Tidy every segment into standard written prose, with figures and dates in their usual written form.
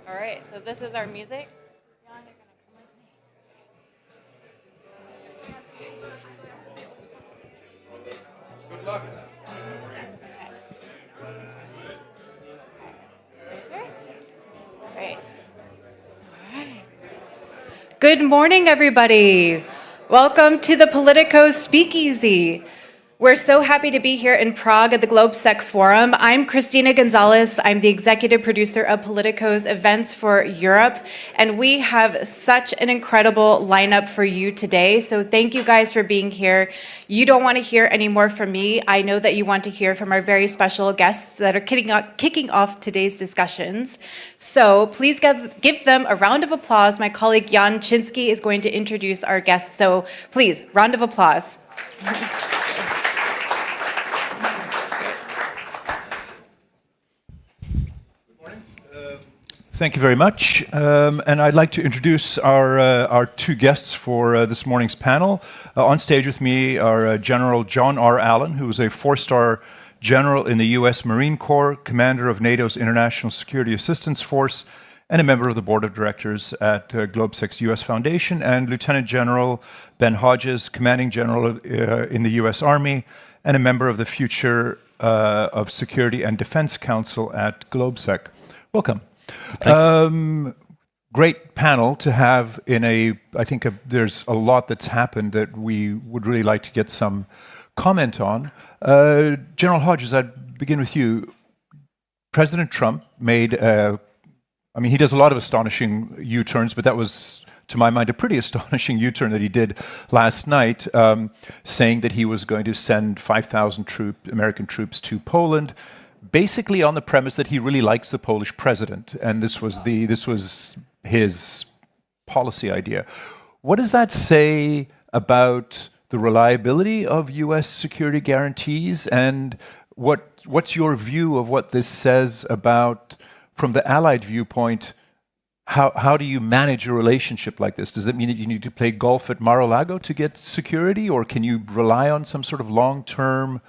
All right, so this is our music. Good luck. Great. All right. Good morning, everybody. Welcome to the Politico Speakeasy. We're so happy to be here in Prague at the GLOBSEC Forum. I'm Christina Gonzalez. I'm the executive producer of Politico's events for Europe, and we have such an incredible lineup for you today. So thank you guys for being here. You don't want to hear any more from me. I know that you want to hear from our very special guests that are kicking off today's discussions. So please give them a round of applause. My colleague Jan Chinsky is going to introduce our guests. So please, round of applause. Thank you very much. And I'd like to introduce our two guests for this morning's panel. On stage with me are General John R. Allen, who is a four-star general in the U.S. Marine Corps, commander of NATO's International Security Assistance Force, and a member of the board of directors at GLOBSEC's U.S. Foundation, and Lieutenant General Ben Hodges, commanding general in the U.S. Army, and a member of the Future of Security and Defense Council at GLOBSEC. Welcome. Great panel to have in I think there's a lot that's happened that we would really like to get some comment on. General Hodges, I'd begin with you. President Trump made, he does a lot of astonishing U-turns, but that was, to my mind, a pretty astonishing U-turn that he did last night, saying that he was going to send 5,000 American troops to Poland, basically on the premise that he really likes the Polish president, and this was his policy idea. What does that say about the reliability of U.S. security guarantees, and what's your view of what this says about, from the Allied viewpoint, how do you manage a relationship like this? Does it mean that you need to play golf at Mar-a-Lago to get security, or can you rely on some sort of long-term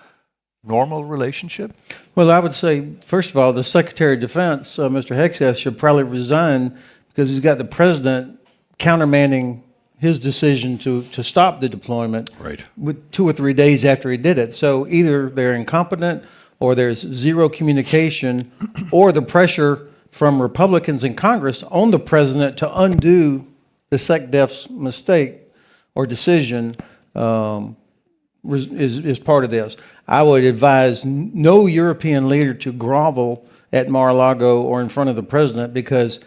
normal relationship? Well, I would say, first of all, the Secretary of Defense, Mr. Hegseth, should probably resign because he's got the president countermanding his decision to stop the deployment with 2 or 3 days after he did it. So either they're incompetent, or there's zero communication, or the pressure from Republicans in Congress on the president to undo the SecDef's mistake or decision is part of this. I would advise no European leader to grovel at Mar-a-Lago or in front of the president, because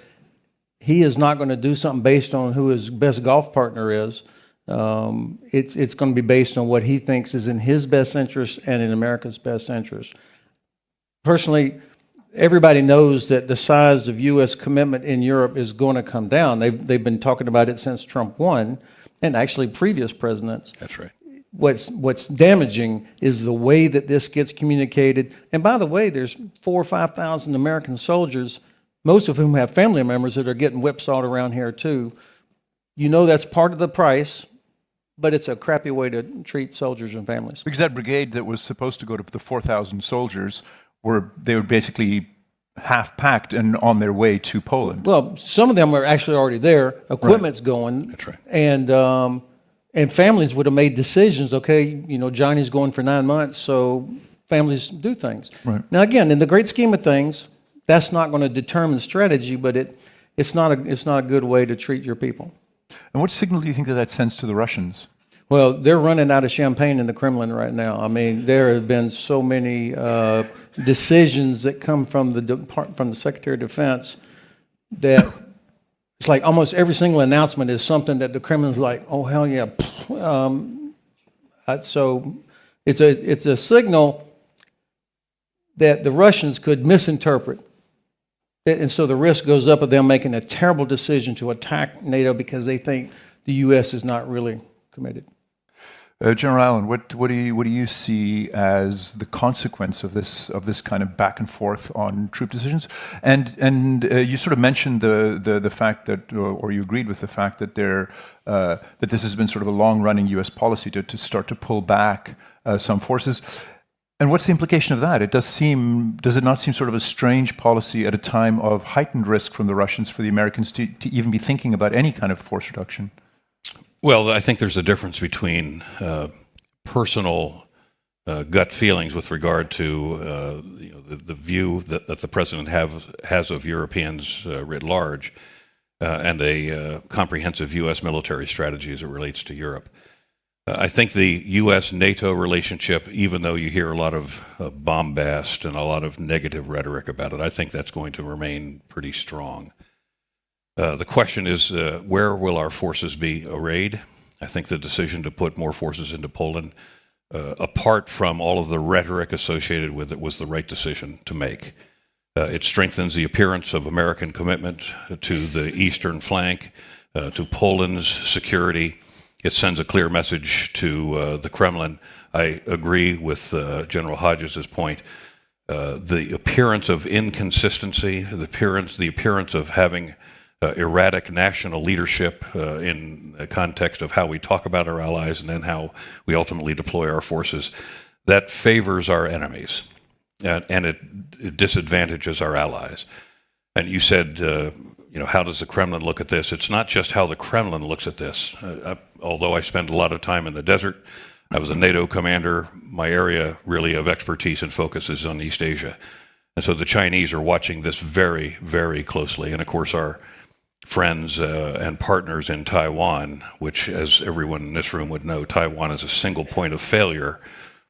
he is not going to do something based on who his best golf partner is. It's going to be based on what he thinks is in his best interest and in America's best interest. Personally, everybody knows that the size of U.S. commitment in Europe is going to come down. They've been talking about it since Trump won, and actually previous presidents. That's right. What's damaging is the way that this gets communicated. And by the way, there's 4,000 or 5,000 American soldiers, most of whom have family members that are getting whipsawed around here too. You know that's part of the price, but it's a crappy way to treat soldiers and families. Because that brigade that was supposed to go to the 4,000 soldiers, they were basically half-packed and on their way to Poland. Well, some of them are actually already there. Equipment's going. That's right. And families would have made decisions. Okay, Johnny's going for 9 months, so families do things. Right. Now, again, in the great scheme of things, that's not going to determine strategy, but it's not a good way to treat your people. And what signal do you think that sends to the Russians? Well, they're running out of champagne in the Kremlin right now. I mean, there have been so many decisions that come from the Secretary of Defense that it's like almost every single announcement is something that the Kremlin's like, oh hell yeah. So it's a signal that the Russians could misinterpret, and so the risk goes up of them making a terrible decision to attack NATO because they think the U.S. is not really committed. General Allen, what do you see as the consequence of this kind of back and forth on troop decisions? And you sort of mentioned the fact that, or you agreed with the fact that that this has been sort of a long-running U.S. policy to start to pull back some forces. And what's the implication of that? Does it not seem sort of a strange policy at a time of heightened risk from the Russians for the Americans to even be thinking about any kind of force reduction? Well, I think there's a difference between personal gut feelings with regard to the view that the president has of Europeans writ large and a comprehensive U.S. military strategy as it relates to Europe. I think the U.S.-NATO relationship, even though you hear a lot of bombast and a lot of negative rhetoric about it, I think that's going to remain pretty strong. The question is, where will our forces be arrayed? I think the decision to put more forces into Poland, apart from all of the rhetoric associated with it, was the right decision to make. It strengthens the appearance of American commitment to the eastern flank, to Poland's security. It sends a clear message to the Kremlin. I agree with General Hodges' point. The appearance of inconsistency, the appearance of having erratic national leadership in the context of how we talk about our allies and then how we ultimately deploy our forces, that favors our enemies and it disadvantages our allies. And you said, how does the Kremlin look at this? It's not just how the Kremlin looks at this. Although I spend a lot of time in the desert, I was a NATO commander. My area really of expertise and focus is on East Asia. And so the Chinese are watching this very, very closely. And of course, our friends and partners in Taiwan, which, as everyone in this room would know, Taiwan is a single point of failure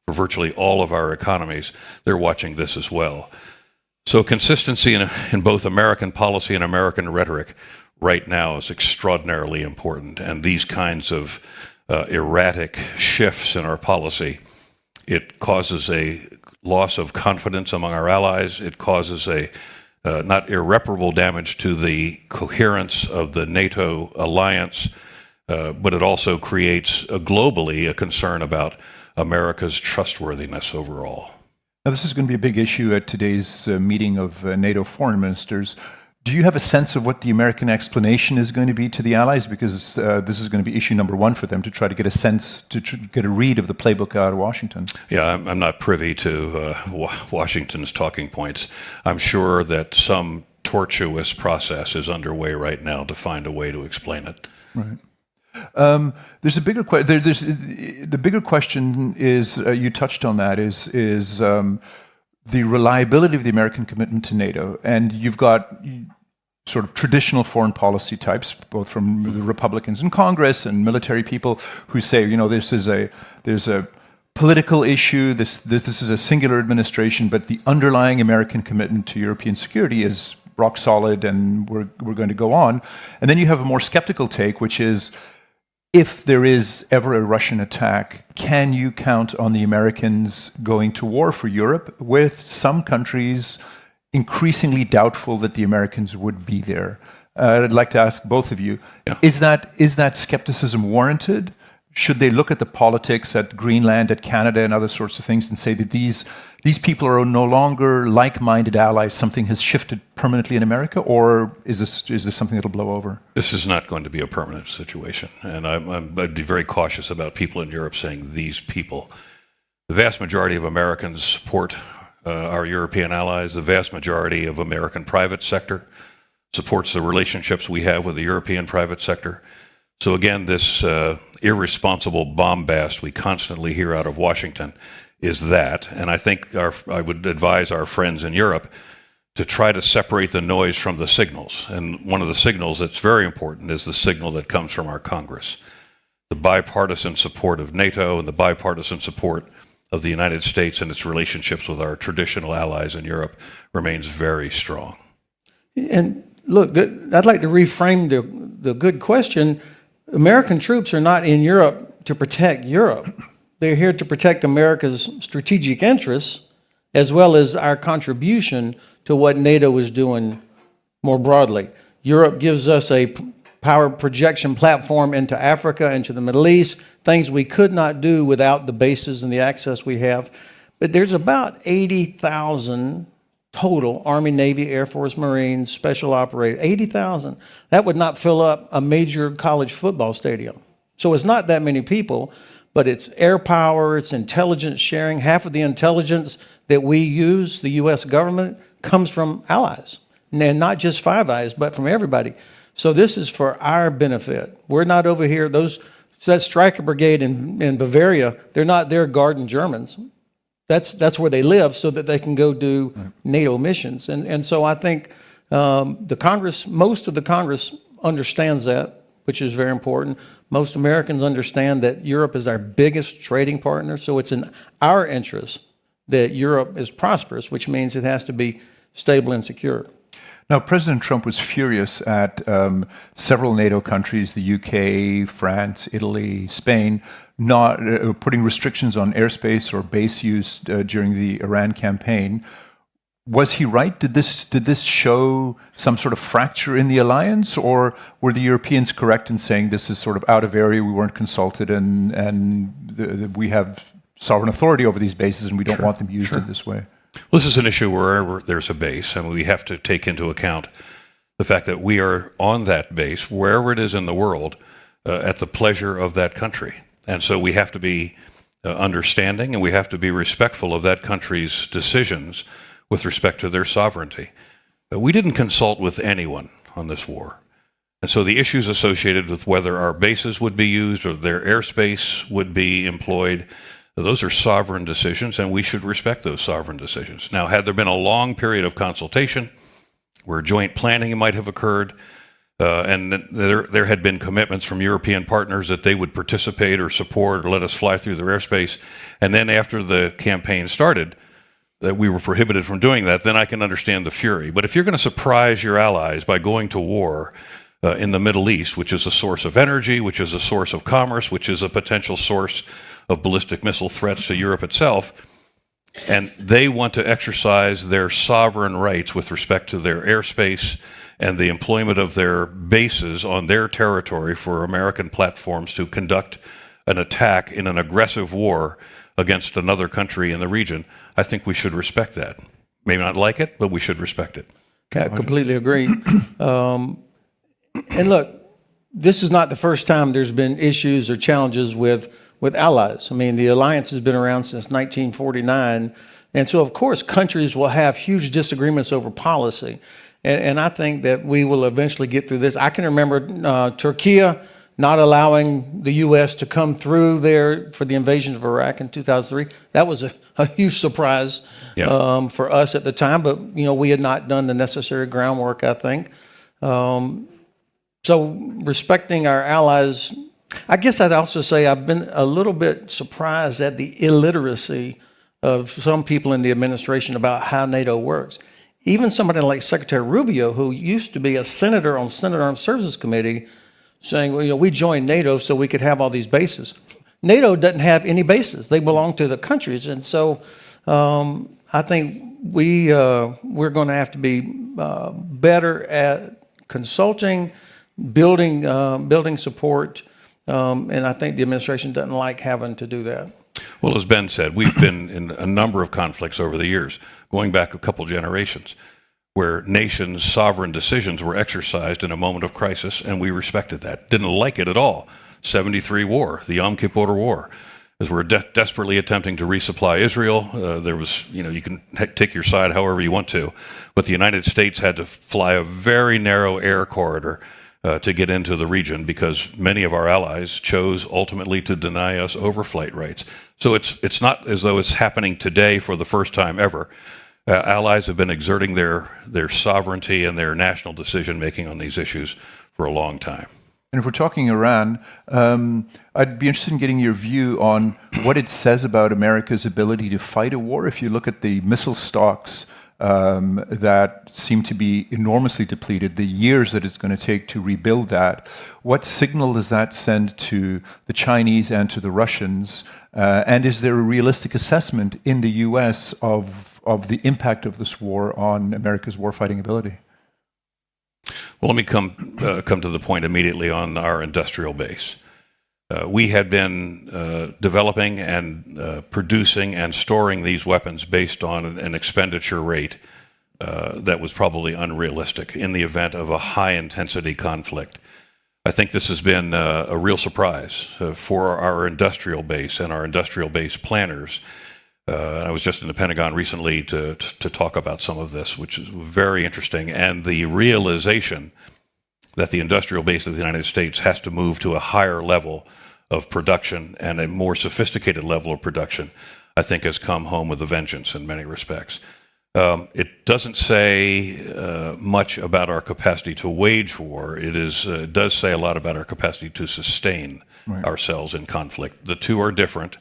for virtually all of our economies. They're watching this as well. So consistency in both American policy and American rhetoric right now is extraordinarily important. And these kinds of erratic shifts in our policy, it causes a loss of confidence among our allies. It causes a not irreparable damage to the coherence of the NATO alliance, but it also creates globally a concern about America's trustworthiness overall. Now, this is going to be a big issue at today's meeting of NATO foreign ministers. Do you have a sense of what the American explanation is going to be to the allies? Because this is going to be issue number one for them, to try to get a sense, to get a read of the playbook out of Washington. Yeah, I'm not privy to Washington's talking points. I'm sure that some tortuous process is underway right now to find a way to explain it. Right. There's a bigger question. The bigger question is, you touched on that, is the reliability of the American commitment to NATO. And you've got sort of traditional foreign policy types, both from the Republicans in Congress and military people, who say, there's a political issue, this is a singular administration, but the underlying American commitment to European security is rock solid, and we're going to go on. And then you have a more skeptical take, which is, if there is ever a Russian attack, can you count on the Americans going to war for Europe, with some countries increasingly doubtful that the Americans would be there? I'd like to ask both of you, is that skepticism warranted? Should they look at the politics at Greenland, at Canada, and other sorts of things and say that these people are no longer like-minded allies, something has shifted permanently in America, or is this something that'll blow over? This is not going to be a permanent situation, and I'd be very cautious about people in Europe saying these people. The vast majority of Americans support our European allies. The vast majority of American private sector supports the relationships we have with the European private sector. So again, this irresponsible bombast we constantly hear out of Washington is that, and I think I would advise our friends in Europe to try to separate the noise from the signals. And one of the signals that's very important is the signal that comes from our Congress. The bipartisan support of NATO and the bipartisan support of the United States and its relationships with our traditional allies in Europe remains very strong. And look, I'd like to reframe the good question. American troops are not in Europe to protect Europe. They're here to protect America's strategic interests, as well as our contribution to what NATO is doing more broadly. Europe gives us a power projection platform into Africa, into the Middle East, things we could not do without the bases and the access we have. But there's about 80,000 total Army, Navy, Air Force, Marines, Special Operators, 80,000. That would not fill up a major college football stadium. So it's not that many people, but it's air power, it's intelligence sharing. Half of the intelligence that we use, the U.S. government, comes from allies, and not just Five Eyes, but from everybody. So this is for our benefit. We're not over here. That Stryker Brigade in Bavaria, they're not there guarding Germans. That's where they live, so that they can go do NATO missions. And so I think the Congress, most of the Congress understands that, which is very important. Most Americans understand that Europe is our biggest trading partner, so it's in our interest that Europe is prosperous, which means it has to be stable and secure. Now, President Trump was furious at several NATO countries, the UK, France, Italy, Spain, not putting restrictions on airspace or base use during the Iran campaign. Was he right? Did this show some sort of fracture in the alliance, or were the Europeans correct in saying this is sort of out of area, we weren't consulted, and we have sovereign authority over these bases and we don't want them used in this way? Well, this is an issue wherever there's a base, and we have to take into account the fact that we are on that base, wherever it is in the world, at the pleasure of that country. And so we have to be understanding, and we have to be respectful of that country's decisions with respect to their sovereignty. But we didn't consult with anyone on this war. And so the issues associated with whether our bases would be used or their airspace would be employed, those are sovereign decisions, and we should respect those sovereign decisions. Now, had there been a long period of consultation where joint planning might have occurred, and there had been commitments from European partners that they would participate or support or let us fly through their airspace, and then after the campaign started, that we were prohibited from doing that, then I can understand the fury. But if you're going to surprise your allies by going to war in the Middle East, which is a source of energy, which is a source of commerce, which is a potential source of ballistic missile threats to Europe itself, and they want to exercise their sovereign rights with respect to their airspace and the employment of their bases on their territory for American platforms to conduct an attack in an aggressive war against another country in the region, I think we should respect that. Maybe not like it, but we should respect it. I completely agree. And look, this is not the first time there's been issues or challenges with allies. I mean, the alliance has been around since 1949. And so, of course, countries will have huge disagreements over policy. And I think that we will eventually get through this. I can remember Turkey not allowing the U.S. to come through there for the invasion of Iraq in 2003. That was a huge surprise for us at the time, but we had not done the necessary groundwork, I think. So respecting our allies, I guess I'd also say I've been a little bit surprised at the illiteracy of some people in the administration about how NATO works. Even somebody like Secretary Rubio, who used to be a senator on Senate Armed Services Committee, saying, well, we joined NATO so we could have all these bases. NATO doesn't have any bases. They belong to the countries. And so I think we're going to have to be better at consulting, building support. And I think the administration doesn't like having to do that. Well, as Ben said, we've been in a number of conflicts over the years, going back a couple generations, where nations' sovereign decisions were exercised in a moment of crisis, and we respected that. Didn't like it at all. 73 war, the Yom Kippur War, as we're desperately attempting to resupply Israel. There was, you can take your side however you want to, but the United States had to fly a very narrow air corridor to get into the region because many of our allies chose ultimately to deny us overflight rights. So it's not as though it's happening today for the first time ever. Allies have been exerting their sovereignty and their national decision-making on these issues for a long time. And if we're talking Iran, I'd be interested in getting your view on what it says about America's ability to fight a war. If you look at the missile stocks that seem to be enormously depleted, the years that it's going to take to rebuild that, what signal does that send to the Chinese and to the Russians? And is there a realistic assessment in the U.S. of the impact of this war on America's warfighting ability? Well, let me come to the point immediately on our industrial base. We had been developing and producing and storing these weapons based on an expenditure rate that was probably unrealistic in the event of a high-intensity conflict. I think this has been a real surprise for our industrial base and our industrial base planners. I was just in the Pentagon recently to talk about some of this, which is very interesting, and the realization that the industrial base of the United States has to move to a higher level of production and a more sophisticated level of production, I think has come home with a vengeance in many respects. It doesn't say much about our capacity to wage war. It does say a lot about our capacity to sustain ourselves in conflict. The two are different.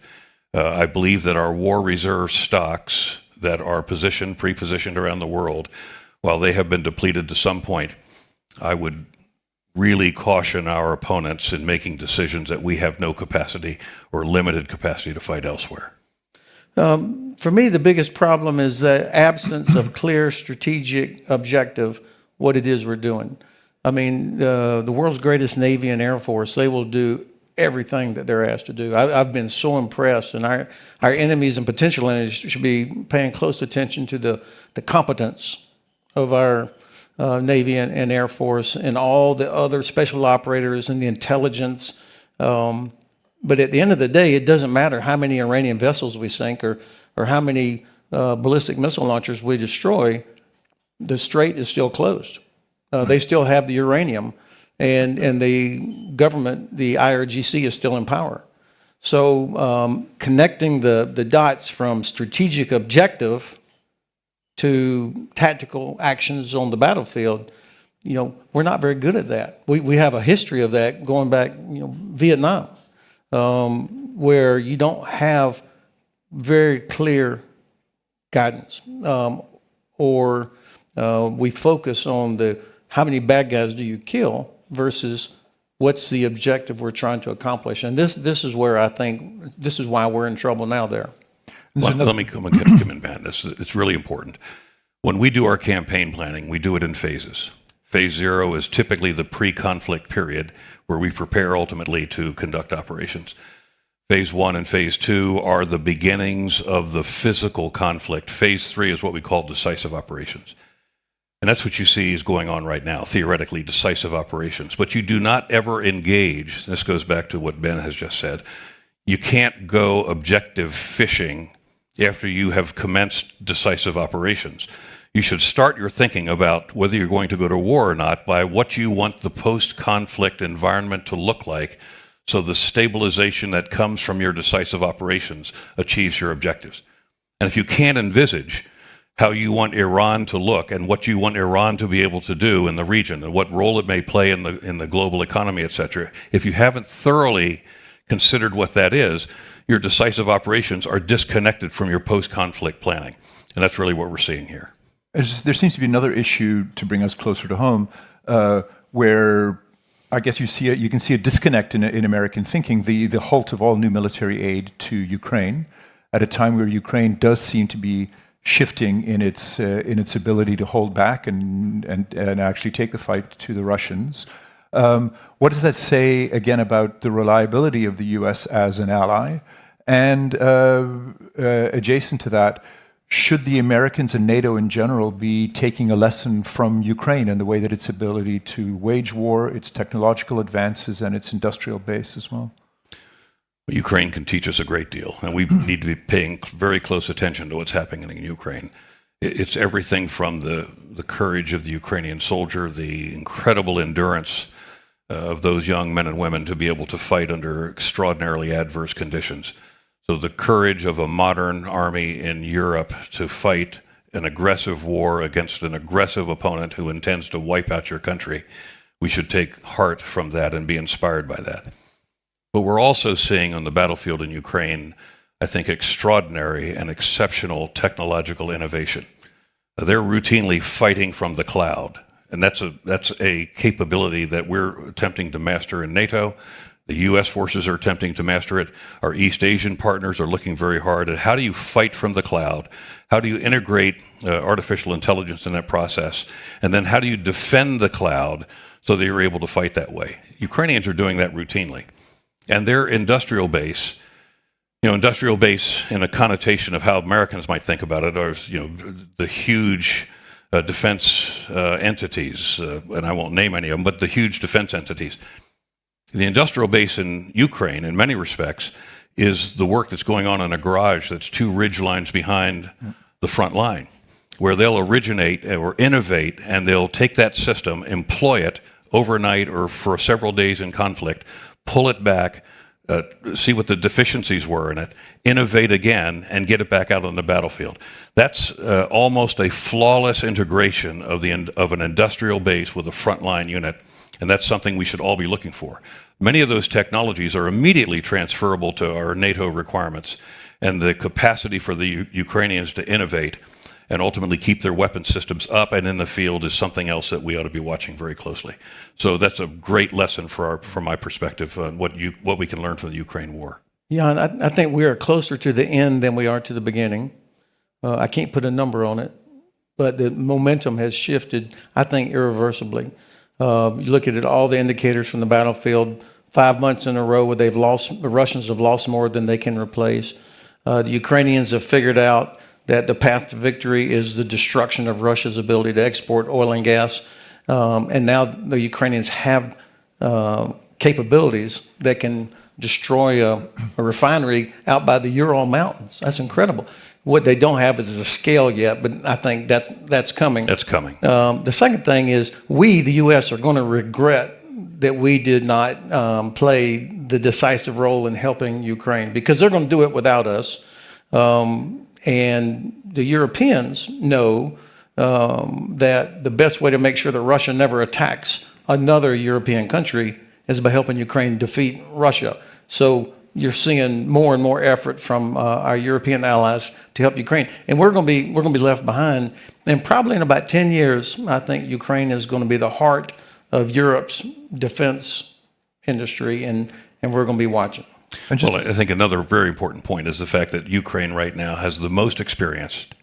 I believe that our war reserve stocks that are pre-positioned around the world, while they have been depleted to some point, I would really caution our opponents in making decisions that we have no capacity or limited capacity to fight elsewhere. For me, the biggest problem is the absence of clear strategic objective, what it is we're doing. I mean, the world's greatest Navy and Air Force, they will do everything that they're asked to do. I've been so impressed, and our enemies and potential enemies should be paying close attention to the competence of our Navy and Air Force and all the other special operators and the intelligence. But at the end of the day, it doesn't matter how many Iranian vessels we sink or how many ballistic missile launchers we destroy, the strait is still closed. They still have the uranium, and the government, the IRGC, is still in power. So connecting the dots from strategic objective to tactical actions on the battlefield, we're not very good at that. We have a history of that going back, Vietnam. Where you don't have very clear guidance, or we focus on how many bad guys do you kill versus what's the objective we're trying to accomplish. And this is where I think this is why we're in trouble now there. Let me come in, man. It's really important. When we do our campaign planning, we do it in phases. Phase 0 is typically the pre-conflict period where we prepare ultimately to conduct operations. Phase 1 and Phase 2 are the beginnings of the physical conflict. Phase 3 is what we call decisive operations. And that's what you see is going on right now, theoretically decisive operations. But you do not ever engage, this goes back to what Ben has just said, you can't go objective fishing after you have commenced decisive operations. You should start your thinking about whether you're going to go to war or not by what you want the post-conflict environment to look like, so the stabilization that comes from your decisive operations achieves your objectives. And if you can't envisage how you want Iran to look and what you want Iran to be able to do in the region and what role it may play in the global economy, etc., if you haven't thoroughly considered what that is, your decisive operations are disconnected from your post-conflict planning. And that's really what we're seeing here. There seems to be another issue to bring us closer to home, where I guess you can see a disconnect in American thinking, the halt of all new military aid to Ukraine, at a time where Ukraine does seem to be shifting in its ability to hold back and actually take the fight to the Russians. What does that say again about the reliability of the U.S. as an ally? And adjacent to that, should the Americans and NATO in general be taking a lesson from Ukraine in the way that its ability to wage war, its technological advances, and its industrial base as well? Ukraine can teach us a great deal, and we need to be paying very close attention to what's happening in Ukraine. It's everything from the courage of the Ukrainian soldier, the incredible endurance of those young men and women to be able to fight under extraordinarily adverse conditions. So the courage of a modern army in Europe to fight an aggressive war against an aggressive opponent who intends to wipe out your country, we should take heart from that and be inspired by that. But we're also seeing on the battlefield in Ukraine, I think, extraordinary and exceptional technological innovation. They're routinely fighting from the cloud, and that's a capability that we're attempting to master in NATO. The U.S. forces are attempting to master it. Our East Asian partners are looking very hard at how do you fight from the cloud? How do you integrate artificial intelligence in that process? And then how do you defend the cloud so that you're able to fight that way? Ukrainians are doing that routinely. And their industrial base in a connotation of how Americans might think about it are, the huge defense entities, and I won't name any of them, but the huge defense entities. The industrial base in Ukraine, in many respects, is the work that's going on in a garage that's 2 ridge lines behind the front line, where they'll originate or innovate, and they'll take that system, employ it overnight or for several days in conflict, pull it back, see what the deficiencies were in it, innovate again, and get it back out on the battlefield. That's almost a flawless integration of an industrial base with a frontline unit, and that's something we should all be looking for. Many of those technologies are immediately transferable to our NATO requirements, and the capacity for the Ukrainians to innovate and ultimately keep their weapon systems up and in the field is something else that we ought to be watching very closely. So that's a great lesson from my perspective on what we can learn from the Ukraine war. Yeah, and I think we are closer to the end than we are to the beginning. I can't put a number on it, but the momentum has shifted, I think, irreversibly. You look at it, all the indicators from the battlefield, 5 months in a row where the Russians have lost more than they can replace. The Ukrainians have figured out that the path to victory is the destruction of Russia's ability to export oil and gas. And now the Ukrainians have capabilities that can destroy a refinery out by the Ural Mountains. That's incredible. What they don't have is a scale yet, but I think that's coming. That's coming. The second thing is we, the U.S., are going to regret that we did not play the decisive role in helping Ukraine, because they're going to do it without us. And the Europeans know that the best way to make sure that Russia never attacks another European country is by helping Ukraine defeat Russia. So you're seeing more and more effort from our European allies to help Ukraine, and we're going to be left behind. And probably in about 10 years, I think Ukraine is going to be the heart of Europe's defense industry, and we're going to be watching. Well, I think another very important point is the fact that Ukraine right now has the most experienced,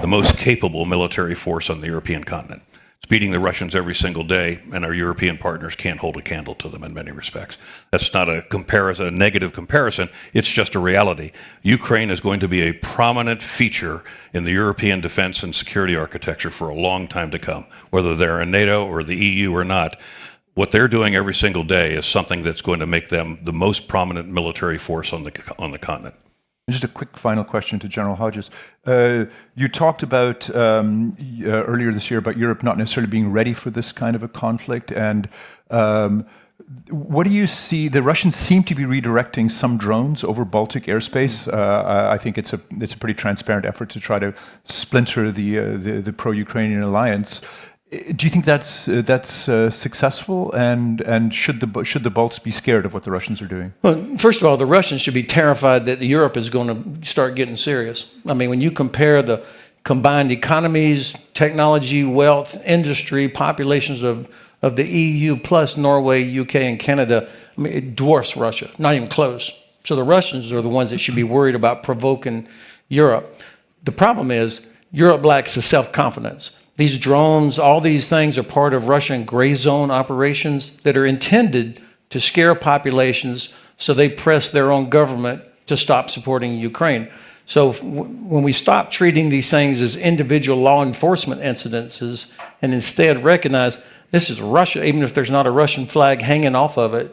the most capable military force on the European continent. It's beating the Russians every single day, and our European partners can't hold a candle to them in many respects. That's not a comparison, a negative comparison. It's just a reality. Ukraine is going to be a prominent feature in the European defense and security architecture for a long time to come, whether they're in NATO or the EU or not. What they're doing every single day is something that's going to make them the most prominent military force on the continent. Just a quick final question to General Hodges. You talked about earlier this year about Europe not necessarily being ready for this kind of a conflict. And what do you see? The Russians seem to be redirecting some drones over Baltic airspace. I think it's a pretty transparent effort to try to splinter the pro-Ukrainian alliance. Do you think that's successful, and should the Balts be scared of what the Russians are doing? Well, first of all, the Russians should be terrified that Europe is going to start getting serious. I mean, when you compare the combined economies, technology, wealth, industry, populations of the EU plus Norway, UK, and Canada, I mean, it dwarfs Russia, not even close. So the Russians are the ones that should be worried about provoking Europe. The problem is Europe lacks the self-confidence. These drones, all these things are part of Russian gray zone operations that are intended to scare populations so they press their own government to stop supporting Ukraine. So when we stop treating these things as individual law enforcement incidences and instead recognize this is Russia, even if there's not a Russian flag hanging off of it,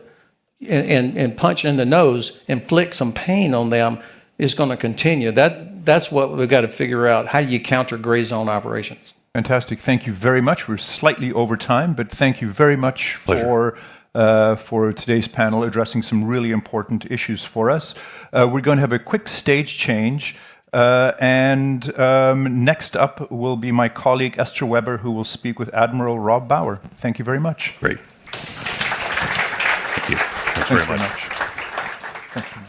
and punch in the nose, inflict some pain on them, is going to continue. That's what we've got to figure out. How do you counter gray zone operations? Fantastic. Thank you very much. We're slightly over time, but thank you very much for today's panel, addressing some really important issues for us. We're going to have a quick stage change, and next up will be my colleague Esther Weber, who will speak with Admiral Rob Bauer. Thank you very much. Great. Thank you. Thanks very much. Thank you.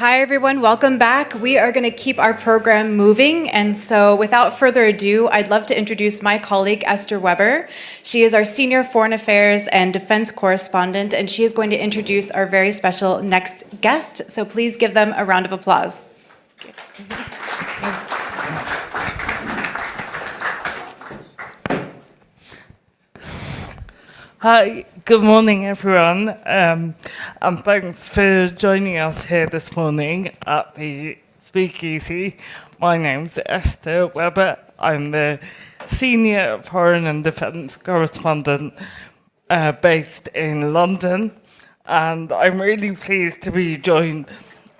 Hi, everyone. Welcome back. We are going to keep our program moving. And so without further ado, I'd love to introduce my colleague, Esther Weber. She is our Senior Foreign Affairs and Defense Correspondent, and she is going to introduce our very special next guest. So please give them a round of applause. Hi, good morning, everyone. And thanks for joining us here this morning at the Speakeasy. My name's Esther Weber. I'm the Senior Foreign and Defence Correspondent based in London. And I'm really pleased to be joined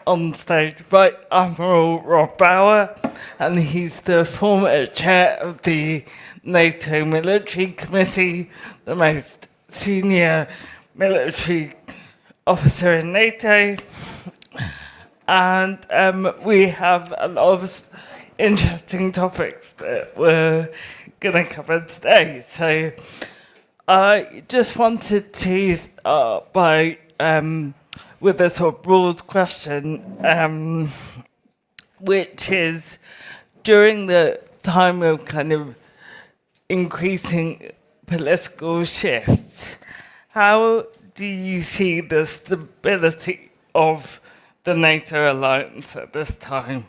on stage by Admiral Rob Bauer, and he's the former chair of the NATO Military Committee, the most senior military officer in NATO, and we have a lot of interesting topics that we're going to cover today. So I just wanted to start by with a sort of broad question, which is, during the time of kind of increasing political shifts, how do you see the stability of the NATO alliance at this time?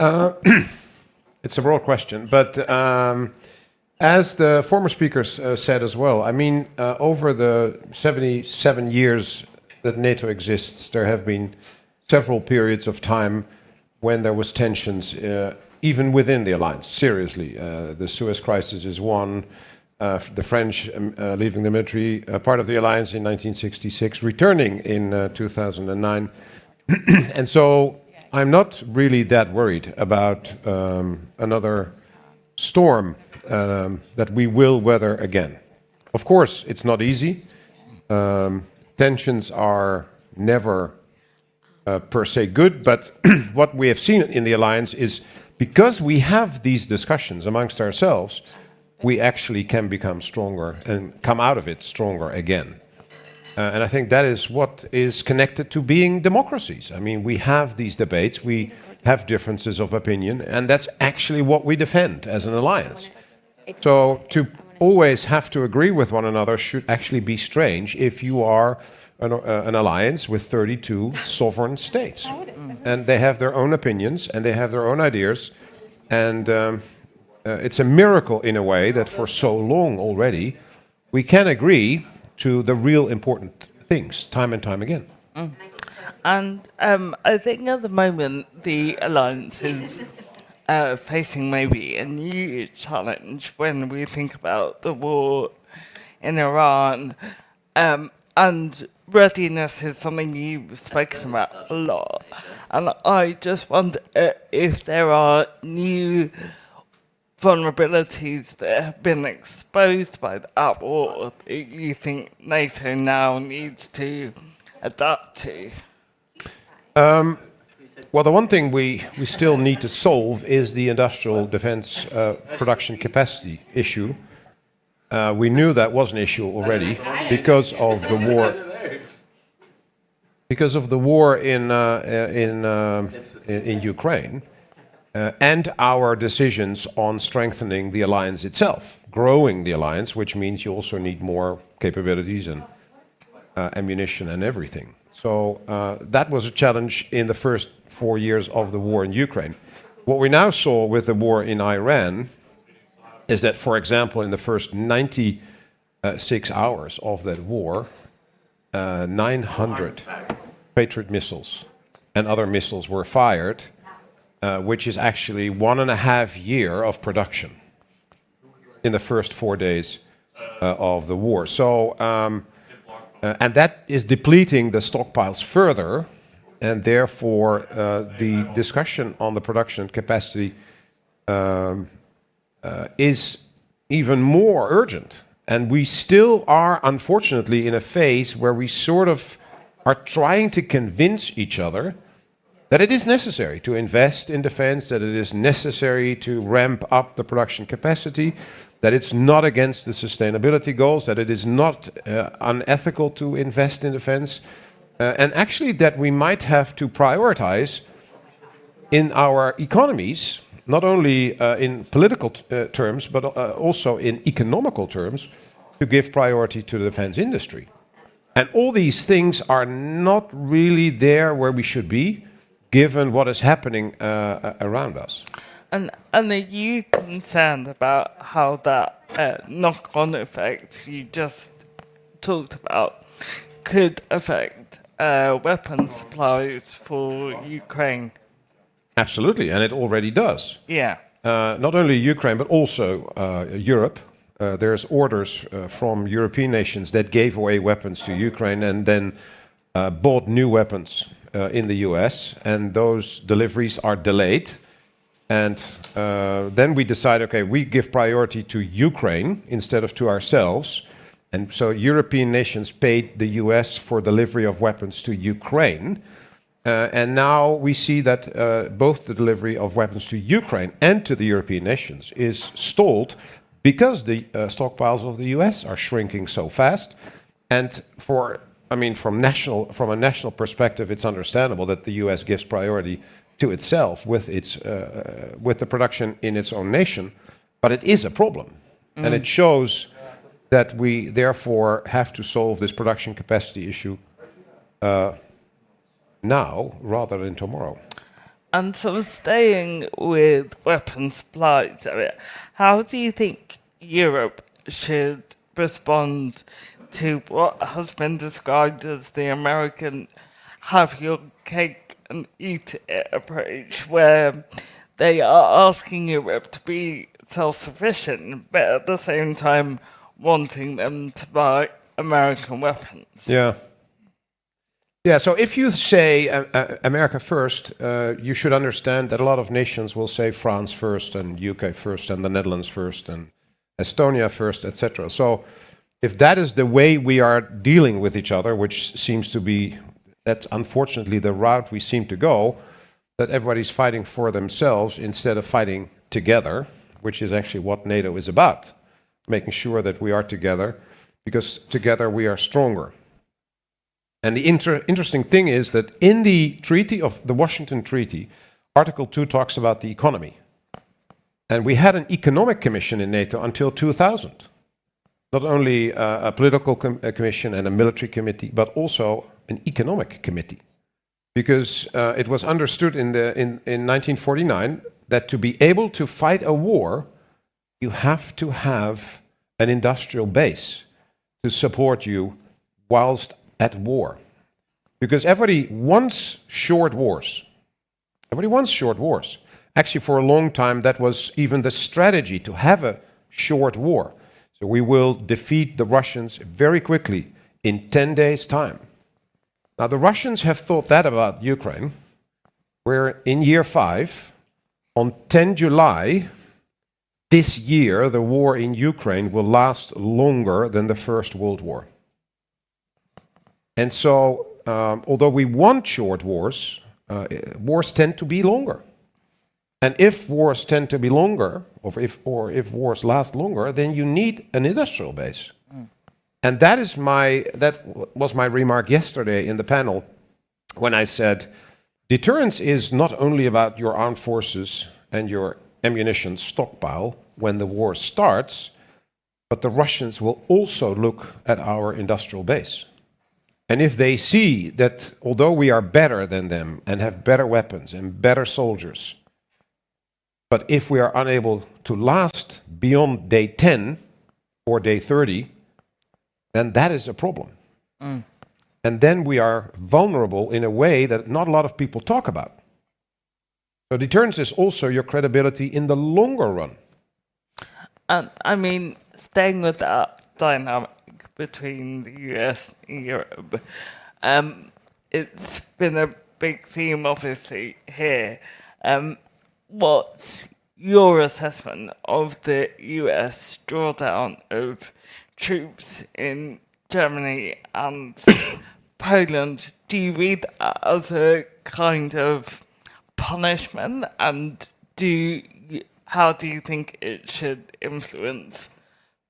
It's a broad question, but as the former speakers said as well, I mean, over the 77 years that NATO exists, there have been several periods of time when there was tensions even within the alliance, seriously. The Suez Crisis is one, the French leaving the military part of the alliance in 1966, returning in 2009. And so I'm not really that worried about another storm that we will weather again. Of course, it's not easy. Tensions are never per se good, but what we have seen in the alliance is, because we have these discussions amongst ourselves, we actually can become stronger and come out of it stronger again. And I think that is what is connected to being democracies. I mean, we have these debates, we have differences of opinion, and that's actually what we defend as an alliance. So to always have to agree with one another should actually be strange if you are an alliance with 32 sovereign states. And they have their own opinions and they have their own ideas. And it's a miracle in a way that for so long already we can agree to the real important things time and time again. And I think at the moment the alliance is facing maybe a new challenge when we think about the war in Iran. And readiness is something you've spoken about a lot. And I just wonder if there are new vulnerabilities that have been exposed by that war that you think NATO now needs to adapt to. Well, the one thing we still need to solve is the industrial defense production capacity issue. We knew that was an issue already because of the war. Because of the war in Ukraine and our decisions on strengthening the alliance itself, growing the alliance, which means you also need more capabilities and ammunition and everything. So that was a challenge in the first 4 years of the war in Ukraine. What we now saw with the war in Iran is that, for example, in the first 96 hours of that war, 900 Patriot missiles and other missiles were fired, which is actually 1.5 years of production in the first 4 days of the war. So, and that is depleting the stockpiles further, and therefore the discussion on the production capacity is even more urgent. And we still are, unfortunately, in a phase where we sort of are trying to convince each other that it is necessary to invest in defense, that it is necessary to ramp up the production capacity, that it's not against the sustainability goals, that it is not unethical to invest in defense. and actually that we might have to prioritize in our economies, not only in political terms, but also in economical terms, to give priority to the defense industry. And all these things are not really there where we should be, given what is happening around us. And are you concerned about how that knock-on effect you just talked about could affect weapon supplies for Ukraine? Absolutely, and it already does. Yeah. Not only Ukraine, but also Europe. There's orders from European nations that gave away weapons to Ukraine and then bought new weapons in the US, and those deliveries are delayed. And then we decide, okay, we give priority to Ukraine instead of to ourselves. And so European nations paid the US for delivery of weapons to Ukraine. And now we see that both the delivery of weapons to Ukraine and to the European nations is stalled because the stockpiles of the US are shrinking so fast. And from a national perspective, it's understandable that the US gives priority to itself with the production in its own nation, but it is a problem, and it shows that we therefore have to solve this production capacity issue now rather than tomorrow. And so staying with weapon supplies, how do you think Europe should respond to what has been described as the American have your cake and eat it approach, where they are asking Europe to be self-sufficient, but at the same time wanting them to buy American weapons? Yeah. Yeah, so if you say America first, you should understand that a lot of nations will say France first, and UK first, and the Netherlands first, and Estonia first, etc. So if that is the way we are dealing with each other, which seems to be, that's unfortunately the route we seem to go, that everybody's fighting for themselves instead of fighting together, which is actually what NATO is about, making sure that we are together, because together we are stronger. And the interesting thing is that in the treaty of the Washington Treaty, Article 2 talks about the economy. And we had an economic commission in NATO until 2000. Not only a political commission and a military committee, but also an economic committee. Because it was understood in 1949 that to be able to fight a war, you have to have an industrial base to support you whilst at war. Because everybody wants short wars. Everybody wants short wars. Actually, for a long time, that was even the strategy, to have a short war. So we will defeat the Russians very quickly in 10 days' time. Now, the Russians have thought that about Ukraine, where in year 5, on 10 July this year, the war in Ukraine will last longer than the First World War. And so, although we want short wars, wars tend to be longer. And if wars tend to be longer, or if wars last longer, then you need an industrial base. And that was my remark yesterday in the panel when I said, deterrence is not only about your armed forces and your ammunition stockpile when the war starts, but the Russians will also look at our industrial base. And if they see that although we are better than them and have better weapons and better soldiers, but if we are unable to last beyond day 10 or day 30, then that is a problem. And then we are vulnerable in a way that not a lot of people talk about. So deterrence is also your credibility in the longer run. I mean, staying with that dynamic between the US and Europe, it's been a big theme, obviously, here. What's your assessment of the US drawdown of troops in Germany and Poland? Do you read that as a kind of punishment, and how do you think it should influence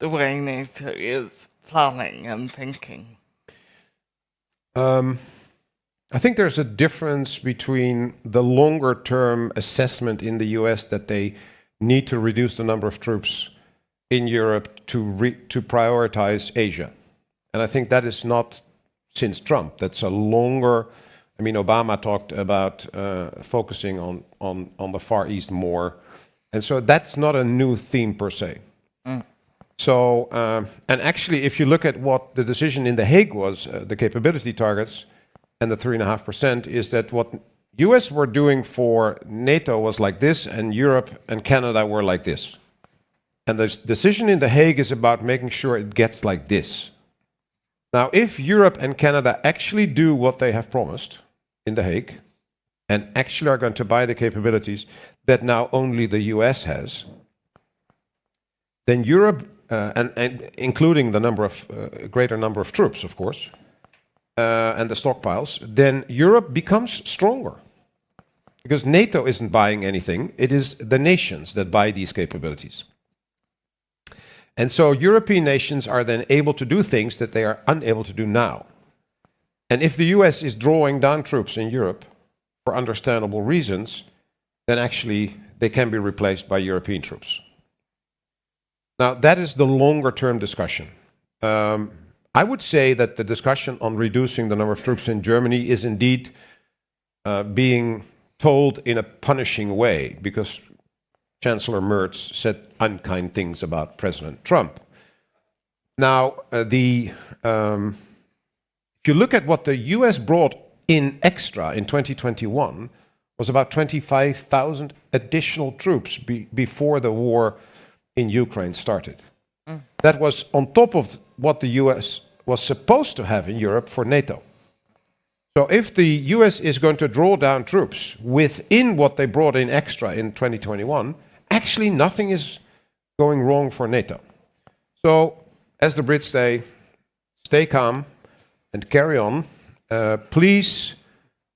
the way NATO is planning and thinking? I think there's a difference between the longer term assessment in the US that they need to reduce the number of troops in Europe to prioritize Asia. And I think that is not since Trump. That's a longer, I mean, Obama talked about focusing on the Far East more. And so that's not a new theme per se. So, and actually, if you look at what the decision in The Hague was, the capability targets and the 3.5%, is that what US were doing for NATO was like this, and Europe and Canada were like this. And the decision in The Hague is about making sure it gets like this. Now, if Europe and Canada actually do what they have promised in The Hague, and actually are going to buy the capabilities that now only the US has, then Europe, and including the number of greater number of troops, of course, and the stockpiles, then Europe becomes stronger. Because NATO isn't buying anything, it is the nations that buy these capabilities. And so European nations are then able to do things that they are unable to do now. And if the US is drawing down troops in Europe for understandable reasons, then actually they can be replaced by European troops. Now, that is the longer term discussion. I would say that the discussion on reducing the number of troops in Germany is indeed being told in a punishing way, because Chancellor Merz said unkind things about President Trump. Now, if you look at what the US brought in extra in 2021, was about 25,000 additional troops before the war in Ukraine started. That was on top of what the US was supposed to have in Europe for NATO. So if the US is going to draw down troops within what they brought in extra in 2021, actually nothing is going wrong for NATO. So, as the Brits say, stay calm and carry on. Please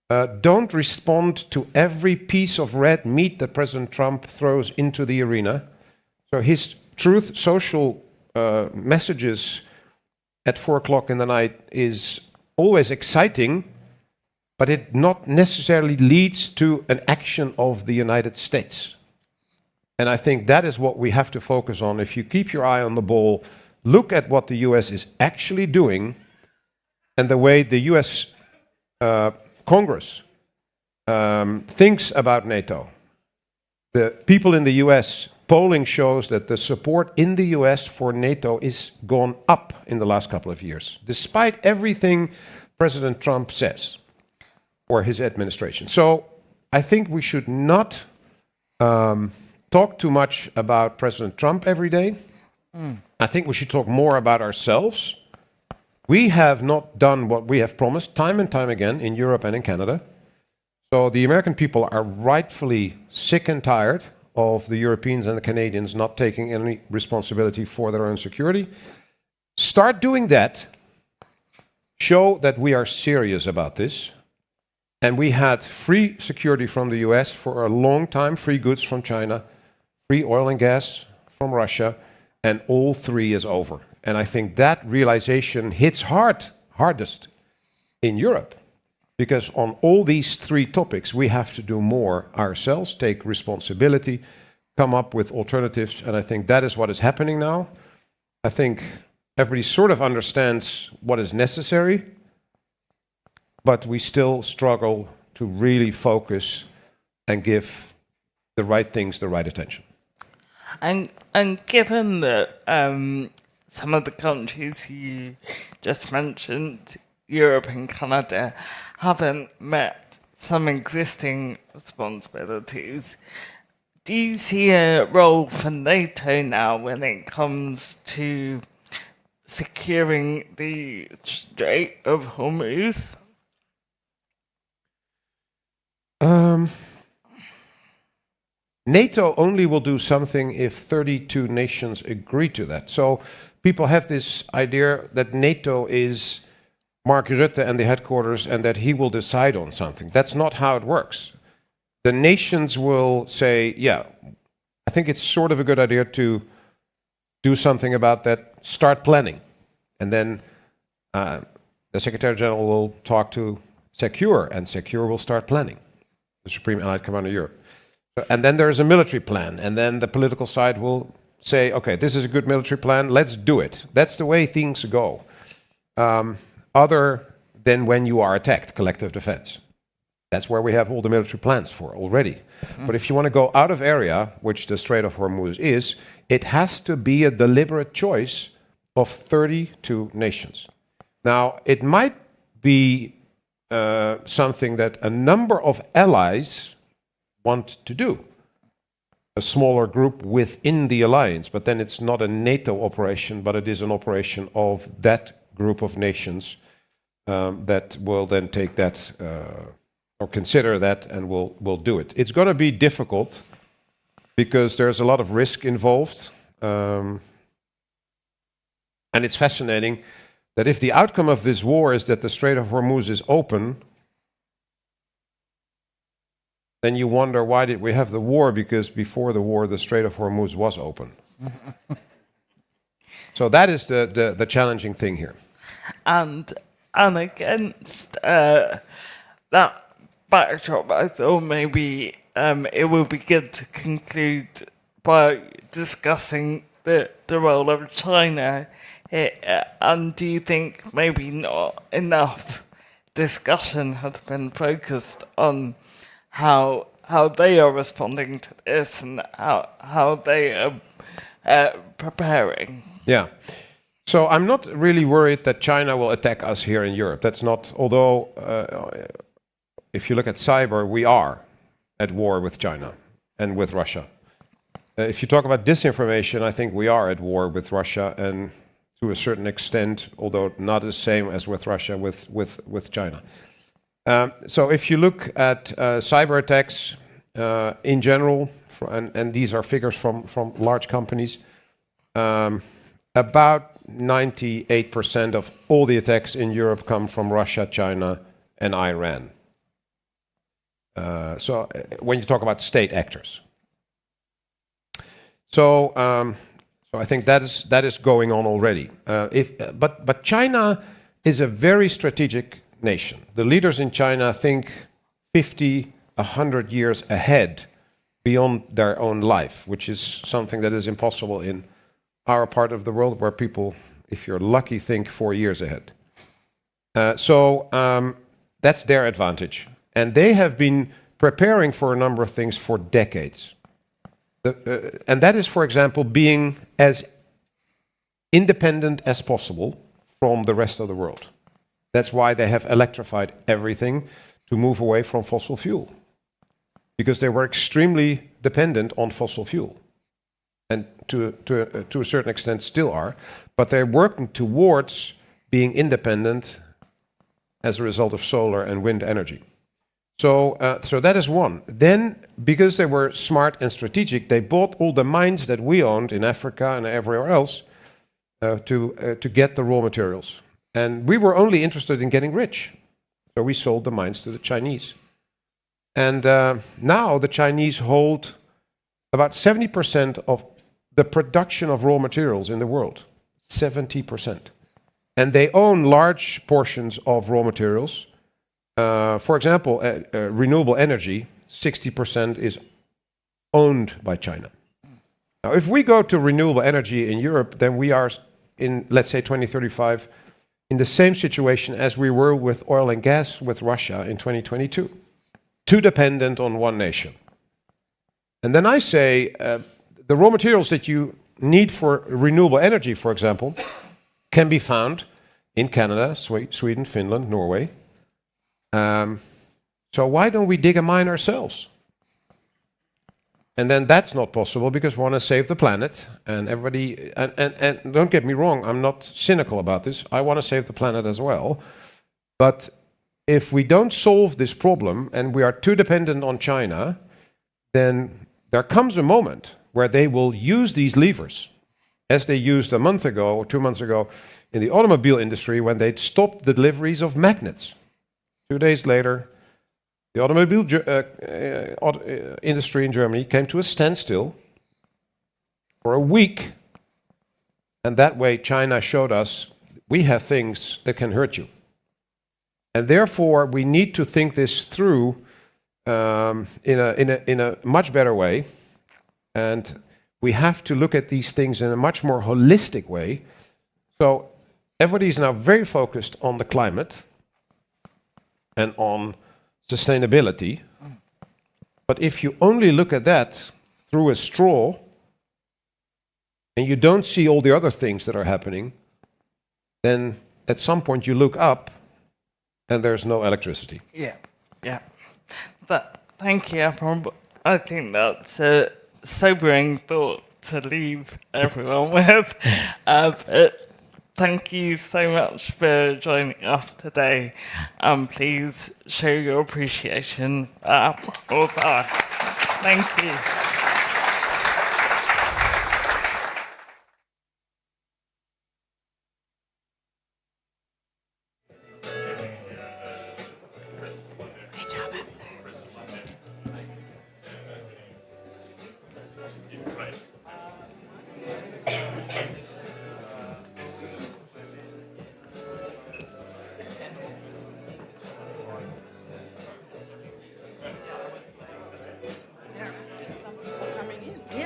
don't respond to every piece of red meat that President Trump throws into the arena. So his Truth Social messages at 4 o'clock in the night is always exciting, but it not necessarily leads to an action of the United States. And I think that is what we have to focus on. If you keep your eye on the ball, look at what the US is actually doing, and the way the US Congress thinks about NATO. The people in the US, polling shows that the support in the US for NATO is gone up in the last couple of years, despite everything President Trump says, or his administration. So I think we should not talk too much about President Trump every day. I think we should talk more about ourselves. We have not done what we have promised time and time again in Europe and in Canada. So the American people are rightfully sick and tired of the Europeans and the Canadians not taking any responsibility for their own security. Start doing that. Show that we are serious about this. And we had free security from the US for a long time, free goods from China, free oil and gas from Russia, and all three is over. And I think that realization hits hardest in Europe, because on all these three topics, we have to do more ourselves, take responsibility, come up with alternatives, and I think that is what is happening now. I think everybody sort of understands what is necessary, but we still struggle to really focus and give the right things the right attention. And given that some of the countries you just mentioned, Europe and Canada, haven't met some existing responsibilities, do you see a role for NATO now when it comes to securing the Strait of Hormuz? NATO only will do something if 32 nations agree to that. So people have this idea that NATO is Mark Rutte and the headquarters and that he will decide on something. That's not how it works. The nations will say, yeah, I think it's sort of a good idea to do something about that, start planning. And then the Secretary General will talk to secure, and secure will start planning, the Supreme Allied Commander of Europe. And then there's a military plan, and then the political side will say, okay, this is a good military plan, let's do it. That's the way things go. Other than when you are attacked, collective defense. That's where we have all the military plans for already. But if you want to go out of area, which the Strait of Hormuz is, it has to be a deliberate choice of 32 nations. Now, it might be something that a number of allies want to do, a smaller group within the alliance, but then it's not a NATO operation, but it is an operation of that group of nations that will then take that or consider that and will do it. It's going to be difficult because there's a lot of risk involved. And it's fascinating that if the outcome of this war is that the Strait of Hormuz is open, then you wonder, why did we have the war? Because before the war, the Strait of Hormuz was open. So that is the challenging thing here. And against that backdrop, I thought maybe it would be good to conclude by discussing the role of China here. And do you think maybe not enough discussion has been focused on how they are responding to this and how they are preparing? Yeah. So I'm not really worried that China will attack us here in Europe. That's not, although if you look at cyber, we are at war with China and with Russia. If you talk about disinformation, I think we are at war with Russia and to a certain extent, although not the same as with Russia, with China. So if you look at cyber attacks in general, and these are figures from large companies, about 98% of all the attacks in Europe come from Russia, China, and Iran. So when you talk about state actors. So I think that is going on already. But China is a very strategic nation. The leaders in China think 50, 100 years ahead beyond their own life, which is something that is impossible in our part of the world where people, if you're lucky, think 4 years ahead. So that's their advantage. And they have been preparing for a number of things for decades. And that is, for example, being as independent as possible from the rest of the world. That's why they have electrified everything to move away from fossil fuel. Because they were extremely dependent on fossil fuel. And to a certain extent still are. But they're working towards being independent as a result of solar and wind energy. So that is one. Then, because they were smart and strategic, they bought all the mines that we owned in Africa and everywhere else to get the raw materials. And we were only interested in getting rich. So we sold the mines to the Chinese. And now the Chinese hold about 70% of the production of raw materials in the world. 70%. And they own large portions of raw materials. For example, renewable energy, 60% is owned by China. Now, if we go to renewable energy in Europe, then we are in, let's say, 2035, in the same situation as we were with oil and gas with Russia in 2022. Too dependent on one nation. And then I say, the raw materials that you need for renewable energy, for example, can be found in Canada, Sweden, Finland, Norway. So why don't we dig a mine ourselves? And then that's not possible because we want to save the planet and everybody, and don't get me wrong, I'm not cynical about this. I want to save the planet as well. But if we don't solve this problem and we are too dependent on China, then there comes a moment where they will use these levers, as they used a month ago or 2 months ago in the automobile industry when they stopped the deliveries of magnets. 2 days later, the automobile industry in Germany came to a standstill for a week. And that way China showed us, we have things that can hurt you. And therefore, we need to think this through in a much better way. And we have to look at these things in a much more holistic way. So everybody is now very focused on the climate and on sustainability. But if you only look at that through a straw and you don't see all the other things that are happening, then at some point you look up and there's no electricity. Yeah. But thank you, April. I think that's a sobering thought to leave everyone with. But thank you so much for joining us today. Please show your appreciation all the time. Thank you. Great job, Esther.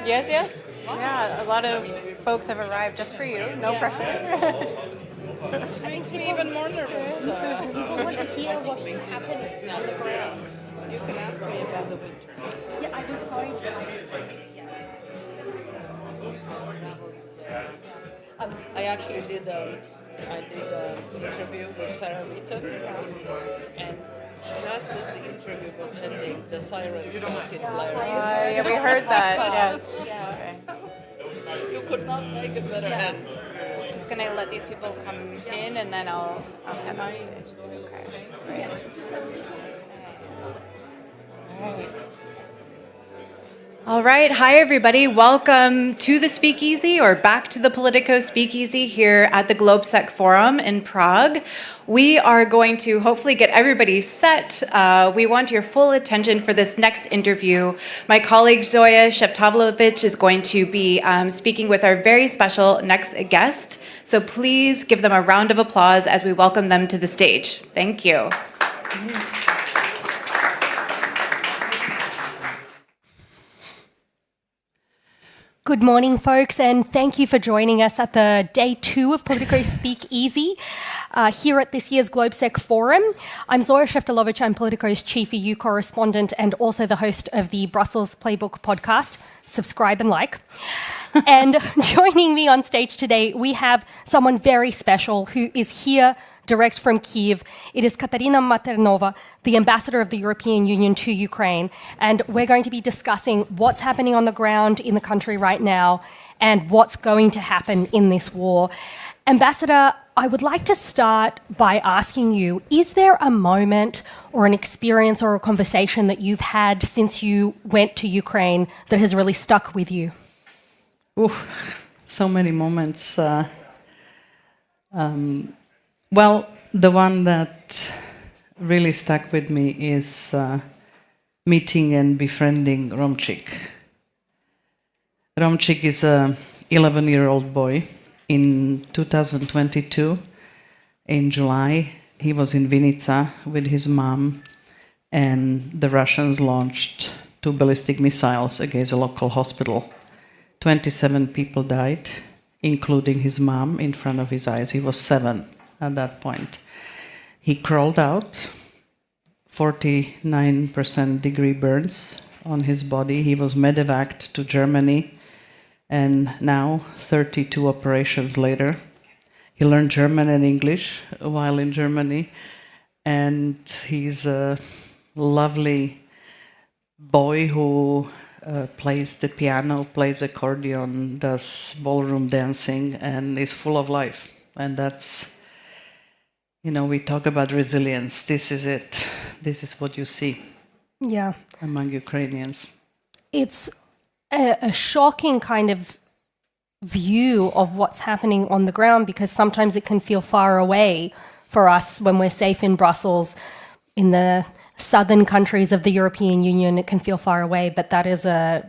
Yes, yes. Yeah, a lot of folks have arrived just for you. No pressure. Makes me even more nervous. People want to hear what's happening on the ground. You can ask me about the winter. Yeah, I was going to. I actually did an interview with Sarah Witten, and just as the interview was ending, the sirens started blaring. Yeah, we heard that. Yes. Yeah. Okay. You could not make it better. And Just gonna let these people come in, and then I'll head on stage. Okay. Great. All right. All right. Hi, everybody. Welcome to the Speakeasy, or back to the Politico Speakeasy here at the GLOBSEC Forum in Prague. We are going to hopefully get everybody set. We want your full attention for this next interview. My colleague Zoya Sheptavlovich is going to be speaking with our very special next guest. So please give them a round of applause as we welcome them to the stage. Thank you. Good morning, folks, and thank you for joining us at the day 2 of Politico Speakeasy here at this year's GLOBSEC Forum. I'm Zoya Sheftalovich. I'm Politico's chief EU correspondent and also the host of the Brussels Playbook podcast. Subscribe and like. And joining me on stage today, we have someone very special who is here direct from Kyiv. It is Katarina Maternova, the ambassador of the European Union to Ukraine. And we're going to be discussing what's happening on the ground in the country right now and what's going to happen in this war. Ambassador, I would like to start by asking you, is there a moment or an experience or a conversation that you've had since you went to Ukraine that has really stuck with you? so many moments. Well, the one that really stuck with me is meeting and befriending Romchik. Romchik is a 11-year-old boy. In 2022, in July, he was in Vinica with his mom, and the Russians launched 2 ballistic missiles against a local hospital. 27 people died, including his mom, in front of his eyes. He was 7 at that point. He crawled out, 49% degree burns on his body. He was medevaced to Germany, and now, 32 operations later, he learned German and English while in Germany, and he's a lovely boy who plays the piano, plays accordion, does ballroom dancing, and is full of life. And that's, we talk about resilience. This is it. This is what you see among Ukrainians. It's a shocking kind of view of what's happening on the ground, because sometimes it can feel far away for us when we're safe in Brussels. In the southern countries of the European Union, it can feel far away, but that is a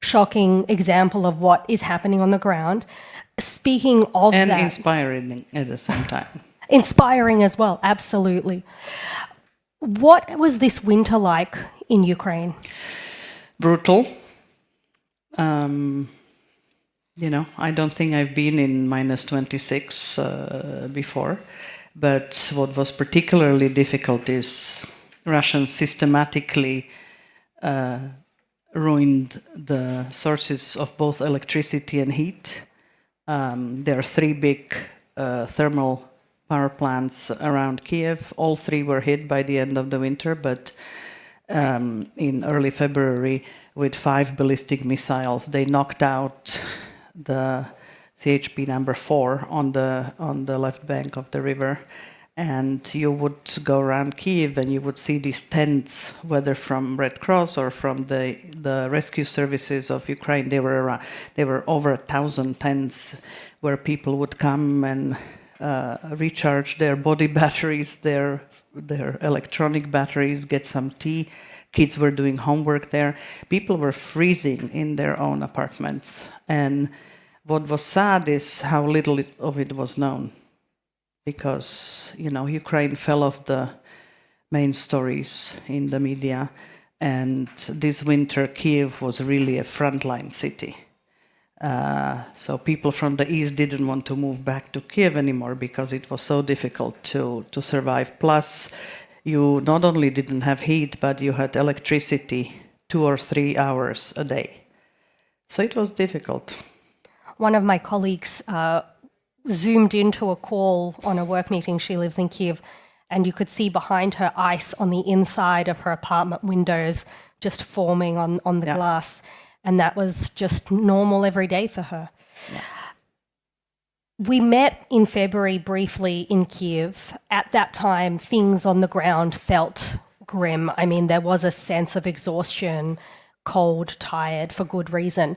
shocking example of what is happening on the ground. Speaking of and that... inspiring at the same time. Inspiring as well, absolutely. What was this winter like in Ukraine? Brutal. You know, I don't think I've been in minus 26 before, but what was particularly difficult is Russians systematically ruined the sources of both electricity and heat. There are 3 big thermal power plants around Kiev. All 3 were hit by the end of the winter, but in early February, with 5 ballistic missiles, they knocked out the CHP number 4 on the left bank of the river. And you would go around Kiev and you would see these tents, whether from Red Cross or from the rescue services of Ukraine. There were over 1,000 tents where people would come and recharge their body batteries, their electronic batteries, get some tea. Kids were doing homework there. People were freezing in their own apartments. And what was sad is how little of it was known. Because, you know, Ukraine fell off the main stories in the media. And this winter, Kiev was really a frontline city. So people from the east didn't want to move back to Kiev anymore because it was so difficult to survive. Plus, you not only didn't have heat, but you had electricity 2 or 3 hours a day. So it was difficult. One of my colleagues zoomed into a call on a work meeting. She lives in Kiev, and you could see behind her ice on the inside of her apartment windows just forming on the glass. And that was just normal every day for her. Yeah. We met in February briefly in Kiev. At that time, things on the ground felt grim. I mean, there was a sense of exhaustion, cold, tired, for good reason.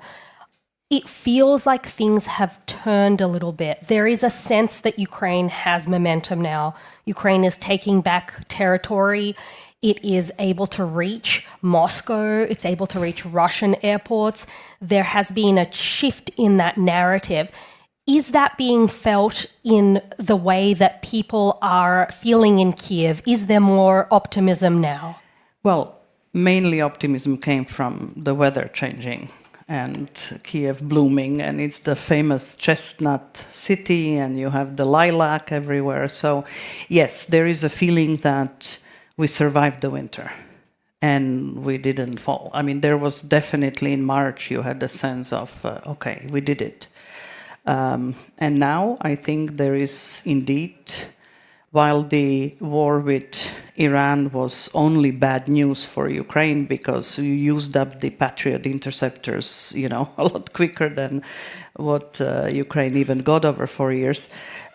It feels like things have turned a little bit. There is a sense that Ukraine has momentum now. Ukraine is taking back territory. It is able to reach Moscow. It's able to reach Russian airports. There has been a shift in that narrative. Is that being felt in the way that people are feeling in Kiev? Is there more optimism now? Well, mainly optimism came from the weather changing and Kiev blooming, and it's the famous chestnut city, and you have the lilac everywhere. So, yes, there is a feeling that we survived the winter and we didn't fall. I mean, there was definitely in March, you had a sense of, okay, we did it. And now I think there is indeed, while the war with Iran was only bad news for Ukraine because you used up the Patriot interceptors, you know, a lot quicker than what Ukraine even got over 4 years.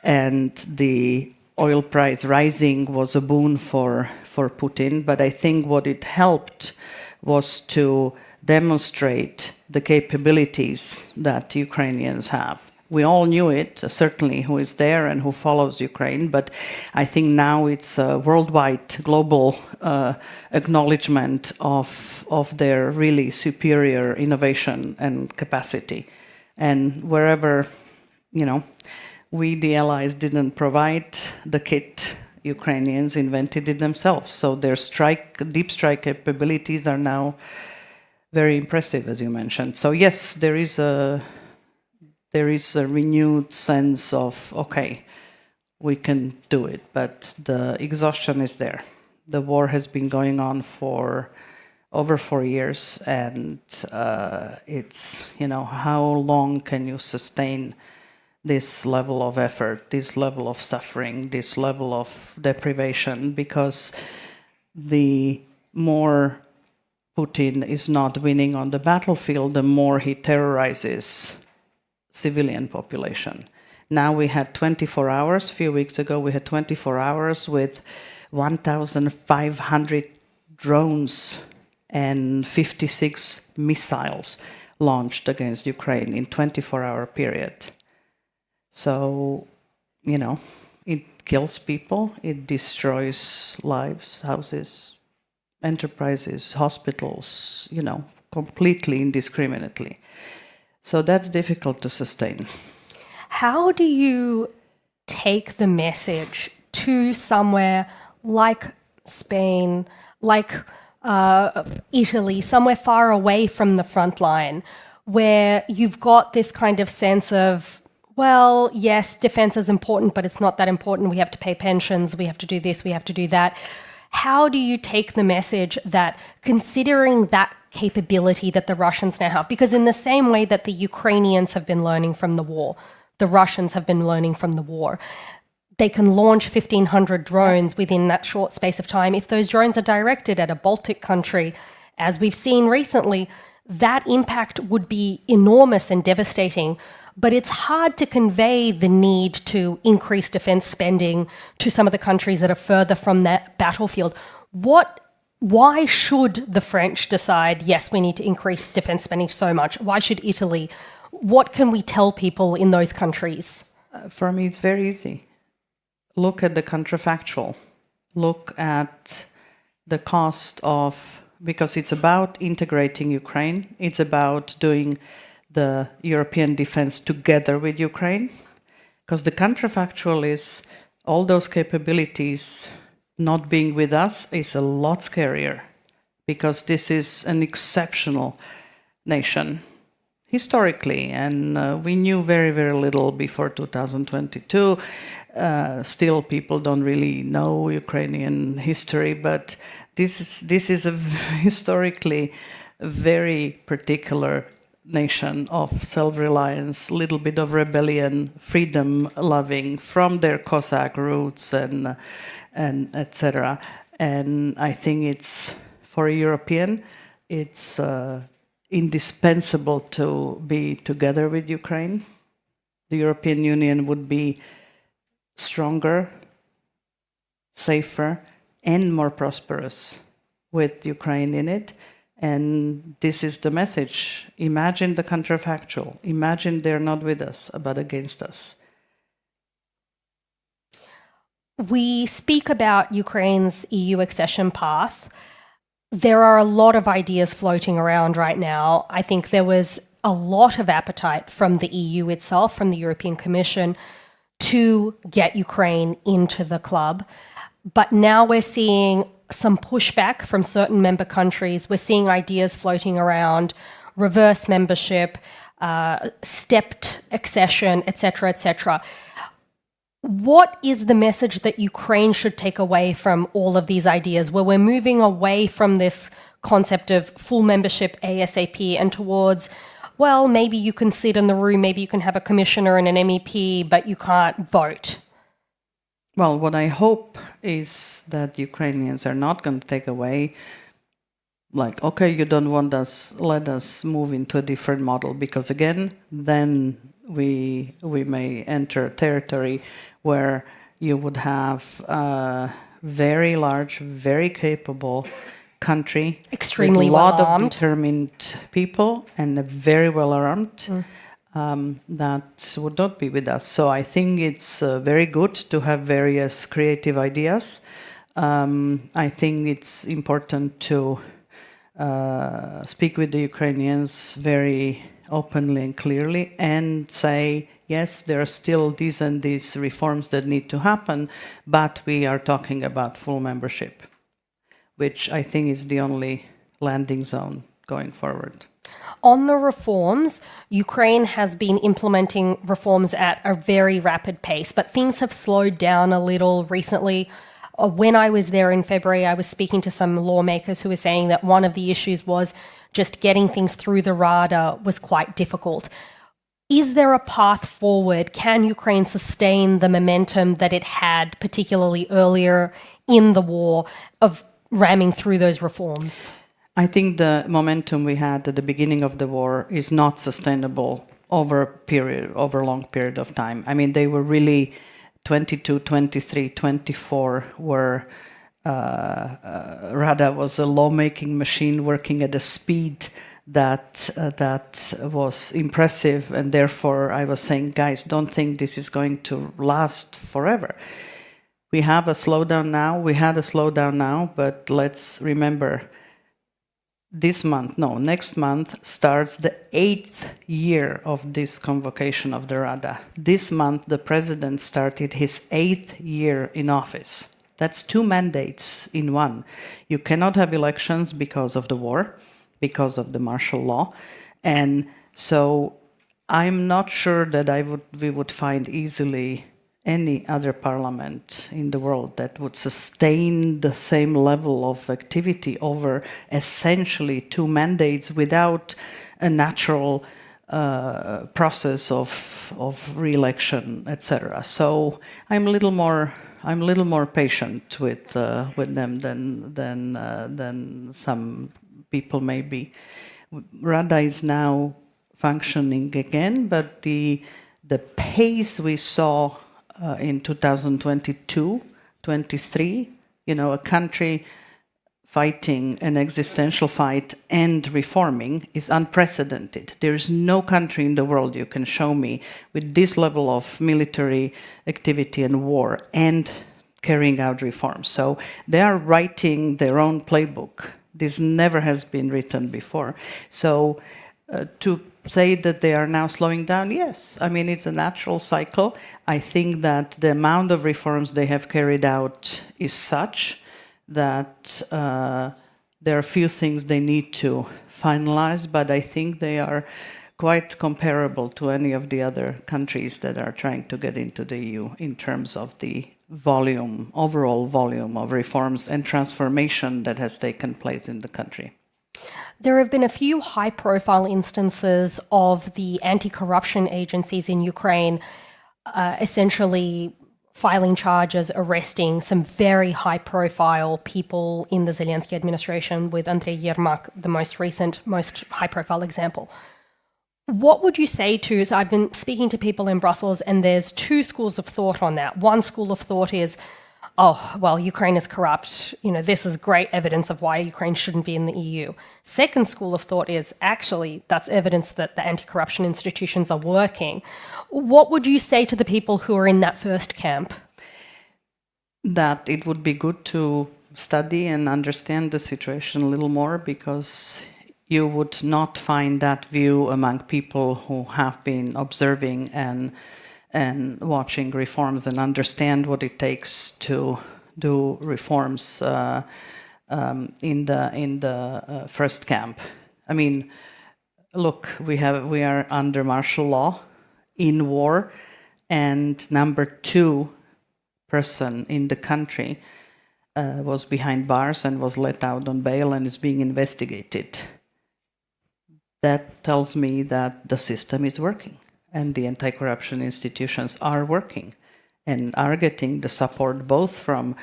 And the oil price rising was a boon for Putin. But I think what it helped was to demonstrate the capabilities that Ukrainians have. We all knew it, certainly who is there and who follows Ukraine, but I think now it's a worldwide, global acknowledgement of their really superior innovation and capacity. And wherever, you know, we, the allies, didn't provide the kit, Ukrainians invented it themselves. So their deep strike capabilities are now very impressive, as you mentioned. So yes, there is a renewed sense of, okay, we can do it, but the exhaustion is there. The war has been going on for over 4 years, and it's, you know, how long can you sustain this level of effort, this level of suffering, this level of deprivation? Because the more Putin is not winning on the battlefield, the more he terrorizes civilian population. Now we had 24 hours, a few weeks ago we had 24 hours with 1,500 drones and 56 missiles launched against Ukraine in 24-hour period. So, you know, it kills people, it destroys lives, houses, enterprises, hospitals, you know, completely indiscriminately. So that's difficult to sustain. How do you take the message to somewhere like Spain, like Italy, somewhere far away from the front line, where you've got this kind of sense of, well, yes, defense is important, but it's not that important. We have to pay pensions, we have to do this, we have to do that. How do you take the message that, considering that capability that the Russians now have, because in the same way that the Ukrainians have been learning from the war, the Russians have been learning from the war, they can launch 1,500 drones within that short space of time. If those drones are directed at a Baltic country, as we've seen recently, that impact would be enormous and devastating. But it's hard to convey the need to increase defense spending to some of the countries that are further from that battlefield. Why should the French decide, yes, we need to increase defense spending so much? Why should Italy? What can we tell people in those countries? For me, it's very easy. Look at the counterfactual. Look at the cost of, because it's about integrating Ukraine. It's about doing the European defense together with Ukraine. Because the counterfactual is all those capabilities not being with us is a lot scarier, because this is an exceptional nation historically, and we knew very, very little before 2022. Still, people don't really know Ukrainian history, but this is a historically very particular nation of self-reliance, little bit of rebellion, freedom-loving from their Cossack roots and etc. And I think it's, for a European, it's indispensable to be together with Ukraine. The European Union would be stronger, safer, and more prosperous with Ukraine in it. And this is the message. Imagine the counterfactual. Imagine they're not with us, but against us. We speak about Ukraine's EU accession path. There are a lot of ideas floating around right now. I think there was a lot of appetite from the EU itself, from the European Commission, to get Ukraine into the club. But now we're seeing some pushback from certain member countries. We're seeing ideas floating around, reverse membership, stepped accession, etc., etc. What is the message that Ukraine should take away from all of these ideas, where we're moving away from this concept of full membership ASAP and towards, well, maybe you can sit in the room, maybe you can have a commissioner and an MEP, but you can't vote? Well, what I hope is that Ukrainians are not going to take away, like, okay, you don't want us, let us move into a different model, because again, then we may enter territory where you would have a very large, very capable country, extremely with a lot well-armed, of determined people and very well armed. That would not be with us. So I think it's very good to have various creative ideas. I think it's important to speak with the Ukrainians very openly and clearly and say, yes, there are still these and these reforms that need to happen, but we are talking about full membership, which I think is the only landing zone going forward. On the reforms, Ukraine has been implementing reforms at a very rapid pace, but things have slowed down a little recently. When I was there in February, I was speaking to some lawmakers who were saying that one of the issues was just getting things through the radar was quite difficult. Is there a path forward? Can Ukraine sustain the momentum that it had, particularly earlier in the war, of ramming through those reforms? I think the momentum we had at the beginning of the war is not sustainable over a long period of time. I mean, they were really 22, 23, 24 were Rada was a lawmaking machine working at a speed that was impressive, and therefore I was saying, guys, don't think this is going to last forever. We have a slowdown now. We had a slowdown now, but let's remember, next month starts the 8th year of this convocation of the Rada. This month, the president started his 8th year in office. That's 2 mandates in one. You cannot have elections because of the war, because of the martial law. And so I'm not sure that we would find easily any other parliament in the world that would sustain the same level of activity over essentially 2 mandates without a natural process of re-election, etc. So I'm a little more patient with them than some people may be. Rada is now functioning again, but the pace we saw in 2022, 23, a country fighting an existential fight and reforming is unprecedented. There is no country in the world you can show me with this level of military activity and war and carrying out reforms. So they are writing their own playbook. This never has been written before. So to say that they are now slowing down, yes. I mean, it's a natural cycle. I think that the amount of reforms they have carried out is such that there are few things they need to finalize, but I think they are quite comparable to any of the other countries that are trying to get into the EU in terms of the overall volume of reforms and transformation that has taken place in the country. There have been a few high-profile instances of the anti-corruption agencies in Ukraine essentially filing charges, arresting some very high-profile people in the Zelensky administration, with Andrei Yermak, the most recent, most high-profile example. What would you say to, so I've been speaking to people in Brussels, and there's 2 schools of thought on that. One school of thought is, oh, well, Ukraine is corrupt. This is great evidence of why Ukraine shouldn't be in the EU. Second school of thought is, actually, that's evidence that the anti-corruption institutions are working. What would you say to the people who are in that first camp? That it would be good to study and understand the situation a little more, because you would not find that view among people who have been observing and watching reforms and understand what it takes to do reforms in the first camp. I mean, look, we are under martial law, in war, and number 2 person in the country was behind bars and was let out on bail and is being investigated. That tells me that the system is working and the anti-corruption institutions are working and are getting the support both from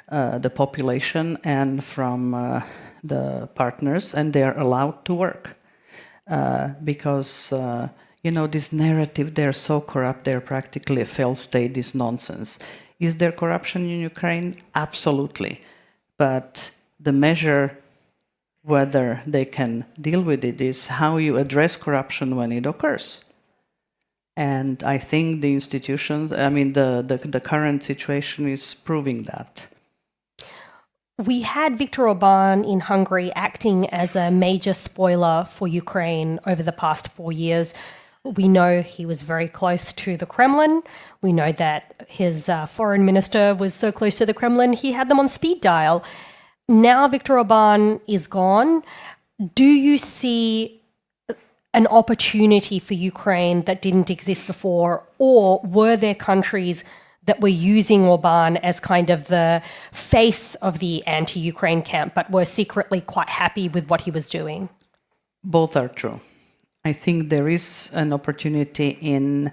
the population and from the partners, and they are allowed to work. Because, this narrative, they're so corrupt, they're practically a failed state, is nonsense. Is there corruption in Ukraine? Absolutely. But the measure whether they can deal with it is how you address corruption when it occurs. And I think the institutions, the current situation is proving that. We had Viktor Orbán in Hungary acting as a major spoiler for Ukraine over the past 4 years. We know he was very close to the Kremlin. We know that his foreign minister was so close to the Kremlin, he had them on speed dial. Now Viktor Orbán is gone. Do you see an opportunity for Ukraine that didn't exist before, or were there countries that were using Orbán as kind of the face of the anti-Ukraine camp, but were secretly quite happy with what he was doing? Both are true. I think there is an opportunity in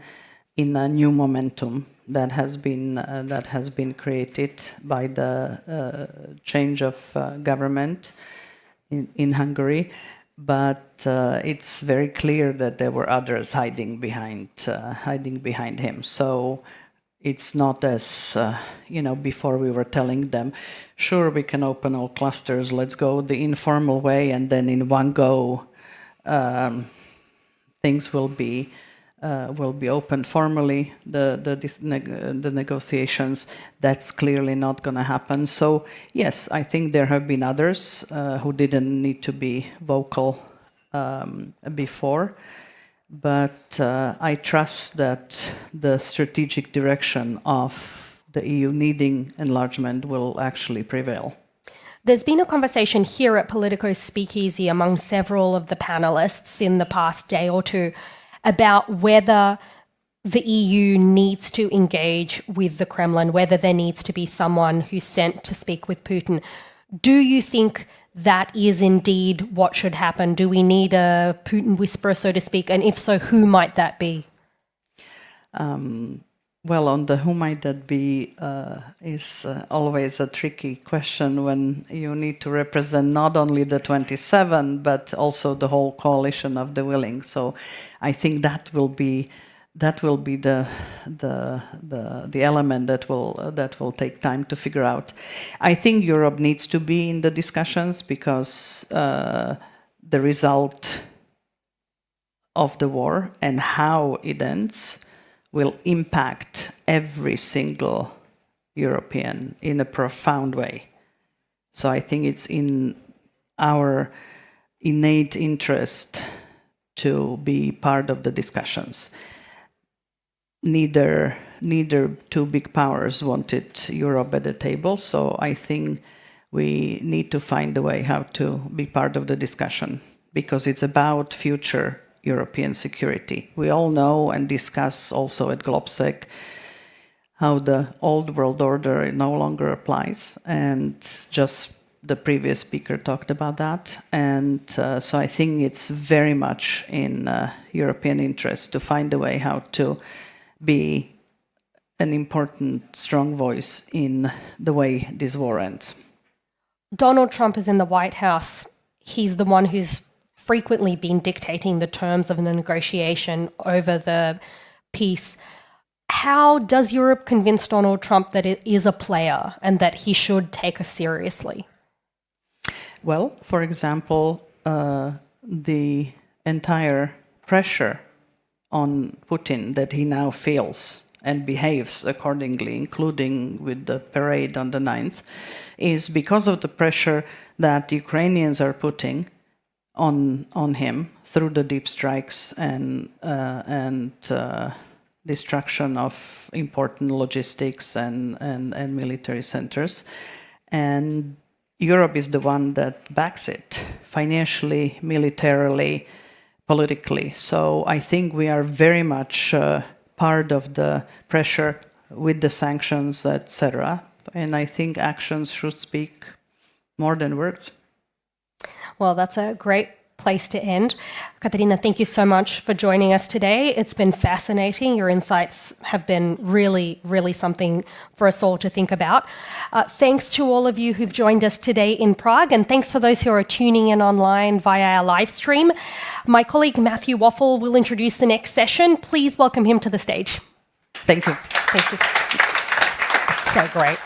a new momentum that has been created by the change of government in Hungary, but it's very clear that there were others hiding behind him. So it's not as before we were telling them, sure, we can open all clusters, let's go the informal way, and then in one go things will be will be opened formally, the negotiations. That's clearly not going to happen. So yes, I think there have been others who didn't need to be vocal before, but I trust that the strategic direction of the EU needing enlargement will actually prevail. There's been a conversation here at Politico Speakeasy among several of the panelists in the past day or two about whether the EU needs to engage with the Kremlin, whether there needs to be someone who's sent to speak with Putin. Do you think that is indeed what should happen? Do we need a Putin whisperer, so to speak? And if so, who might that be? Well, on the who might that be is always a tricky question when you need to represent not only the 27, but also the whole coalition of the willing. So I think that will be the element that will take time to figure out. I think Europe needs to be in the discussions because the result of the war and how it ends will impact every single European in a profound way. So I think it's in our innate interest to be part of the discussions. Neither two big powers wanted Europe at the table, so I think we need to find a way how to be part of the discussion, because it's about future European security. We all know and discuss also at GLOBSEC how the old world order no longer applies, and just the previous speaker talked about that. And so I think it's very much in European interest to find a way how to be an important, strong voice in the way this war ends. Donald Trump is in the White House. He's the one who's frequently been dictating the terms of the negotiation over the peace. How does Europe convince Donald Trump that it is a player and that he should take us seriously? Well, for example, the entire pressure on Putin that he now feels and behaves accordingly, including with the parade on the 9th, is because of the pressure that the Ukrainians are putting on him through the deep strikes and destruction of important logistics and military centers. And Europe is the one that backs it financially, militarily, politically. So I think we are very much part of the pressure with the sanctions, etc. And I think actions should speak more than words. Well, that's a great place to end. Katerina, thank you so much for joining us today. It's been fascinating. Your insights have been really, really something for us all to think about. Thanks to all of you who've joined us today in Prague, and thanks for those who are tuning in online via our live stream. My colleague Matthew Waffle will introduce the next session. Please welcome him to the stage. Thank you. Thank you. So great.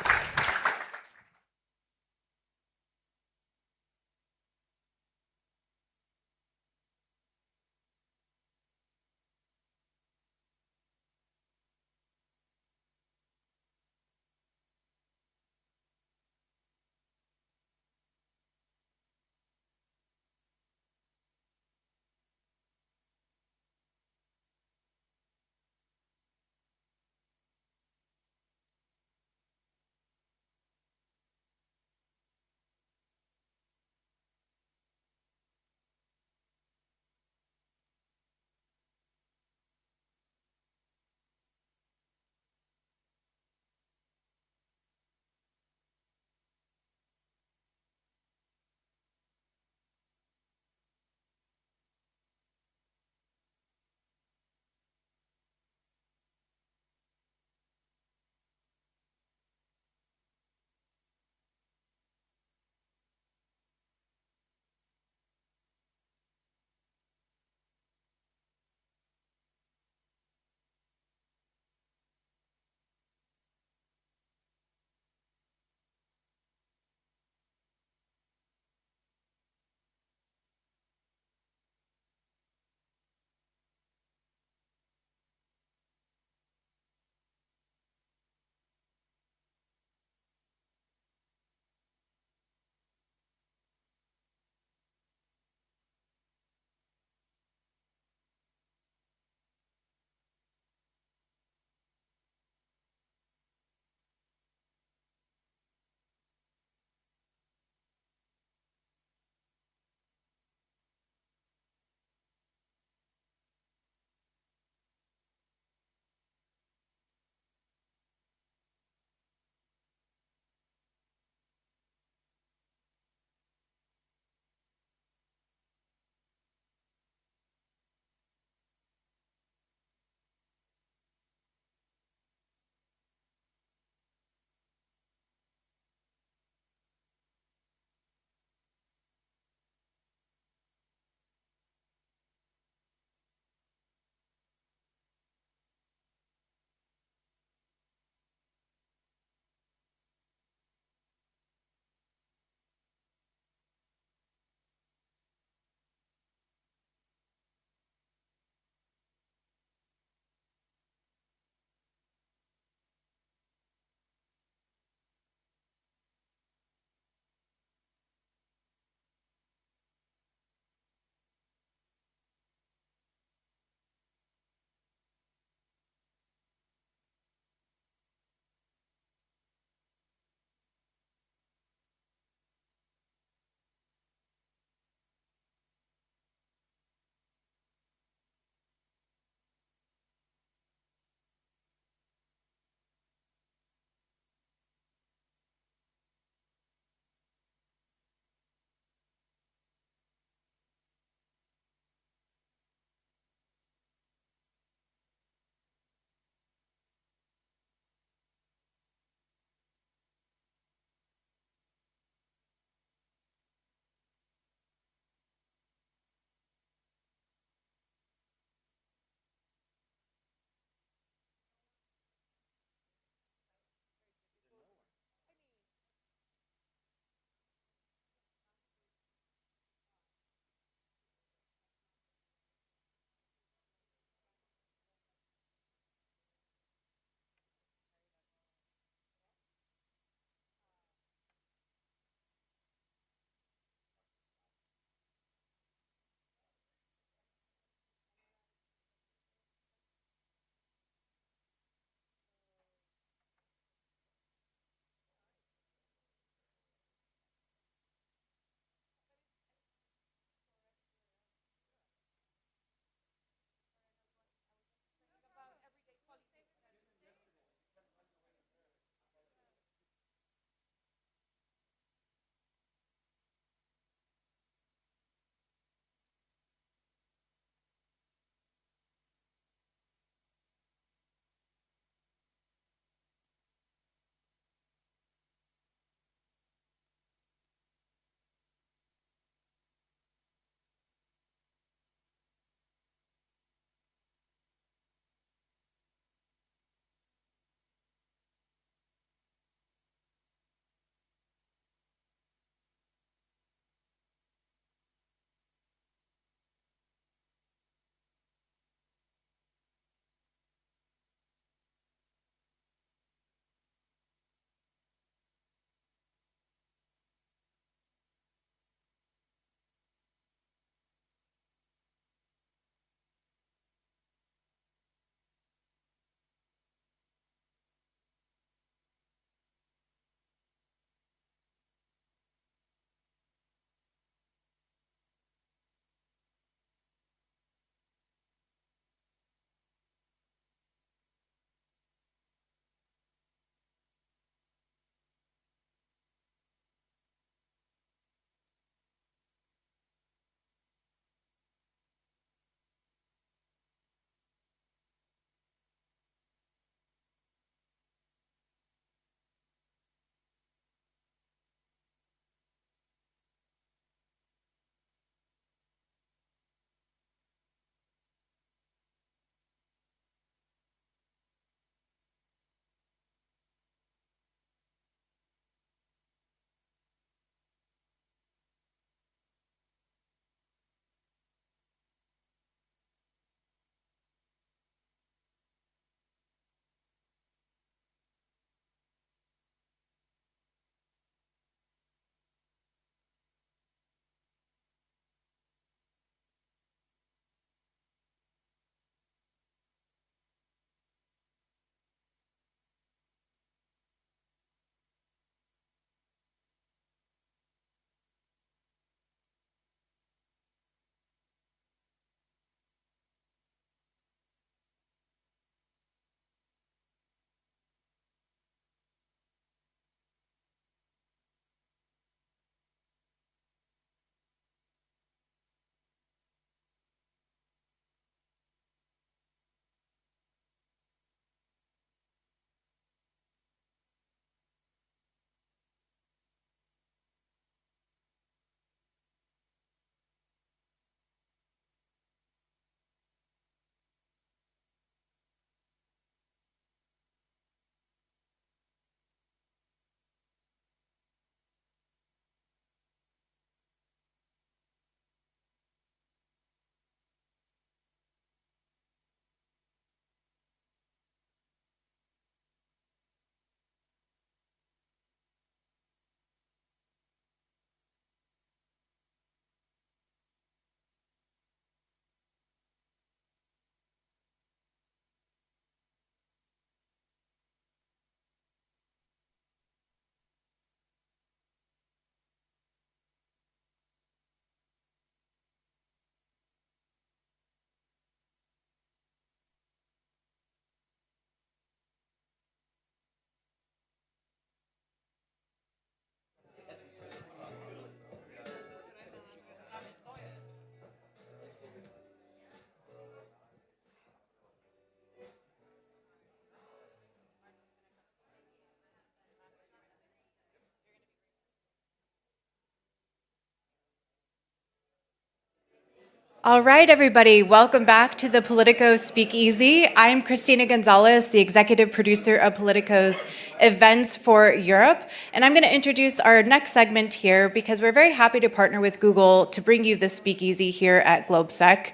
All right, everybody, welcome back to the Politico Speakeasy. I'm Christina Gonzalez, the executive producer of Politico's Events for Europe, and I'm going to introduce our next segment here because we're very happy to partner with Google to bring you the Speakeasy here at GLOBSEC.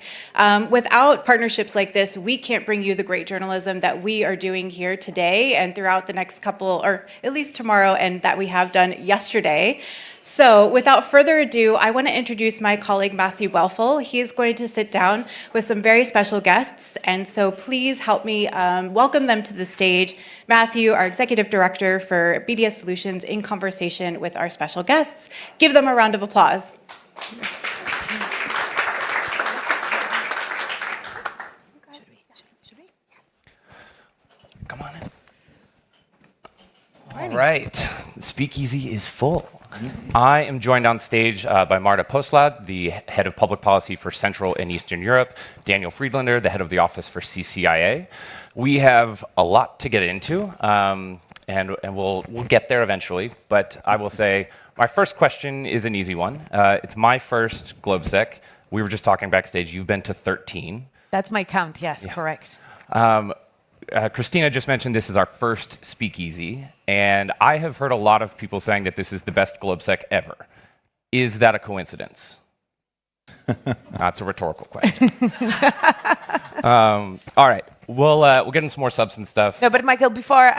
Without partnerships like this, we can't bring you the great journalism that we are doing here today and throughout the next couple, or at least tomorrow, and that we have done yesterday. So without further ado, I want to introduce my colleague, Matthew Welfel. He is going to sit down with some very special guests, and so please help me welcome them to the stage. Matthew, our Executive Director for BDS Solutions, in conversation with our special guests. Give them a round of applause. Come on in. All right, the Speakeasy is full. I am joined on stage by Marta Poslad, the head of public policy for Central and Eastern Europe, Daniel Friedlander, the head of the office for CCIA. We have a lot to get into, and we'll get there eventually. But I will say my first question is an easy one. It's my first GLOBSEC. We were just talking backstage. You've been to 13. That's my count. Yes, correct. Christina just mentioned this is our first Speakeasy, and I have heard a lot of people saying that this is the best GLOBSEC ever. Is that a coincidence? That's a rhetorical question. All right, we'll get into some more substance stuff. No, but Michael, before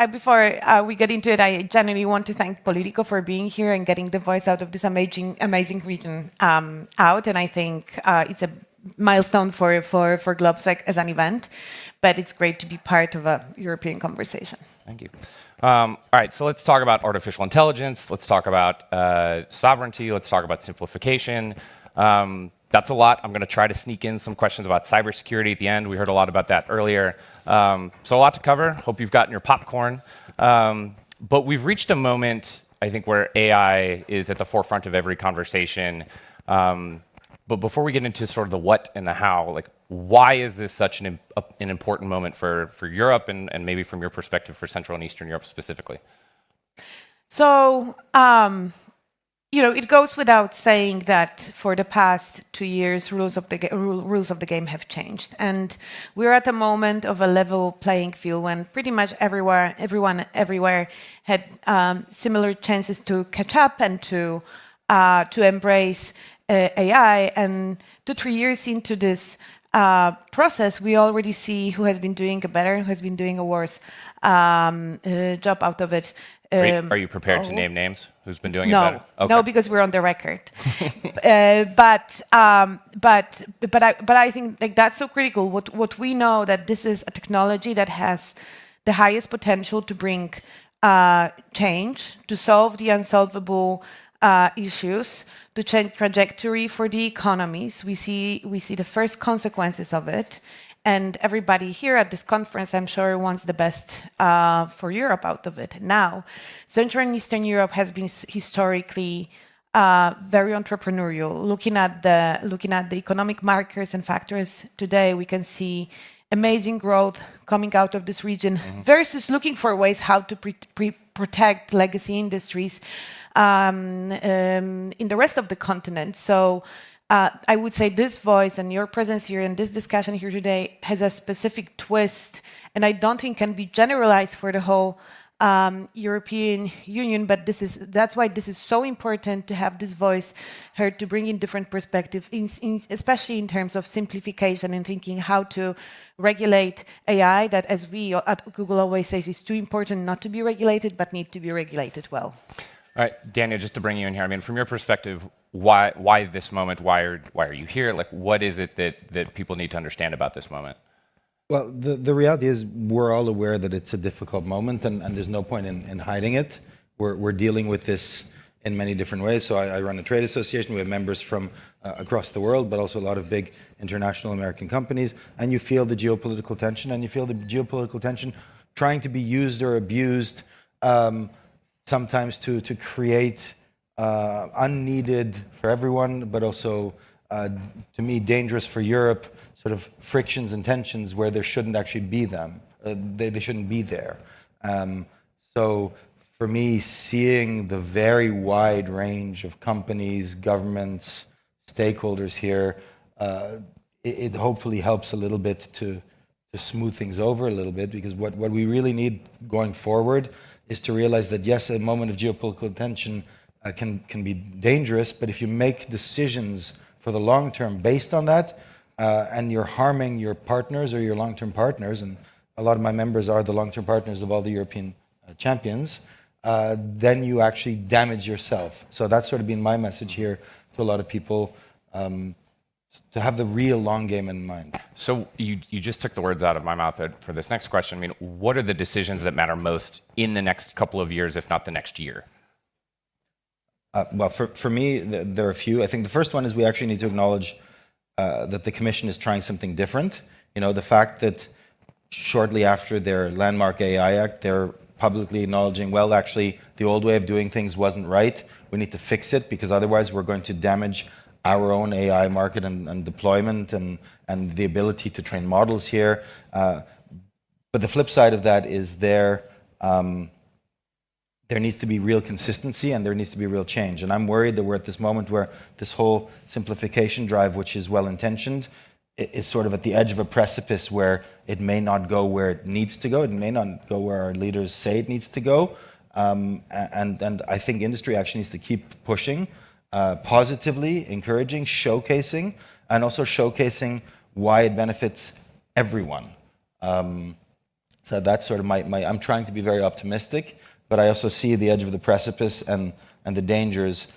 we get into it, I genuinely want to thank Politico for being here and getting the voice out of this amazing region out, and I think it's a milestone for GLOBSEC as an event. But it's great to be part of a European conversation. Thank you. All right, so let's talk about artificial intelligence. Let's talk about sovereignty. Let's talk about simplification. That's a lot. I'm going to try to sneak in some questions about cybersecurity at the end. We heard a lot about that earlier. So a lot to cover. Hope you've gotten your popcorn. But we've reached a moment, I think, where AI is at the forefront of every conversation. But before we get into sort of the what and the how, like, why is this such an important moment for Europe and maybe from your perspective for Central and Eastern Europe specifically? So, it goes without saying that for the past 2 years, rules of the game have changed, and we're at a moment of a level playing field when pretty much everyone everywhere had similar chances to catch up and to embrace AI. And 2-3 years into this process, we already see who has been doing a better, who has been doing a worse job out of it. Are you prepared to name names? Who's been doing it better? Okay. No, because we're on the record. But I think like that's so critical. What we know that this is a technology that has the highest potential to bring change, to solve the unsolvable issues, to change trajectory for the economies. We see the first consequences of it, and everybody here at this conference, I'm sure, wants the best for Europe out of it. Now, Central and Eastern Europe has been historically very entrepreneurial. Looking at the economic markers and factors today, we can see amazing growth coming out of this region versus looking for ways how to protect legacy industries in the rest of the continent. So I would say this voice and your presence here and this discussion here today has a specific twist, and I don't think can be generalized for the whole European Union, but that's why this is so important to have this voice heard, to bring in different perspectives, especially in terms of simplification and thinking how to regulate AI, that as we at Google always say is too important not to be regulated, but need to be regulated well. All right, Daniel, just to bring you in here, I mean, from your perspective, why this moment? Why are you here? Like, what is it that people need to understand about this moment? Well, the reality is we're all aware that it's a difficult moment, and there's no point in hiding it. We're dealing with this in many different ways. So I run a trade association. We have members from across the world, but also a lot of big international American companies. And you feel the geopolitical tension, trying to be used or abused sometimes to create unneeded for everyone, but also, to me, dangerous for Europe, sort of frictions and tensions where there shouldn't actually be them. They shouldn't be there. So for me, seeing the very wide range of companies, governments, stakeholders here it hopefully helps a little bit to smooth things over a little bit, because what we really need going forward is to realize that yes, a moment of geopolitical tension can be dangerous, but if you make decisions for the long term based on that, and you're harming your partners or your long-term partners, and a lot of my members are the long-term partners of all the European champions, then you actually damage yourself. So that's sort of been my message here to a lot of people, to have the real long game in mind. So you just took the words out of my mouth for this next question. I mean, what are the decisions that matter most in the next couple of years, if not the next year? Well, for me, there are a few. I think the first one is we actually need to acknowledge that the Commission is trying something different. You know, the fact that shortly after their landmark AI Act, they're publicly acknowledging, well, actually, the old way of doing things wasn't right. We need to fix it, because otherwise we're going to damage our own AI market and deployment and the ability to train models here. But the flip side of that is there needs to be real consistency and there needs to be real change. And I'm worried that we're at this moment where this whole simplification drive, which is well-intentioned, is sort of at the edge of a precipice where it may not go where it needs to go. It may not go where our leaders say it needs to go. And I think industry actually needs to keep pushing, positively, encouraging, showcasing, and also showcasing why it benefits everyone. So that's sort of my I'm trying to be very optimistic, but I also see the edge of the precipice and the dangers,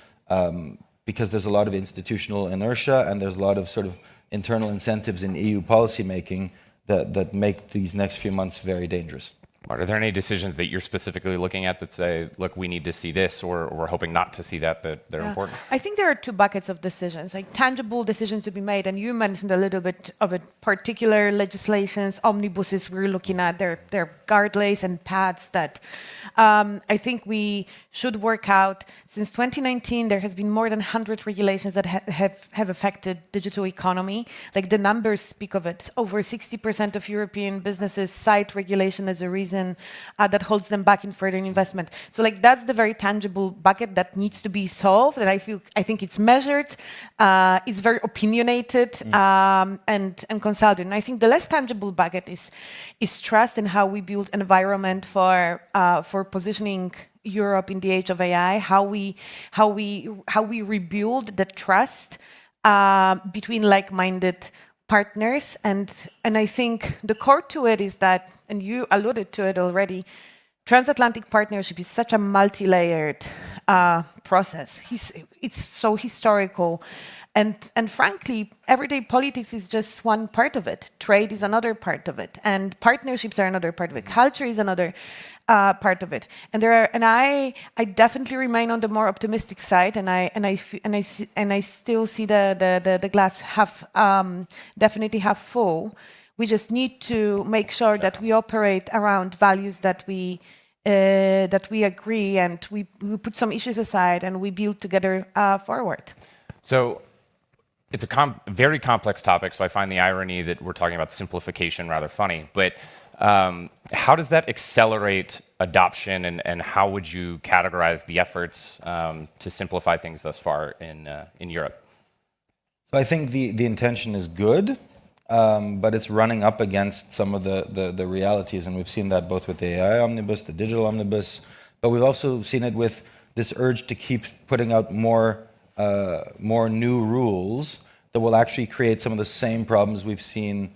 because there's a lot of institutional inertia and there's a lot of sort of internal incentives in EU policymaking that make these next few months very dangerous. Are there any decisions that you're specifically looking at that say, look, we need to see this, or we're hoping not to see that they're important? I think there are two buckets of decisions, like tangible decisions to be made. And you mentioned a little bit of it, particular legislations, omnibuses we're looking at. They're guardrails and paths that I think we should work out. Since 2019, there has been more than 100 regulations that have affected digital economy. Like the numbers speak of it. Over 60% of European businesses cite regulation as a reason that holds them back in further investment. So like that's the very tangible bucket that needs to be solved. And I think it's measured, it's very opinionated, and consulted. And I think the less tangible bucket is trust in how we build an environment for positioning Europe in the age of AI, how we rebuild the trust between like-minded partners, and I think the core to it is that, and you alluded to it already, transatlantic partnership is such a multi-layered process. It's so historical, and frankly, everyday politics is just one part of it. Trade is another part of it, and partnerships are another part of it. Culture is another part of it, and I definitely remain on the more optimistic side, and I still see the glass definitely half full. We just need to make sure that we operate around values that we agree, and we put some issues aside and we build together forward. So it's a very complex topic, so I find the irony that we're talking about simplification rather funny. But how does that accelerate adoption, and how would you categorize the efforts to simplify things thus far in Europe? So I think the intention is good, but it's running up against some of the realities, and we've seen that both with the AI omnibus, the digital omnibus, but we've also seen it with this urge to keep putting out more new rules that will actually create some of the same problems we've seen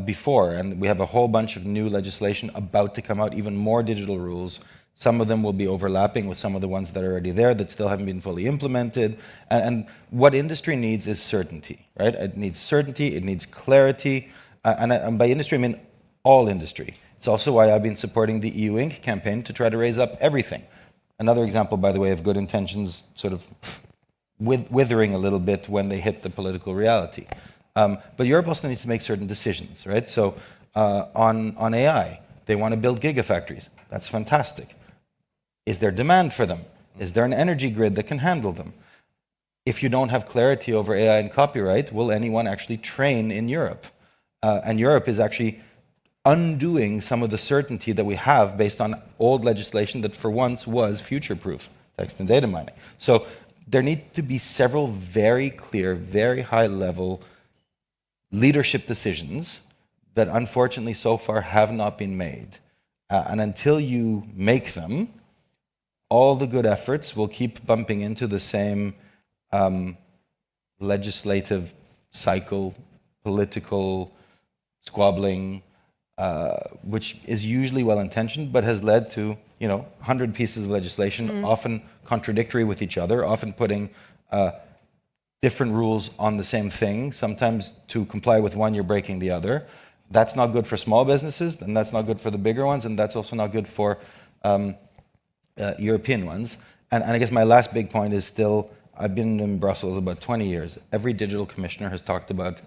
before. And we have a whole bunch of new legislation about to come out, even more digital rules. Some of them will be overlapping with some of the ones that are already there that still haven't been fully implemented. And what industry needs is certainty, right? It needs certainty, it needs clarity. And by industry, I mean all industry. It's also why I've been supporting the EU Inc. campaign to try to raise up everything. Another example, by the way, of good intentions sort of withering a little bit when they hit the political reality. But Europe also needs to make certain decisions, right? So on AI, they want to build gigafactories. That's fantastic. Is there demand for them? Is there an energy grid that can handle them? If you don't have clarity over AI and copyright, will anyone actually train in Europe? And Europe is actually undoing some of the certainty that we have based on old legislation that for once was future-proof, text and data mining. So there need to be several very clear, very high-level leadership decisions that unfortunately so far have not been made. And until you make them, all the good efforts will keep bumping into the same legislative cycle, political squabbling, which is usually well-intentioned, but has led to 100 pieces of legislation, often contradictory with each other, often putting different rules on the same thing. Sometimes to comply with one, you're breaking the other. That's not good for small businesses, and that's not good for the bigger ones, and that's also not good for European ones. And I guess my last big point is still, I've been in Brussels about 20 years. Every digital commissioner has talked about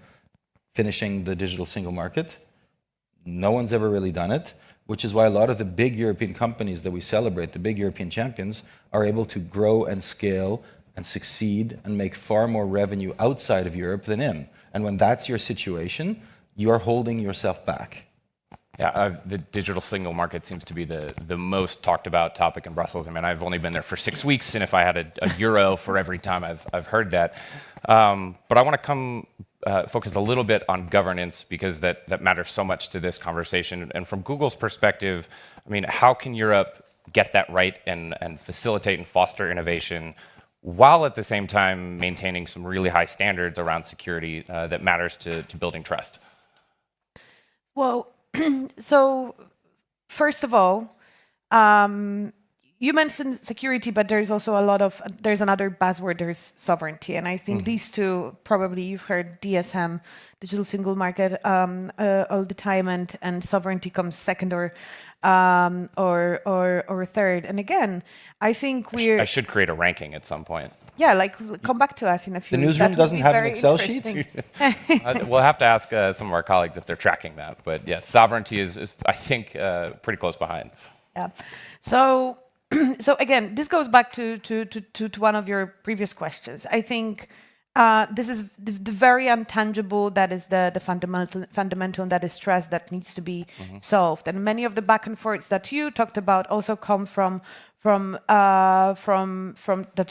finishing the digital single market. No one's ever really done it, which is why a lot of the big European companies that we celebrate, the big European champions, are able to grow and scale and succeed and make far more revenue outside of Europe than in. And when that's your situation, you're holding yourself back. Yeah, the digital single market seems to be the most talked about topic in Brussels. I mean, I've only been there for 6 weeks, and if I had a euro for every time I've heard that. But I want to focus a little bit on governance, because that matters so much to this conversation. And from Google's perspective, I mean, how can Europe get that right and facilitate and foster innovation while at the same time maintaining some really high standards around security that matters to building trust? Well, so first of all, you mentioned security, but there's also there's another buzzword, there's sovereignty. And I think these two, probably you've heard DSM, digital single market, all the time, and sovereignty comes second or third. And again, I think I should create a ranking at some point. Yeah, come back to us in a few weeks. The newsroom doesn't have an Excel sheet? We'll have to ask some of our colleagues if they're tracking that. But yes, sovereignty is I think, pretty close behind. Yeah. So again, this goes back to one of your previous questions. I think this is the very intangible, that is the fundamental, and that is trust that needs to be solved. And many of the back and forths that you talked about also come from that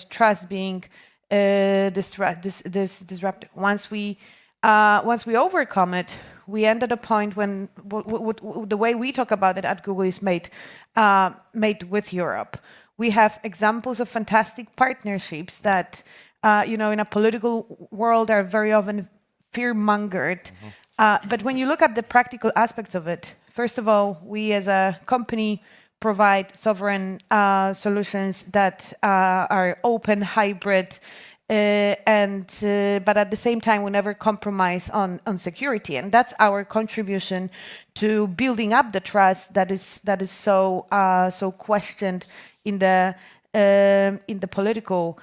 trust being disrupted. Once we overcome it, we end at a point when the way we talk about it at Google is made with Europe. We have examples of fantastic partnerships that in a political world are very often fear-mongered. But when you look at the practical aspects of it, first of all, we as a company provide sovereign solutions that are open, hybrid, but at the same time, we never compromise on security, and that's our contribution to building up the trust that is so questioned in the political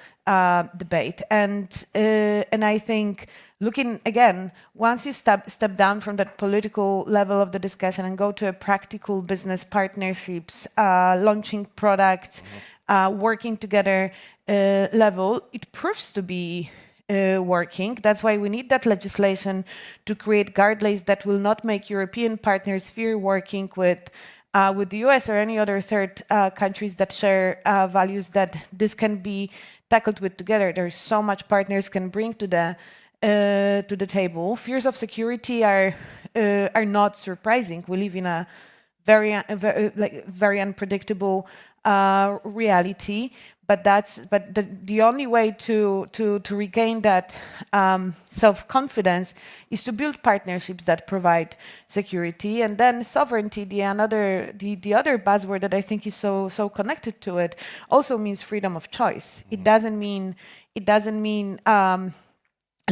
debate. And I think, looking again, once you step down from that political level of the discussion and go to a practical business partnerships, launching products, working together level, it proves to be working. That's why we need that legislation to create guardrails that will not make European partners fear working with the US or any other third countries that share values that this can be tackled with together. There's so much partners can bring to the table. Fears of security are not surprising. We live in a very unpredictable reality. But the only way to regain that self-confidence is to build partnerships that provide security. And then sovereignty, the other buzzword that I think is so connected to it, also means freedom of choice. It doesn't mean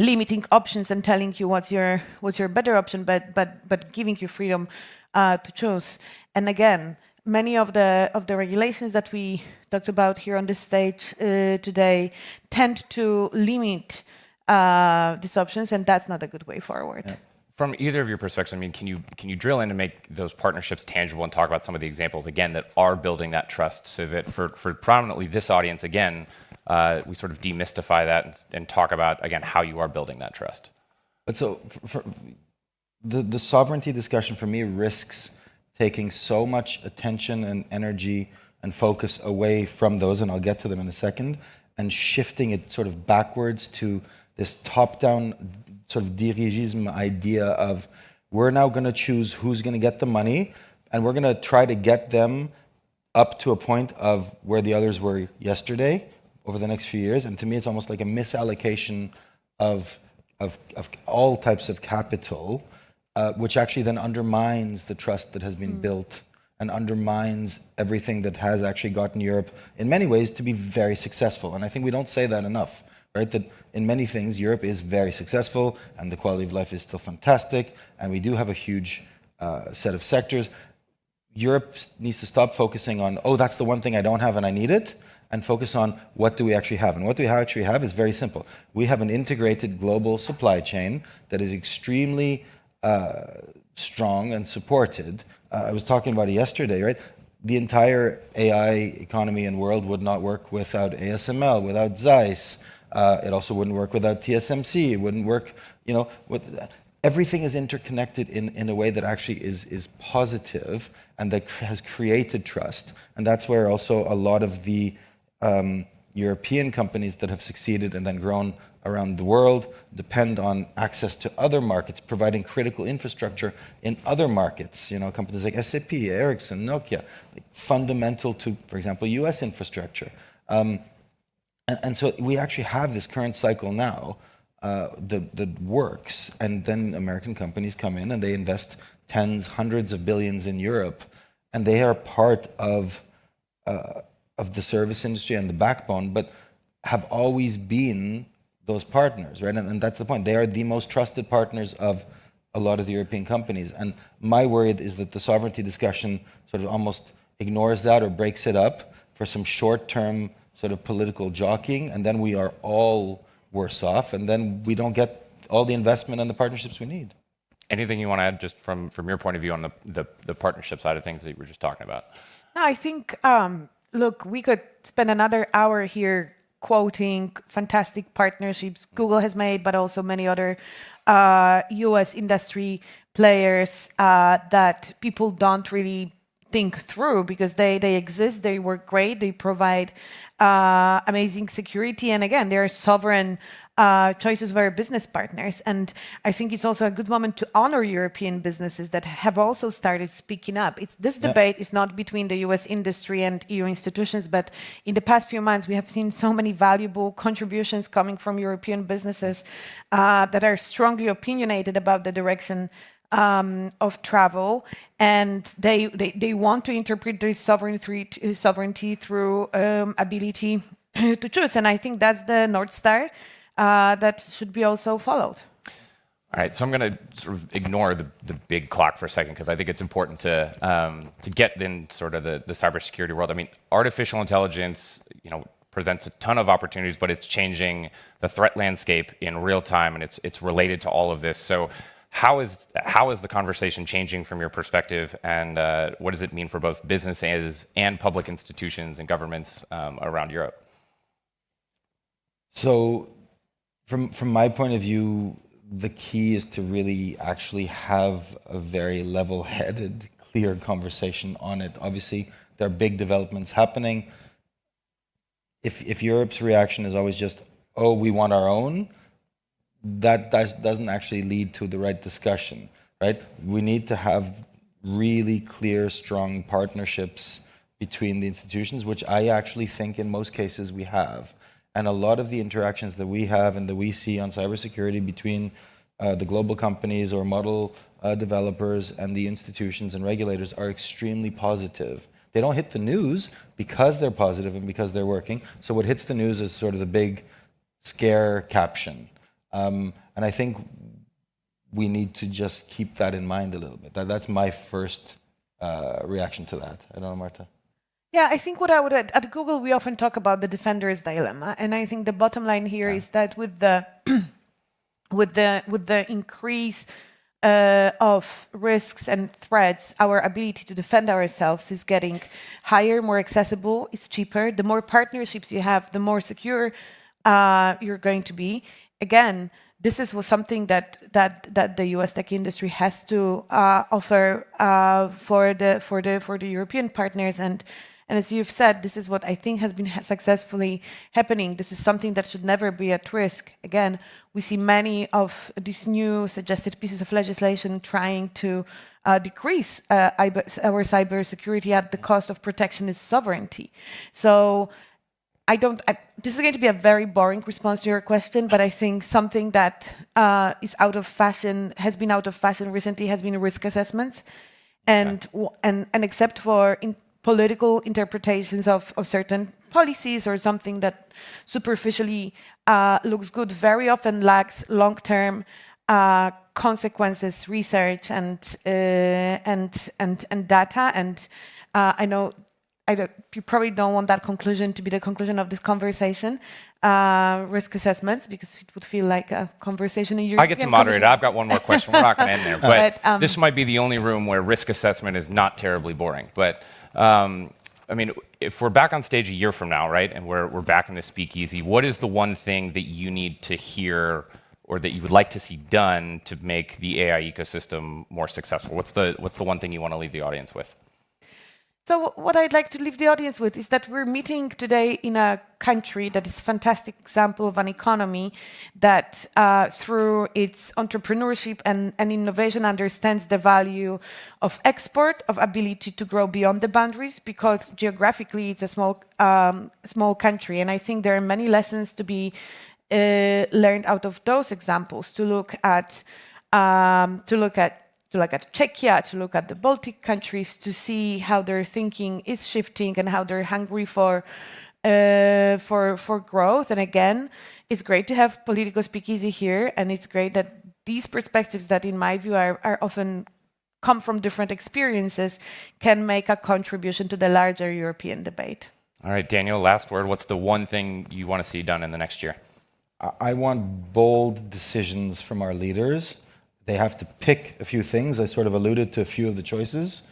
limiting options and telling you what's your better option, but giving you freedom to choose. And again, many of the regulations that we talked about here on this stage today tend to limit these options, and that's not a good way forward. Yeah. From either of your perspectives, I mean, can you drill in and make those partnerships tangible and talk about some of the examples again that are building that trust, so that for prominently this audience again, we sort of demystify that and talk about again how you are building that trust. But so for the sovereignty discussion for me risks taking so much attention and energy and focus away from those, and I'll get to them in a second, and shifting it sort of backwards to this top-down sort of dirigisme idea of we're now going to choose who's going to get the money, and we're going to try to get them up to a point of where the others were yesterday over the next few years. And to me, it's almost like a misallocation of all types of capital, which actually then undermines the trust that has been built and undermines everything that has actually gotten Europe, in many ways, to be very successful. And I think we don't say that enough, right? That in many things, Europe is very successful, and the quality of life is still fantastic, and we do have a huge set of sectors. Europe needs to stop focusing on, oh, that's the one thing I don't have and I need it, and focus on what do we actually have. And what we actually have is very simple. We have an integrated global supply chain that is extremely strong and supported. I was talking about it yesterday, right? The entire AI economy and world would not work without ASML, without Zeiss. It also wouldn't work without TSMC. It wouldn't work, everything is interconnected in a way that actually is positive and that has created trust. And that's where also a lot of the European companies that have succeeded and then grown around the world depend on access to other markets, providing critical infrastructure in other markets. Companies like SAP, Ericsson, Nokia, fundamental to, for example, US infrastructure. And so we actually have this current cycle now that works, and then American companies come in and they invest tens, hundreds of billions in Europe, and they are part of the service industry and the backbone, but have always been those partners, right? And that's the point. They are the most trusted partners of a lot of the European companies. And my worry is that the sovereignty discussion sort of almost ignores that or breaks it up for some short-term sort of political jockeying, and then we are all worse off, and then we don't get all the investment and the partnerships we need. Anything you want to add just from your point of view on the partnership side of things that you were just talking about? No, I think, look, we could spend another hour here quoting fantastic partnerships Google has made, but also many other US industry players that people don't really think through because they exist, they work great, they provide amazing security, and again, they're sovereign choices of our business partners. And I think it's also a good moment to honor European businesses that have also started speaking up. This debate is not between the US industry and EU institutions, but in the past few months, we have seen so many valuable contributions coming from European businesses that are strongly opinionated about the direction of travel, and they want to interpret their sovereignty through ability to choose. And I think that's the North Star that should be also followed. All right, so I'm going to sort of ignore the big clock for a second because I think it's important to get in sort of the cybersecurity world. I mean, artificial intelligence, presents a ton of opportunities, but it's changing the threat landscape in real time, and it's related to all of this. So how is the conversation changing from your perspective, and what does it mean for both businesses and public institutions and governments around Europe? So from my point of view, the key is to really actually have a very level-headed, clear conversation on it. Obviously, there are big developments happening. If Europe's reaction is always just, oh, we want our own, that doesn't actually lead to the right discussion, right? We need to have really clear, strong partnerships between the institutions, which I actually think in most cases we have. And a lot of the interactions that we have and that we see on cybersecurity between the global companies or model developers and the institutions and regulators are extremely positive. They don't hit the news because they're positive and because they're working. So what hits the news is sort of the big scare caption. And I think we need to just keep that in mind a little bit. That's my first reaction to that. I don't know, Marta. Yeah, I think what I would at Google, we often talk about the defender's dilemma, and I think the bottom line here is that with the with the increase of risks and threats, our ability to defend ourselves is getting higher, more accessible, it's cheaper. The more partnerships you have, the more secure you're going to be. Again, this is something that the US tech industry has to offer for the European partners, and And as you've said, this is what I think has been successfully happening. This is something that should never be at risk. Again, we see many of these new suggested pieces of legislation trying to decrease our cybersecurity at the cost of protectionist sovereignty. So this is going to be a very boring response to your question, but I think something that is out of fashion, has been out of fashion recently, has been risk assessments. And except for political interpretations of certain policies or something that superficially looks good, very often lacks long-term consequences, research, and data. And I know you probably don't want that conclusion to be the conclusion of this conversation, risk assessments, because it would feel like a conversation in European I get to moderate it. I've got one more question. We're not going to end there. But this might be the only room where risk assessment is not terribly boring. But I mean, if we're back on stage a year from now, right, and we're back in the speakeasy, what is the one thing that you need to hear or that you would like to see done to make the AI ecosystem more successful? What's the one thing you want to leave the audience with? So what I'd like to leave the audience with is that we're meeting today in a country that is a fantastic example of an economy that through its entrepreneurship and innovation understands the value of export, of ability to grow beyond the boundaries, because geographically it's a small country. And I think there are many lessons to be learned out of those examples, to look at Czechia, to look at the Baltic countries, to see how their thinking is shifting and how they're hungry for growth. And again, it's great to have Politico Speakeasy here, and it's great that these perspectives that, in my view, are often come from different experiences, can make a contribution to the larger European debate. All right, Daniel, last word. What's the one thing you want to see done in the next year? I want bold decisions from our leaders. They have to pick a few things. I sort of alluded to a few of the choices.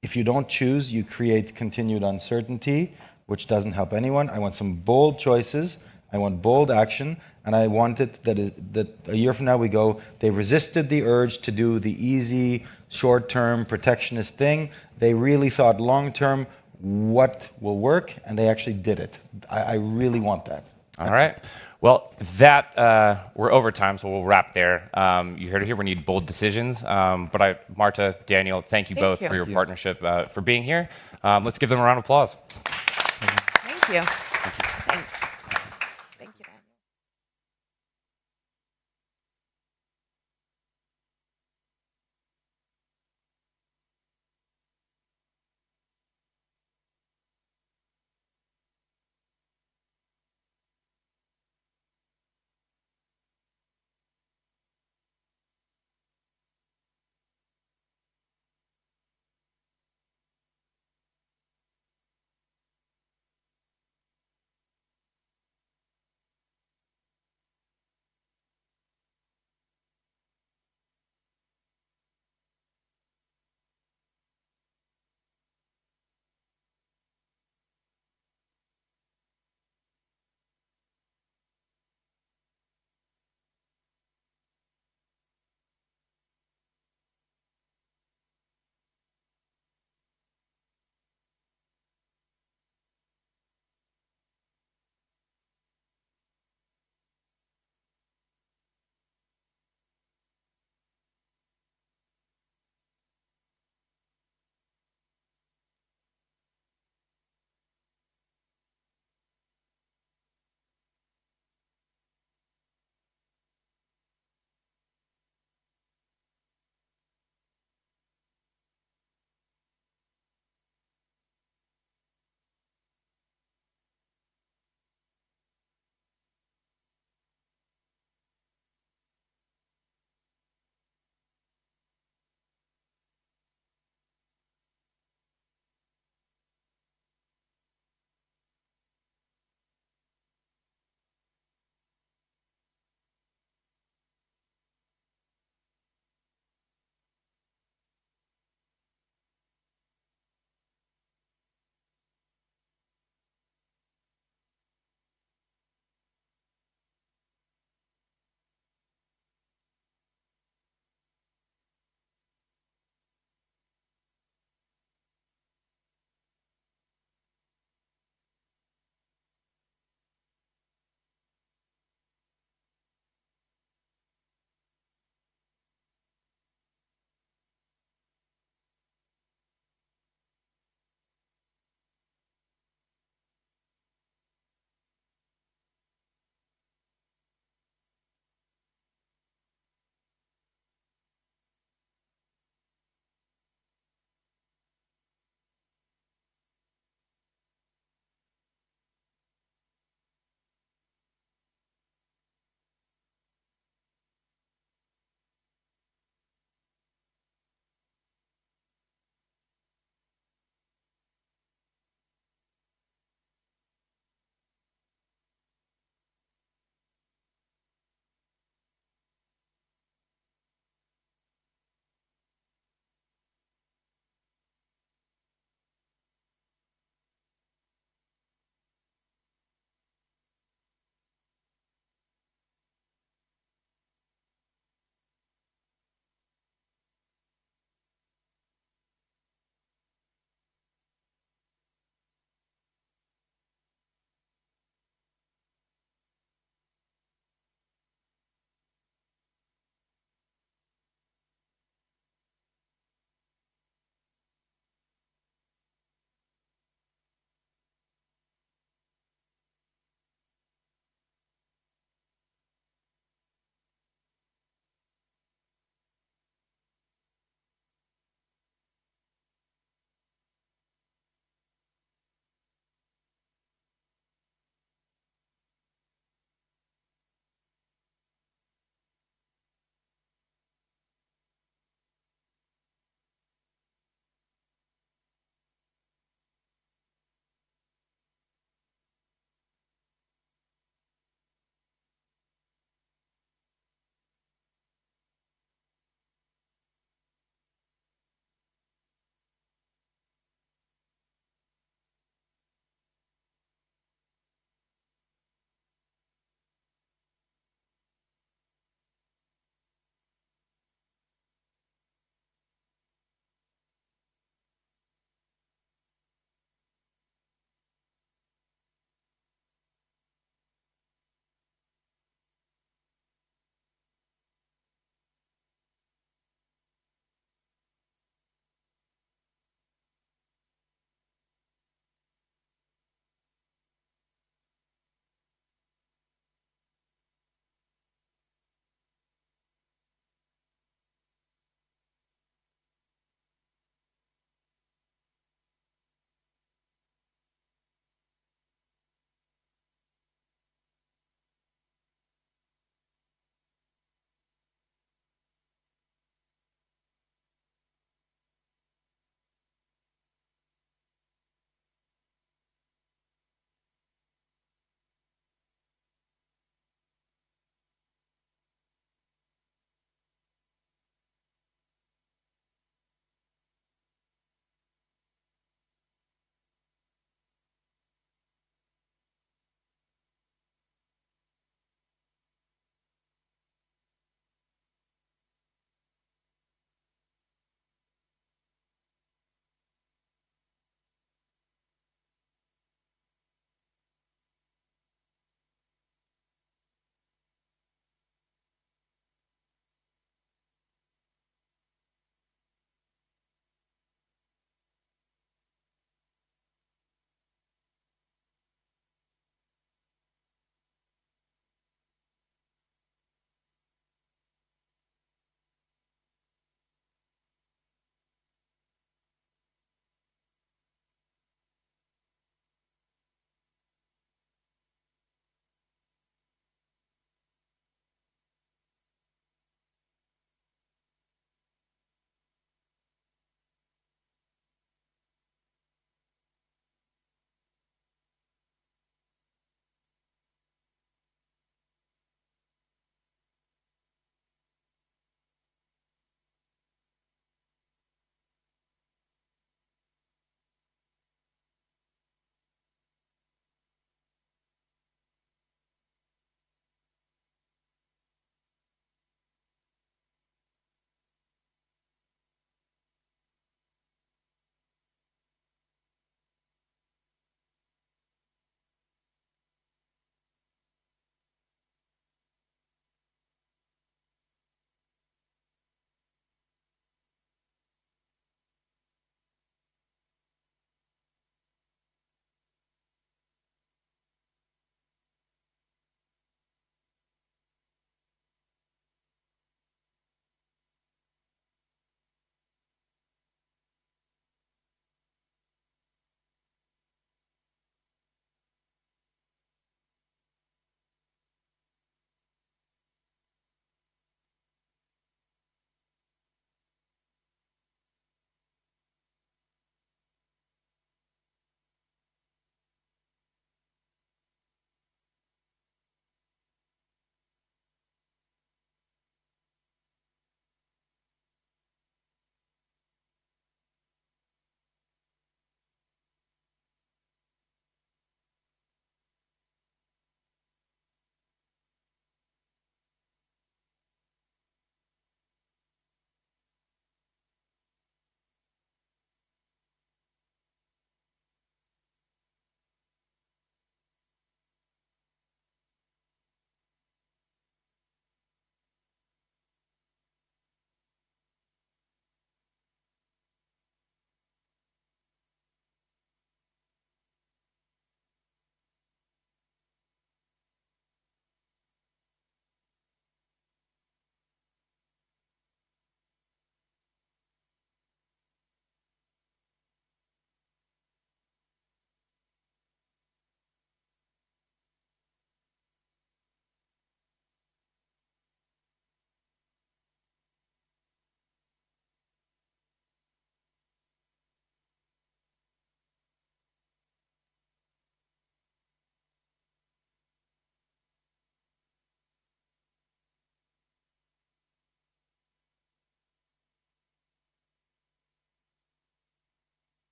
If you don't choose, you create continued uncertainty, which doesn't help anyone. I want some bold choices. I want bold action. And I want it that a year from now we go, they resisted the urge to do the easy, short-term, protectionist thing. They really thought long-term, what will work, and they actually did it. I really want that. All right. Well, we're over time, so we'll wrap there. You heard it here. We need bold decisions. But Marta, Daniel, thank you both for your partnership, for being here. Let's give them a round of applause. Thank you. Thanks.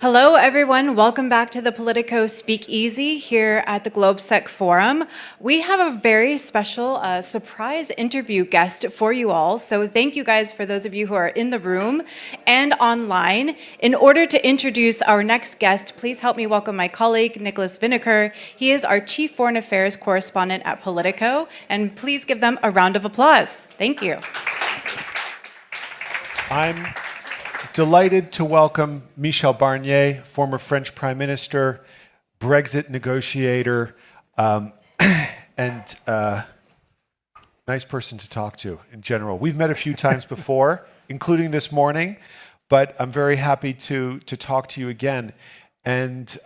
Hello, everyone. Welcome back to the Politico Speakeasy here at the GLOBSEC Forum. We have a very special surprise interview guest for you all. So thank you guys for those of you who are in the room and online. In order to introduce our next guest, please help me welcome my colleague, Nicholas Vineker. He is our Chief Foreign Affairs Correspondent at Politico. And please give them a round of applause. Thank you. I'm delighted to welcome Michel Barnier, former French Prime Minister, Brexit negotiator, and nice person to talk to in general. We've met a few times before, including this morning, but I'm very happy to talk to you again. And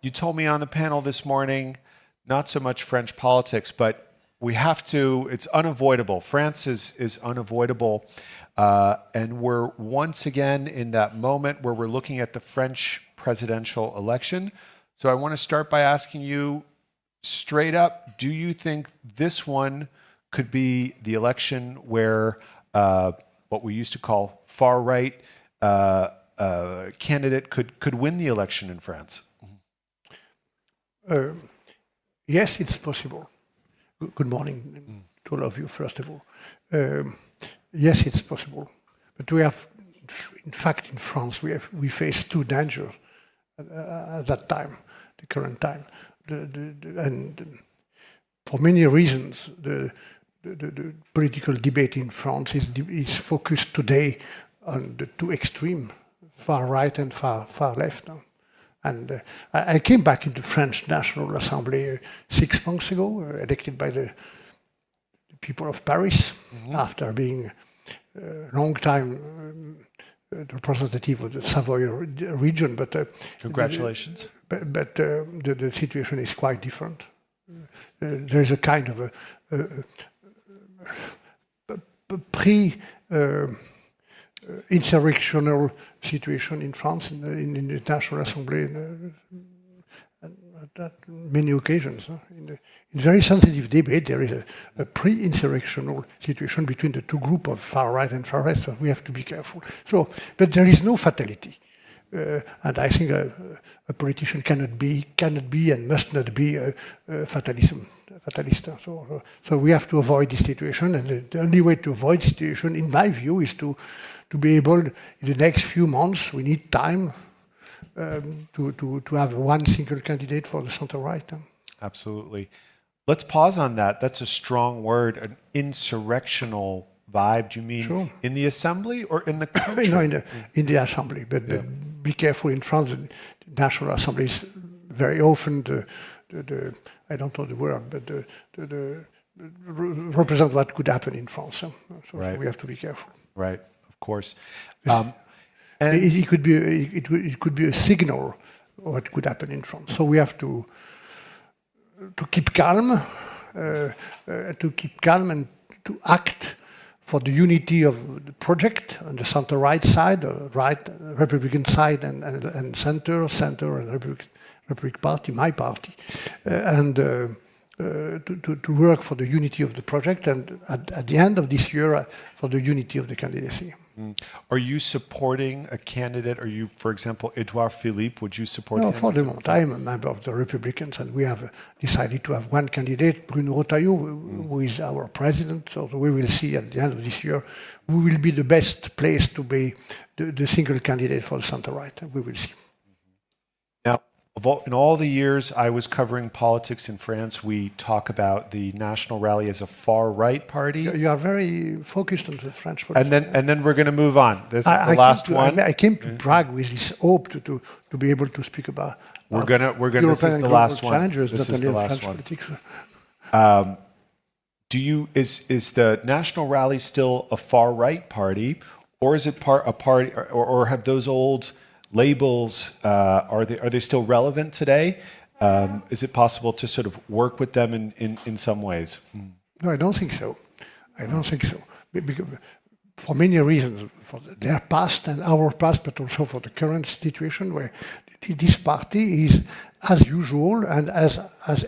you told me on the panel this morning, not so much French politics, but we have to, it's unavoidable. France is unavoidable. And we're once again in that moment where we're looking at the French presidential election. So I want to start by asking you straight up, do you think this one could be the election where what we used to call far-right candidate could win the election in France? Yes, it's possible. Good morning to all of you, first of all. Yes, it's possible, but we have, in fact, in France, we face two dangers at that time, the current time, and for many reasons, the political debate in France is focused today on the two extreme, far right and far left. And I came back into French National Assembly 6 months ago, elected by the people of Paris, after being a long time representative of the Savoy region. But congratulations. But the situation is quite different. There is a kind of a pre-insurrectional situation in France, in the National Assembly, at many occasions. In very sensitive debate, there is a pre-insurrectional situation between the two groups of far right and far left, so we have to be careful. So, but there is no fatality. And I think a politician cannot be and must not be a fatalist. So we have to avoid this situation, and the only way to avoid this situation, in my view, is to be able, in the next few months, we need time to have one single candidate for the center-right. Absolutely. Let's pause on that. That's a strong word, an insurrectional vibe. Do you mean in the assembly or in the country? No, in the assembly. But be careful, in France, the National Assembly is very often the I don't know the word, but the represent what could happen in France. So we have to be careful. Right, of course. And it could be a signal of what could happen in France. So we have to keep calm, and to act for the unity of the project on the center-right side, right Republican side, and center, and Republican Party, my party, and to work for the unity of the project, and at the end of this year, for the unity of the candidacy. Are you supporting a candidate? Are you, for example, Edouard Philippe? Would you support him? No, for the moment. I am a member of the Republicans, and we have decided to have one candidate, Bruno Retailleau, who is our president. So we will see at the end of this year who will be the best place to be the single candidate for the center-right. We will see. Now, in all the years I was covering politics in France, we talk about the National Rally as a far-right party. You are very focused on the French politics. And then we're going to move on. This is the last one. I came to Prague with this hope to be able to speak about. We're gonna. This is the last one. This is the last one. Is the National Rally still a far-right party, or is it a party, or have those old labels, are they still relevant today? Is it possible to sort of work with them in some ways? No, I don't think so. Because, for many reasons, for their past and our past, but also for the current situation, where this party is, as usual and as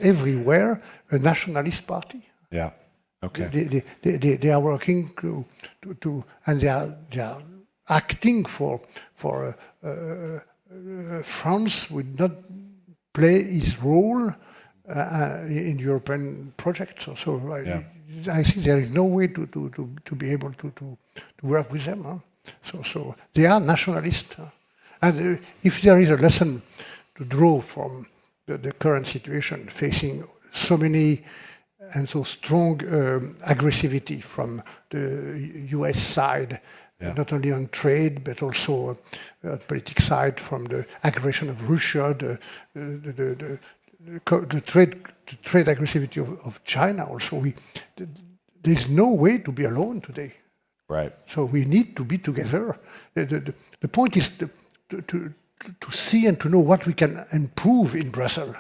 everywhere, a nationalist party. Yeah. Okay. They are working to and they are acting for a France would not play its role in the European project. I think there is no way to be able to work with them. So they are nationalists. And if there is a lesson to draw from the current situation, facing so many and so strong aggressivity from the US side, not only on trade, but also on political side, from the aggression of Russia, the trade aggressivity of China also. There's no way to be alone today. Right. So we need to be together. The point is to see and to know what we can improve in Brussels,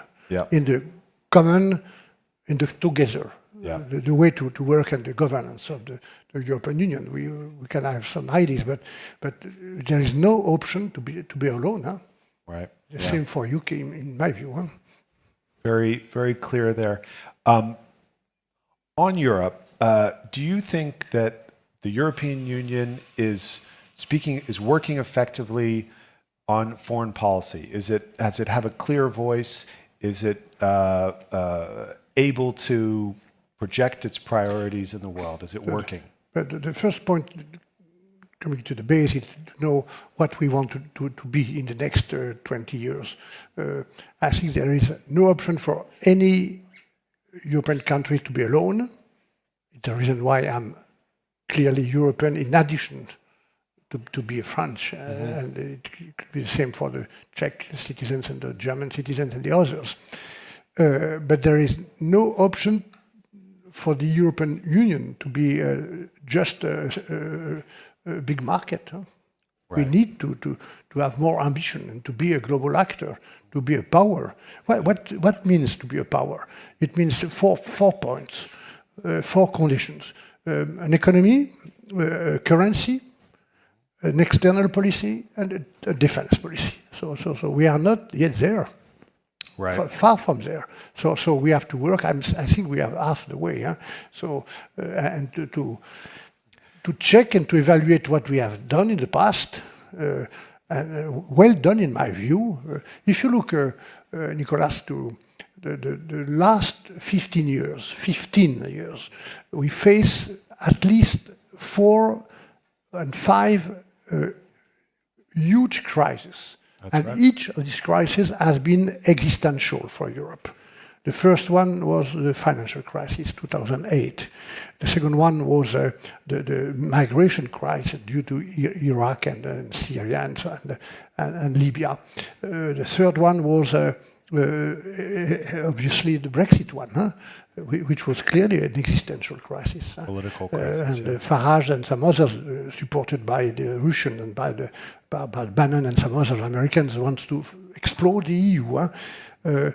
in the common, in the together. The way to work and the governance of the European Union. We can have some ideas, but there is no option to be alone. Huh? Right. The same for UK, in my view. Huh? Very, very clear there. On Europe, do you think that the European Union is working effectively on foreign policy? Does it have a clear voice? Is it able to project its priorities in the world? Is it working? But the first point, coming to the base, is to know what we want to be in the next 20 years. I think there is no option for any European country to be alone. It's the reason why I'm clearly European in addition to be a French. And it could be the same for the Czech citizens and the German citizens and the others. But there is no option for the European Union to be just a big market. Huh? Right. We need to have more ambition and to be a global actor, to be a power. What means to be a power? It means four points, four conditions. An economy, a currency, an external policy, and a defense policy. So we are not yet there. Right. Far from there. So we have to work. I think we are half the way. Huh? So and to check and to evaluate what we have done in the past, and well done in my view. If you look, Nicolas, to the last 15 years, we face at least 4 and 5 huge crises. And each of these crises has been existential for Europe. The first one was the financial crisis, 2008. The second one was the migration crisis due to Iraq and Syria and Libya. The third one was obviously the Brexit one, which was clearly an existential crisis. Political crisis. And Farage and some others, supported by the Russian and by Bannon and some other Americans, wants to explode the EU. The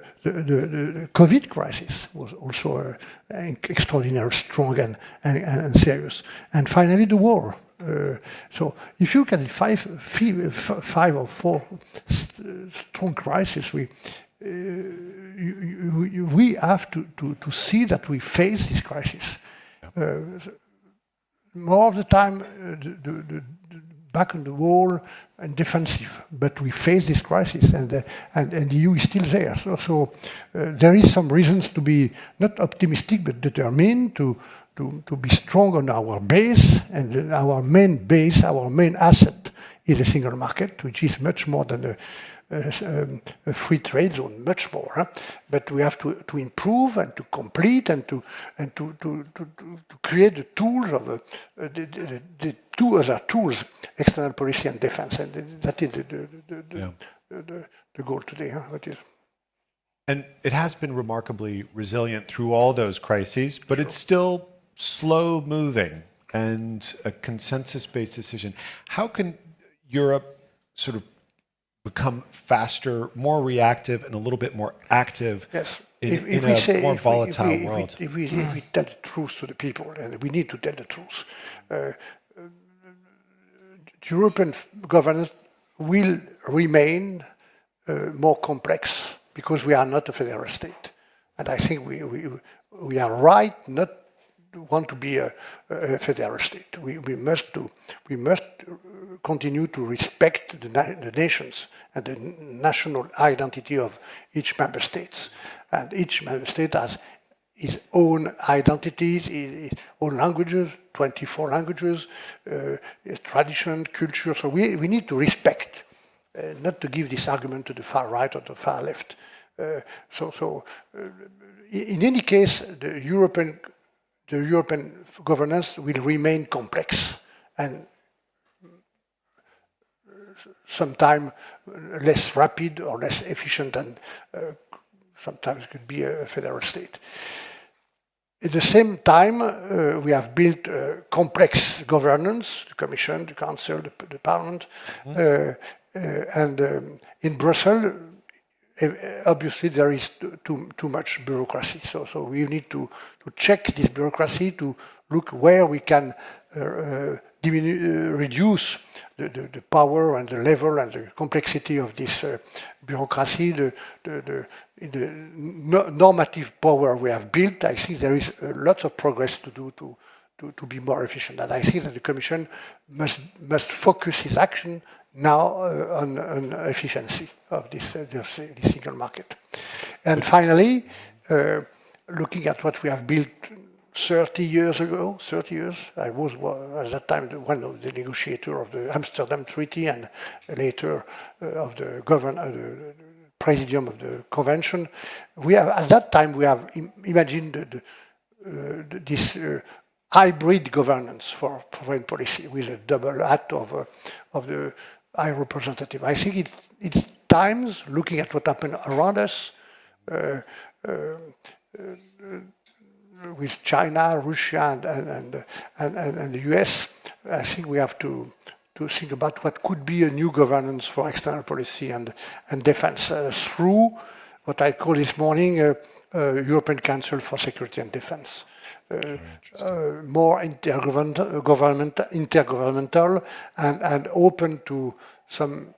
COVID crisis was also extraordinarily strong and serious. And finally, the war. So if you look at five or four strong crises, we have to see that we face this crisis. More of the time, the back on the wall and defensive, but we face this crisis, and the EU is still there. So there is some reasons to be not optimistic, but determined to be strong on our base, and our main base, our main asset is a single market, which is much more than a free trade zone, much more. Huh? But we have to improve and to complete and to create the tools of the two other tools, external policy and defense, and that is the goal today. Huh? That is. And it has been remarkably resilient through all those crises, but it's still slow moving and a consensus-based decision. How can Europe sort of become faster, more reactive, and a little bit more active in a more volatile world? If we tell the truth to the people, and we need to tell the truth, European governance will remain more complex because we are not a federal state. And I think we are right not want to be a federal state. We must continue to respect the nations and the national identity of each member state. And each member state has its own identities, its own languages, 24 languages, tradition, culture. So we need to respect, not to give this argument to the far right or the far left. In any case, the European governance will remain complex and sometimes less rapid or less efficient than sometimes could be a federal state. At the same time, we have built complex governance, the Commission, the Council, the Parliament, and in Brussels, obviously there is too much bureaucracy. So we need to check this bureaucracy, to look where we can reduce the power and the level and the complexity of this bureaucracy, the normative power we have built. I think there is lots of progress to do to be more efficient. And I think that the Commission must focus its action now on efficiency of this single market. And finally, looking at what we have built 30 years ago, I was at that time one of the negotiators of the Amsterdam Treaty and later of the Presidium of the Convention. At that time we have imagined this hybrid governance for foreign policy with a double hat of the High Representative. I think it's times, looking at what happened around us, with China, Russia, and the US, I think we have to think about what could be a new governance for external policy and defense through what I call this morning European Council for Security and Defense. More intergovernmental and open to some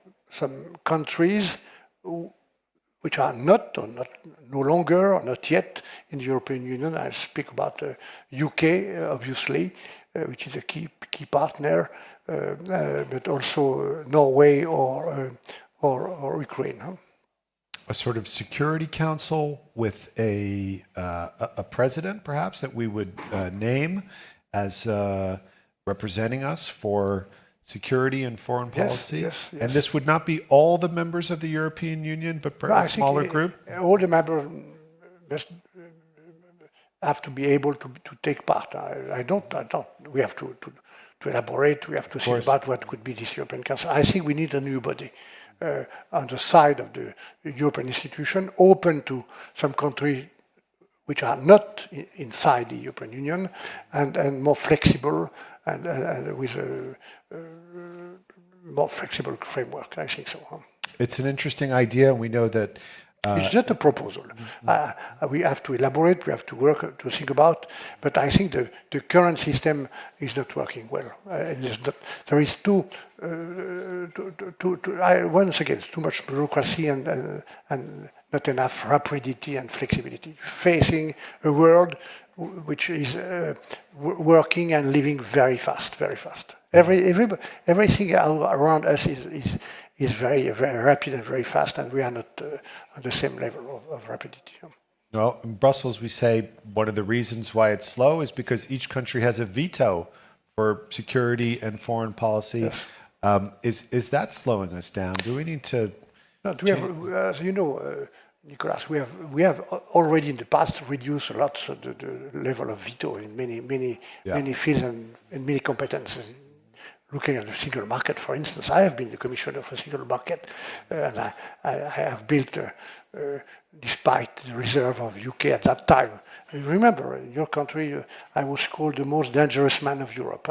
countries which are no longer or not yet in the European Union. I speak about UK, obviously, which is a key partner, but also Norway or Ukraine. Huh? A sort of security council with a president, perhaps, that we would name as representing us for security and foreign policy. Yes. And this would not be all the members of the European Union, but perhaps a smaller group? All the members must have to be able to take part. I don't. We have to elaborate, we have to think about what could be this European Council. I think we need a new body on the side of the European institution, open to some countries which are not inside the European Union, and more flexible and with a more flexible framework. I think so. It's an interesting idea. We know that it's just a proposal. We have to elaborate, we have to work, to think about, but I think the current system is not working well. There is once again, too much bureaucracy and not enough rapidity and flexibility, facing a world which is working and living very fast, very fast. Everything around us is very, very rapid and very fast, and we are not on the same level of rapidity. Well, in Brussels, we say one of the reasons why it's slow is because each country has a veto for security and foreign policy. Yes. Is that slowing us down? Do we need to? No, we have, as you know, Nicolas, we have already in the past reduced a lot the level of veto in many fields and many competences. Looking at the single market, for instance, I have been the commissioner for single market, and I have built, despite the reserve of UK at that time. Remember, in your country, I was called the most dangerous man of Europe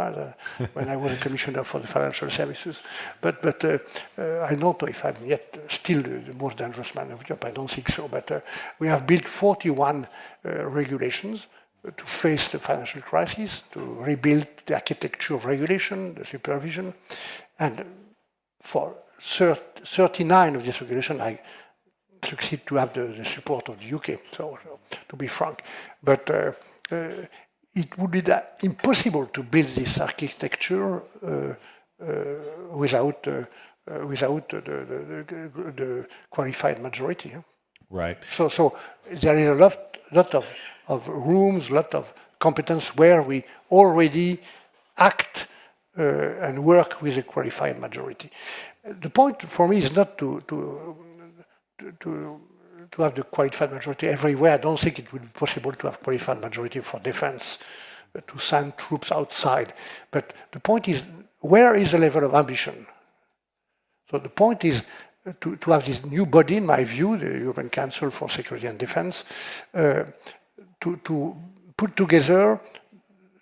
when I was a commissioner for the financial services. But I don't know if I'm yet still the most dangerous man of Europe. I don't think so. But we have built 41 regulations to face the financial crisis, to rebuild the architecture of regulation, the supervision. And for 39 of these regulations, I succeed to have the support of the UK, so to be frank. But it would be impossible to build this architecture without the qualified majority. Right. So there is a lot of rooms, lot of competence where we already act and work with a qualified majority. The point for me is not to have the qualified majority everywhere. I don't think it would be possible to have qualified majority for defense, to send troops outside. But the point is, where is the level of ambition? So the point is to have this new body, in my view, the European Council for Security and Defense, to put together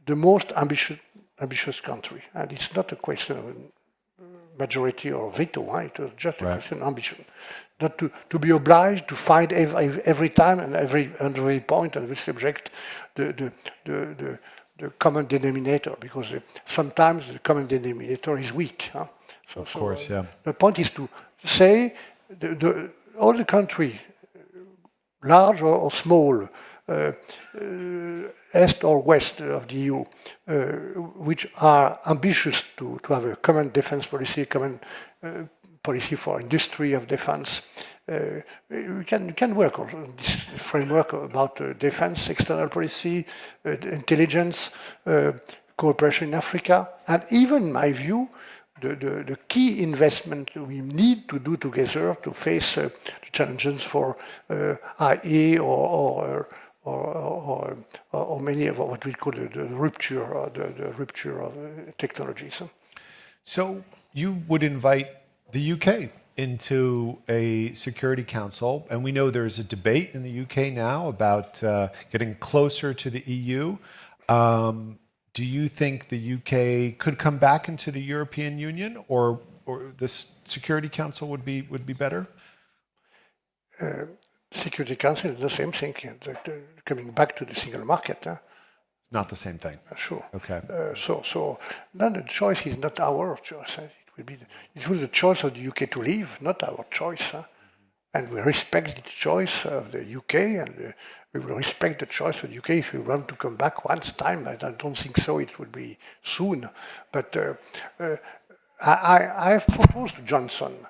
the most ambitious country. And it's not a question of majority or veto, it was just a question of ambition. Not to be obliged to find every time and every point and every subject the common denominator, because sometimes the common denominator is weak. Of course, yeah. The point is to say all the countries, large or small, east or west of the EU, which are ambitious to have a common defense policy, common policy for industry of defense. We can work on this framework about defense, external policy, intelligence, cooperation in Africa, and even, in my view, the key investment we need to do together to face the challenges for IA or many of what we call the rupture of technologies. So you would invite the UK into a Security Council, and we know there's a debate in the UK now about getting closer to the EU. Do you think the UK could come back into the European Union, or this Security Council would be better? Security Council is the same thing. Coming back to the single market. It's not the same thing. Sure. Okay. So then the choice is not our choice. It was the choice of the UK to leave, not our choice. And we respect the choice of the UK, and we will respect the choice of the UK if we want to come back once time. I don't think so. It would be soon. But I have proposed to Johnson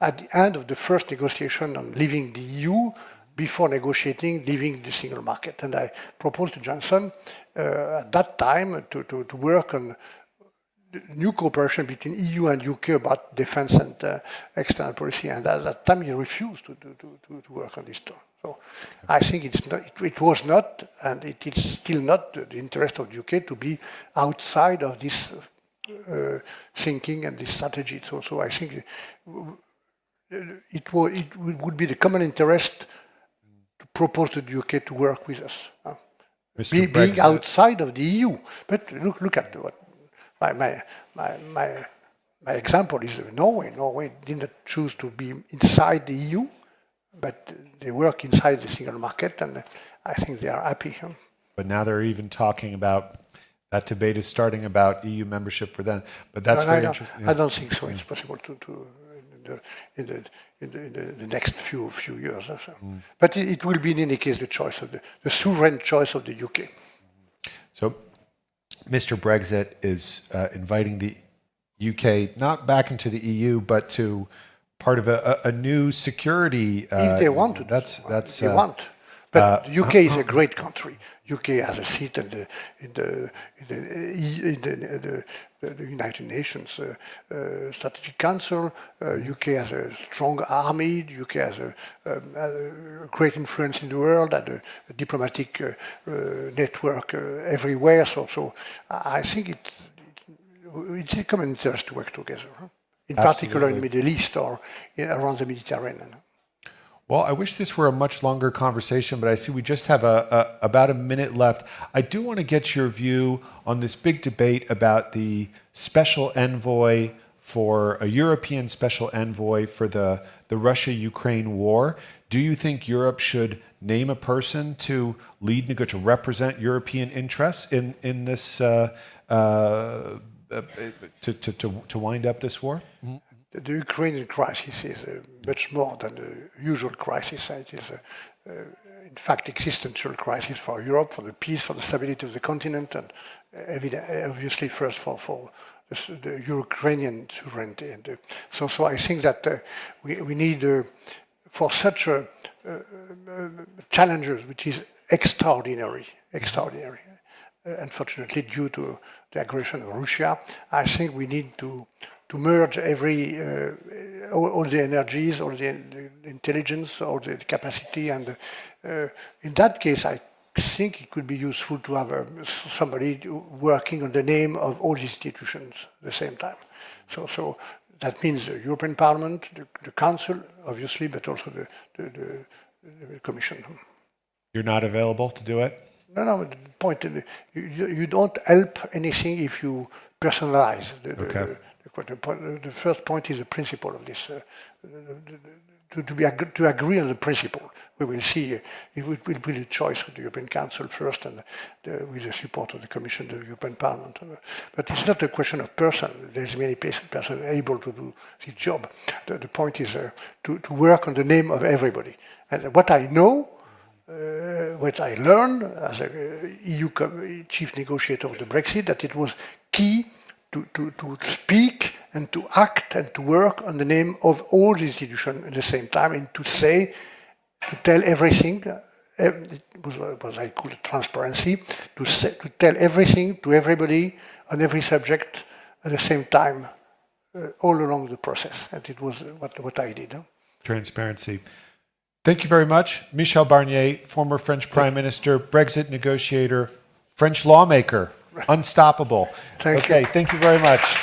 at the end of the first negotiation on leaving the EU, before negotiating leaving the single market. And I proposed to Johnson at that time to work on new cooperation between EU and UK about defense and external policy. And at that time, he refused to work on this term. So I think it was not, and it is still not the interest of the UK to be outside of this thinking and this strategy. So I think it would be the common interest to propose to the UK to work with us, being outside of the EU. But look at what my example is Norway. Norway didn't choose to be inside the EU, but they work inside the single market, and I think they are happy. But now they're even talking about, that debate is starting about EU membership for them. But that's very interesting. I don't think so. It's possible in the next few years. But it will be in any case the choice of the sovereign choice of the UK. So Mr. Brexit is inviting the UK not back into the EU, but to part of a new security. If they want to, that's they want. But the UK is a great country. UK has a seat in the United Nations Strategic Council. UK has a strong army. UK has a great influence in the world and a diplomatic network everywhere. So I think it's a common interest to work together, in particular in the Middle East or around the Mediterranean. Well, I wish this were a much longer conversation, but I see we just have about a minute left. I do want to get your view on this big debate about the special envoy for a European special envoy for the Russia-Ukraine war. Do you think Europe should name a person to lead, to represent European interests in this to wind up this war? Mm-hmm. The Ukrainian crisis is much more than the usual crisis. It is, in in fact, existential crisis for Europe, for the peace, for the stability of the continent, and obviously first for the Ukrainian sovereignty. And so I think that we need, for such a challenges, which is extraordinary, unfortunately due to the aggression of Russia, I think we need to merge all the energies, all the intelligence, all the capacity, and in that case, I think it could be useful to have somebody working on the name of all the institutions at the same time. So that means the European Parliament, the Council, obviously, but also the Commission. You're not available to do it? No, the point, you don't help anything if you personalize. The first point is the principle of this, to agree on the principle. We will see, it will be the choice of the European Council first, and with the support of the Commission, the European Parliament. But it's not a question of person. There's many persons able to do this job. The point is to work on the name of everybody. And what I know, what I learned as a EU chief negotiator of the Brexit, that it was key to speak and to act and to work on the name of all the institutions at the same time, and to tell everything. It was what I call transparency, to tell everything to everybody on every subject at the same time, all along the process. And it was what I did. Transparency. Thank you very much. Michel Barnier, former French Prime Minister, Brexit negotiator, French lawmaker, unstoppable. Thank you. Okay, thank you very much.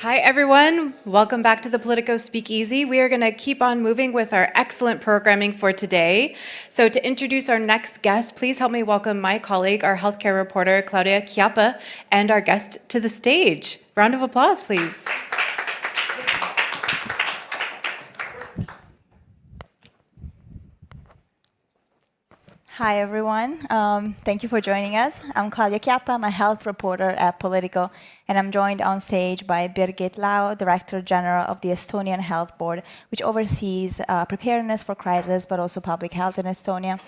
Hi, everyone. Welcome back to the Politico Speakeasy. We are going to keep on moving with our excellent programming for today. So to introduce our next guest, please help me welcome my colleague, our healthcare reporter, Claudia Chiappa, and our guest to the stage. Round of applause, please. Hi, everyone. Thank you for joining us. I'm Claudia Chiappa. I'm a health reporter at Politico, and I'm joined on stage by Birgit Lau, Director General of the Estonian Health Board, which oversees preparedness for crisis, but also public health in Estonia.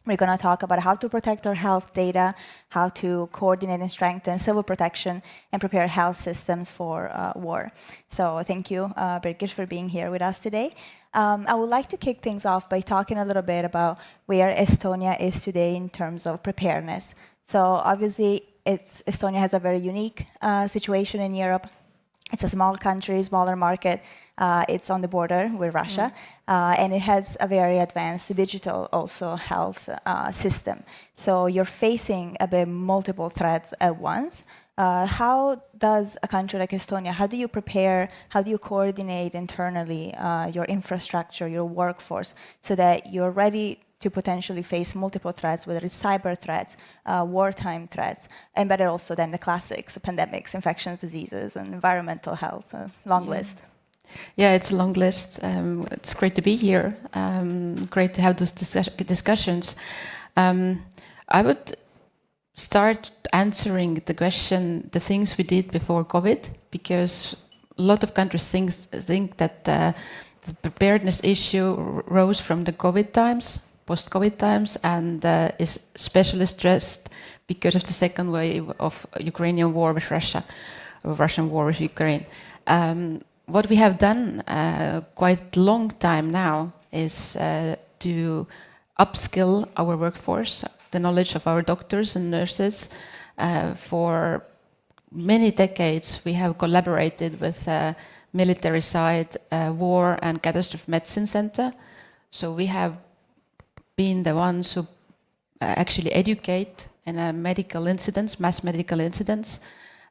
We're going to talk about how to protect our health data, how to coordinate and strengthen civil protection, and prepare health systems for war. So thank you, Birgit, for being here with us today. I would like to kick things off by talking a little bit about where Estonia is today in terms of preparedness. So obviously, Estonia has a very unique situation in Europe. It's a small country, smaller market. It's on the border with Russia, and it has a very advanced digital also health system. So you're facing a bit multiple threats at once. How does a country like Estonia, how do you prepare, how do you coordinate internally your infrastructure, your workforce, so that you're ready to potentially face multiple threats, whether it's cyber threats, wartime threats, and better also than the classics, pandemics, infectious diseases, and environmental health, long list. Yeah, it's a long list. It's great to be here. Great to have those discussions. I would start answering the question, the things we did before COVID, because a lot of countries think that the preparedness issue rose from the COVID times, post-COVID times, and is especially stressed because of the second wave of Ukrainian war with Russia, or Russian war with Ukraine. What we have done quite long time now is to upskill our workforce, the knowledge of our doctors and nurses. For many decades, we have collaborated with military side, War and Catastrophe Medicine Center. So we have been the ones who actually educate in medical incidents, mass medical incidents.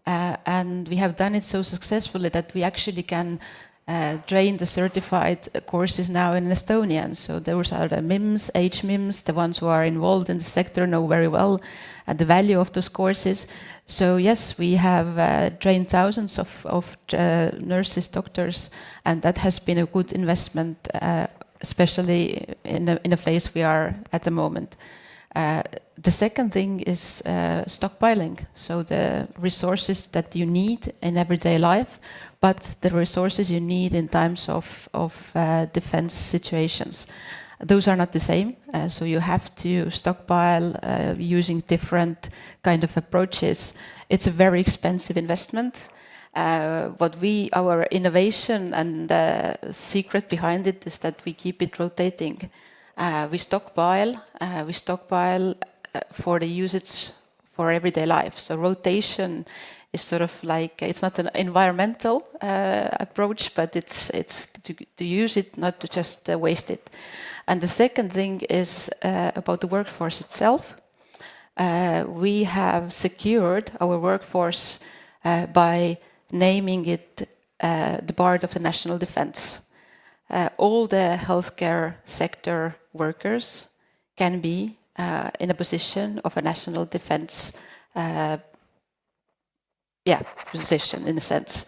And we have done it so successfully that we actually can train the certified courses now in Estonian. So those are the MIMS, HMIMS, the ones who are involved in the sector know very well the value of those courses. So yes, we have trained thousands of nurses, doctors, and that has been a good investment, especially in a phase we are at the moment. The second thing is stockpiling, so the resources that you need in everyday life, but the resources you need in times of defense situations. Those are not the same, so you have to stockpile using different kind of approaches. It's a very expensive investment. Our innovation and secret behind it is that we keep it rotating. We stockpile for the usage for everyday life. So rotation is sort of like, it's not an environmental approach, but it's to use it, not to just waste it. And the second thing is about the workforce itself. We have secured our workforce by naming it the part of the national defense. All the healthcare sector workers can be in a position of a national defense position, in a sense.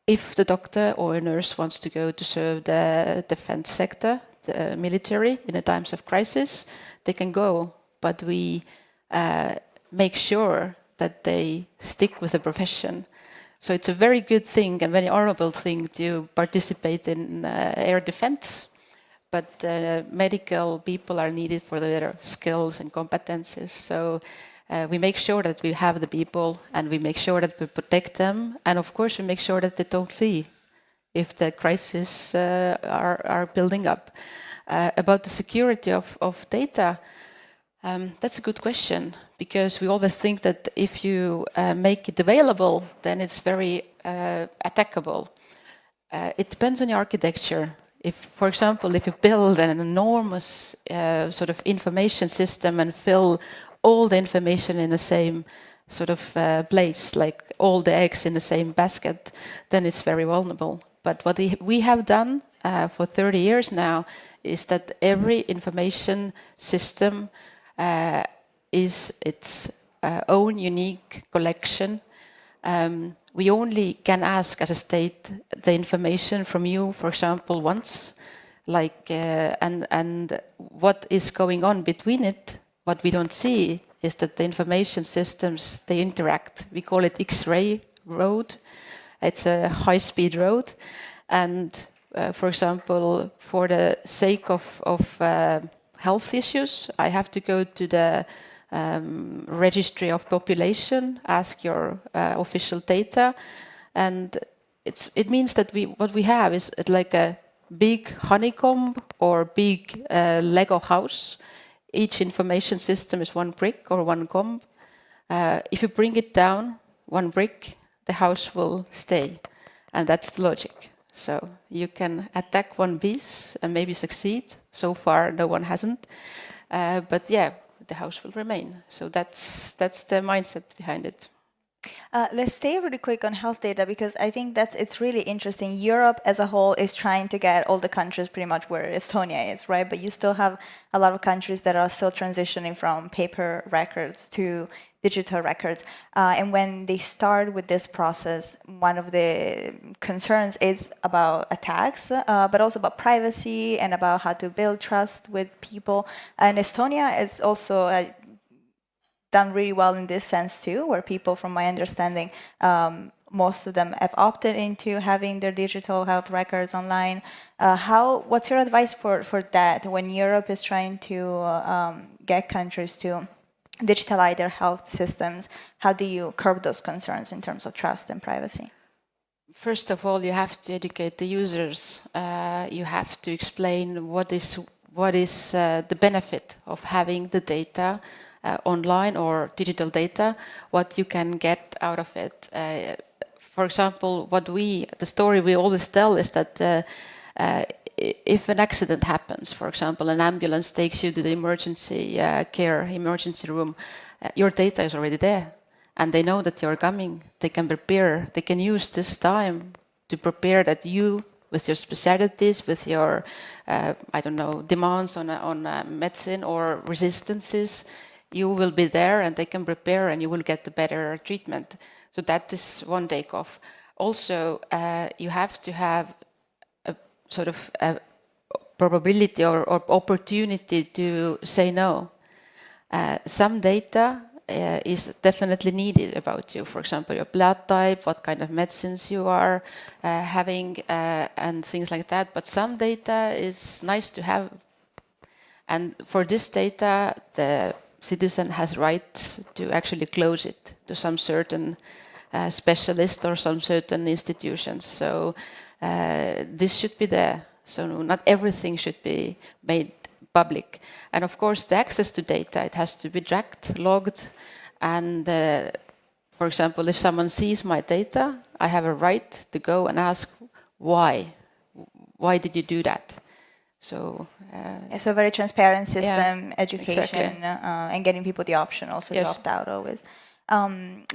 If the doctor or a nurse wants to go to serve the defense sector, the military, in the times of crisis, they can go, but we make sure that they stick with the profession. So it's a very good thing and very honorable thing to participate in air defense, but medical people are needed for their skills and competences. So we make sure that we have the people and we make sure that we protect them. And of course, we make sure that they don't flee if the crises are building up. About the security of data, that's a good question, because we always think that if you make it available, then it's very attackable. It depends on your architecture. If, for example, if you build an enormous sort of information system and fill all the information in the same sort of place, like all the eggs in the same basket, then it's very vulnerable. But what we have done for 30 years now is that every information system is its own unique collection. We only can ask as a state the information from you, for example, once, like, and what is going on between it, what we don't see is that the information systems, they interact. We call it X-ray road. It's a high-speed road. And for example, for the sake of health issues, I have to go to the registry of population, ask your official data, and it means that what we have is like a big honeycomb or big Lego house. Each information system is one brick or one comb. If you bring it down one brick, the house will stay, and that's the logic. So you can attack one piece and maybe succeed. So far, no one hasn't, but yeah, the house will remain. So that's the mindset behind it. Let's stay really quick on health data, because I think it's really interesting. Europe as a whole is trying to get all the countries pretty much where Estonia is, right? But you still have a lot of countries that are still transitioning from paper records to digital records. And when they start with this process, one of the concerns is about attacks, but also about privacy and about how to build trust with people. And Estonia is also done really well in this sense too, where people, from my understanding, most of them have opted into having their digital health records online. What's your advice for that when Europe is trying to get countries to digitalize their health systems? How do you curb those concerns in terms of trust and privacy? First of all, you have to educate the users. You have to explain what is the benefit of having the data online or digital data, what you can get out of it. For example, the story we always tell is that if an accident happens, for example, an ambulance takes you to the emergency emergency room, your data is already there, and they know that you're coming. They can prepare. They can use this time to prepare that you, with your specialties, with your, I don't know, demands on medicine or resistances, you will be there, and they can prepare, and you will get the better treatment. So that is one takeoff. Also, you have to have a sort of a probability or opportunity to say no. Some data is definitely needed about you. For example, your blood type, what kind of medicines you are having, and things like that. But some data is nice to have. And for this data, the citizen has rights to actually close it to some certain specialist or some certain institutions. So this should be there. So not everything should be made public. And of course, the access to data, it has to be tracked, logged. And for example, if someone sees my data, I have a right to go and ask, why? Why did you do that? So it's a very transparent system, education, exactly. And getting people the option also Yes. to opt out always.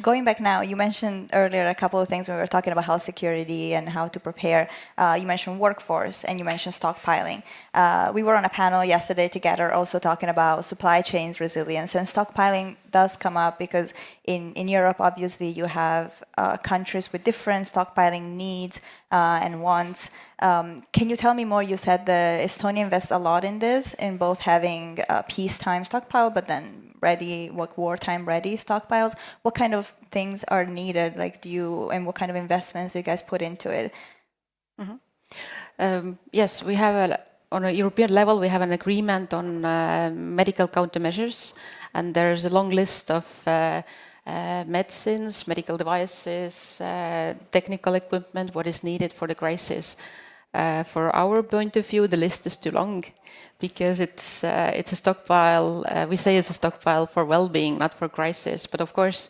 Going back now, you mentioned earlier a couple of things when we were talking about health security and how to prepare. You mentioned workforce and you mentioned stockpiling. We were on a panel yesterday together also talking about supply chains resilience, and stockpiling does come up because in Europe, obviously, you have countries with different stockpiling needs and wants. Can you tell me more? You said Estonia invests a lot in this, in both having peacetime stockpile, but then ready, wartime ready stockpiles. What kind of things are needed? And what kind of investments do you guys put into it? Mm-hmm. Yes, we have on a European level, we have an agreement on medical countermeasures, and there's a long list of medicines, medical devices, technical equipment, what is needed for the crisis. For our point of view, the list is too long because it's a stockpile. We say it's a stockpile for well-being, not for crisis. But of course,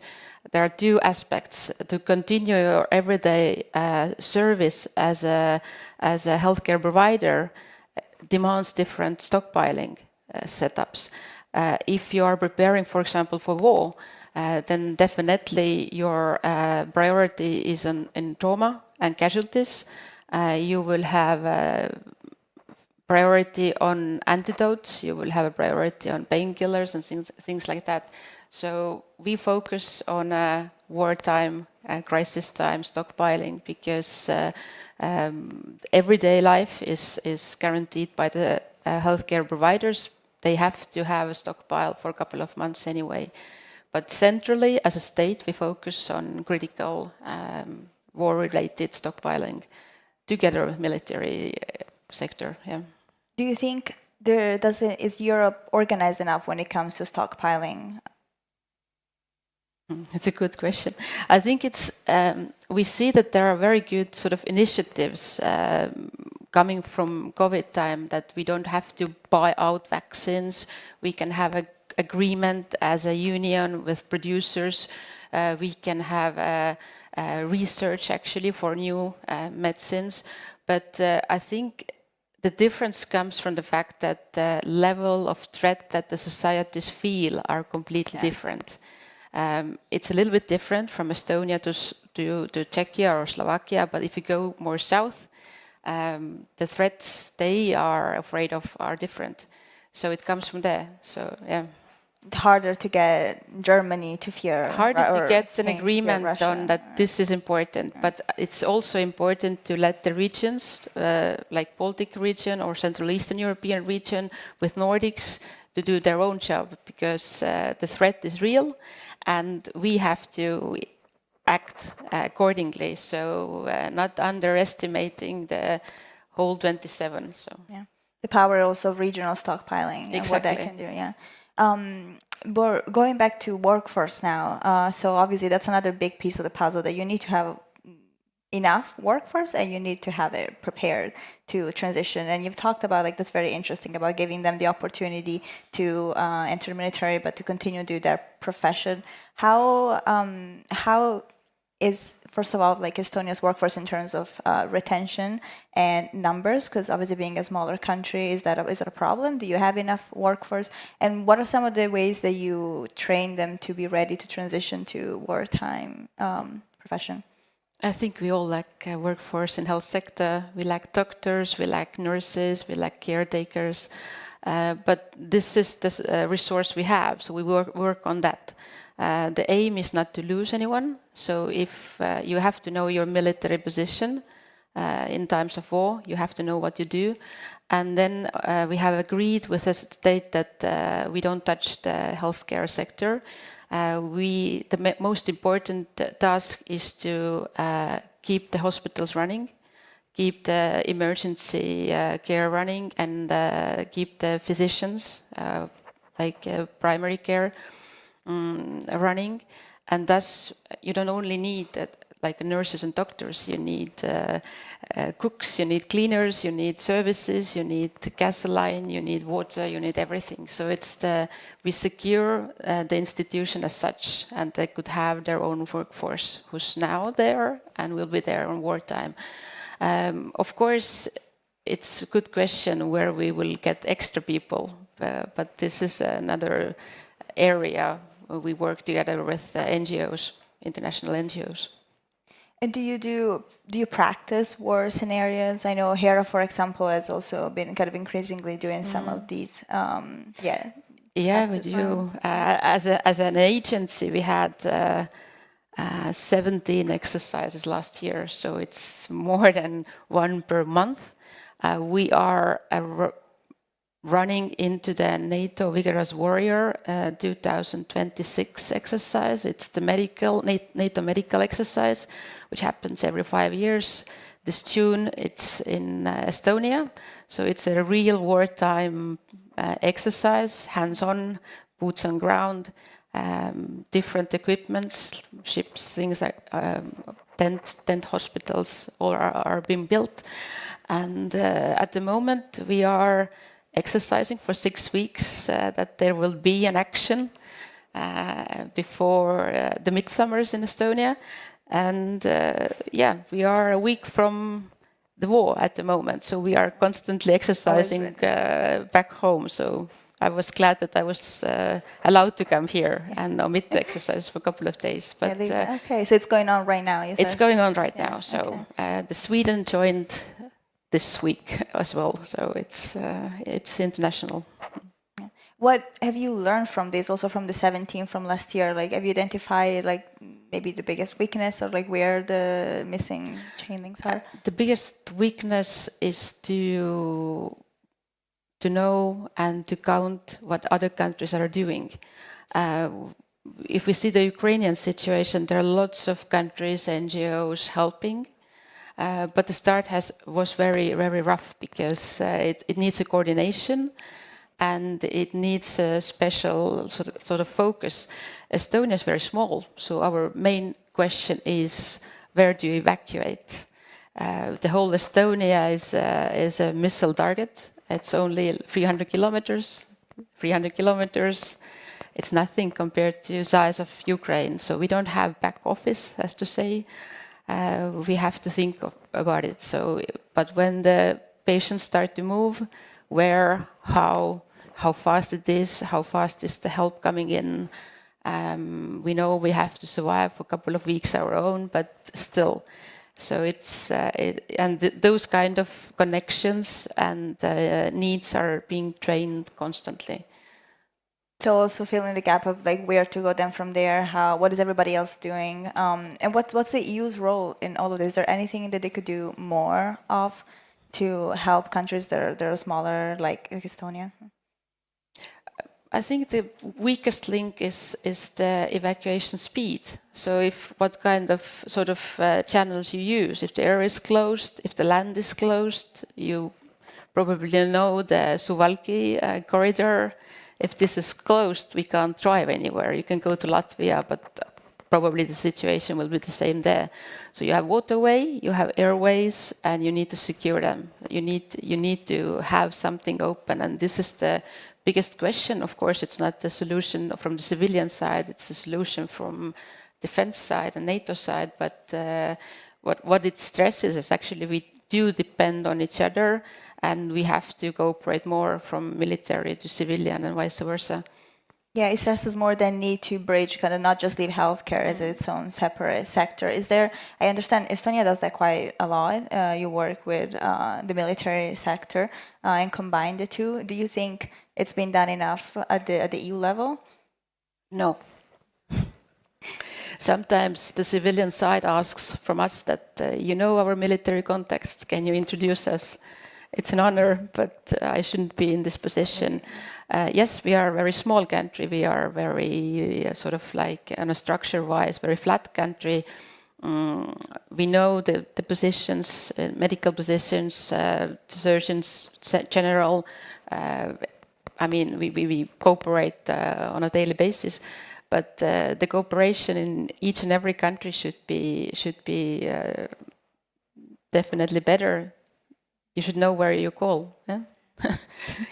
there are two aspects. To continue your everyday service as a healthcare provider demands different stockpiling setups. If you are preparing, for example, for war, then definitely your priority is in trauma and casualties. You will have a priority on antidotes, you will have a priority on painkillers and things like that. So we focus on wartime, crisis time stockpiling, because everyday life is guaranteed by the healthcare providers. They have to have a stockpile for a couple of months anyway. But centrally, as a state, we focus on critical war-related stockpiling together with military sector. Yeah. Do you think is Europe organized enough when it comes to stockpiling? It's a good question. I think it's we see that there are very good sort of initiatives coming from COVID time, that we don't have to buy out vaccines. We can have an agreement as a union with producers. We can have research actually for new medicines. But I think the difference comes from the fact that the level of threat that the societies feel are completely different. It's a little bit different from Estonia to Czechia or Slovakia, but if you go more south, the threats they are afraid of are different. So it comes from there. So yeah. It's harder to get Germany to fear. Harder to get an agreement on that this is important, but it's also important to let the regions, like Baltic region or Central Eastern European region with Nordics, to do their own job, because the threat is real and we have to act accordingly. So not underestimating the whole 27. So yeah, the power also of regional stockpiling and what that can do. Yeah. But going back to workforce now, so obviously that's another big piece of the puzzle, that you need to have enough workforce and you need to have it prepared to transition. And you've talked about, like, that's very interesting, about giving them the opportunity to enter the military, but to continue to do their profession. How is, first of all, like, Estonia's workforce in terms of retention and numbers? Because obviously being a smaller country, is that a problem? Do you have enough workforce? And what are some of the ways that you train them to be ready to transition to wartime profession? I think we all lack workforce in health sector. We lack doctors, we lack nurses, we lack caretakers. But this is the resource we have, so we work on that. The aim is not to lose anyone. So if you have to know your military position in times of war, you have to know what you do. And then we have agreed with the state that we don't touch the healthcare sector. The most important task is to keep the hospitals running, keep the emergency care running, and keep the physicians, like primary care, running. And thus, you don't only need like nurses and doctors, you need cooks, you need cleaners, you need services, you need gasoline, you need water, you need everything. So we secure the institution as such, and they could have their own workforce who's now there and will be there on wartime. Of course, it's a good question where we will get extra people, but this is another area where we work together with NGOs, international NGOs. And do you practice war scenarios? I know HERA, for example, has also been kind of increasingly doing some of these. Yeah, we do. As an agency, we had 17 exercises last year, so it's more than one per month. We are running into the NATO Vigorous Warrior 2026 exercise. It's the NATO medical exercise, which happens every 5 years. This June, it's in Estonia. So it's a real wartime exercise, hands-on, boots on ground, different equipments, ships, things like tent hospitals, all are being built. And at the moment, we are exercising for 6 weeks, that there will be an action before the midsummers in Estonia. And we are a week from the war at the moment, so we are constantly exercising back home. So I was glad that I was allowed to come here and omit the exercise for a couple of days. But okay, so it's going on right now. You said? it's going on right now. So the Sweden joined this week as well. So it's international. What have you learned from this? Also from the 17 from last year. Like, have you identified like maybe the biggest weakness or like where the missing chain links are? The biggest weakness is to know and to count what other countries are doing. If we see the Ukrainian situation, there are lots of countries, NGOs helping, but the start was very, very rough because it needs a coordination and it needs a special sort of focus. Estonia is very small, so our main question is, where do you evacuate? The whole Estonia is a missile target. It's only 300 kilometers. 300 kilometers, it's nothing compared to the size of Ukraine. So we don't have back office, as to say. We have to think about it. So, but when the patients start to move, where, how fast it is, how fast is the help coming in? We know we have to survive for a couple of weeks our own, but still. So it's those kind of connections and needs are being trained constantly. So also filling the gap of like where to go then from there, what is everybody else doing, and what's the EU's role in all of this? Is there anything that they could do more of to help countries that are smaller like Estonia? I think the weakest link is the evacuation speed. So if what kind of sort of channels you use, if the air is closed, if the land is closed, you probably know the Suwalki corridor. If this is closed, we can't drive anywhere. You can go to Latvia, but probably the situation will be the same there. So you have waterway, you have airways, and you need to secure them. You need to have something open, and this is the biggest question. Of course, it's not the solution from the civilian side, it's the solution from defense side and NATO side, but what it stresses is actually we do depend on each other and we have to cooperate more from military to civilian and vice versa. Yeah, it stresses more than need to bridge, kind of not just leave healthcare as its own separate sector. Is there, I understand Estonia does that quite a lot. You work with the military sector and combine the two. Do you think it's been done enough at the EU level? No. Sometimes the civilian side asks from us that, you know our military context, can you introduce us? It's an honor, but I shouldn't be in this position. Yes, we are a very small country. We are very sort of like, on a structure-wise, very flat country. We know the positions, medical positions, surgeons general. I mean, we cooperate on a daily basis, but the cooperation in each and every country should be definitely better. You should know where you call. Yeah?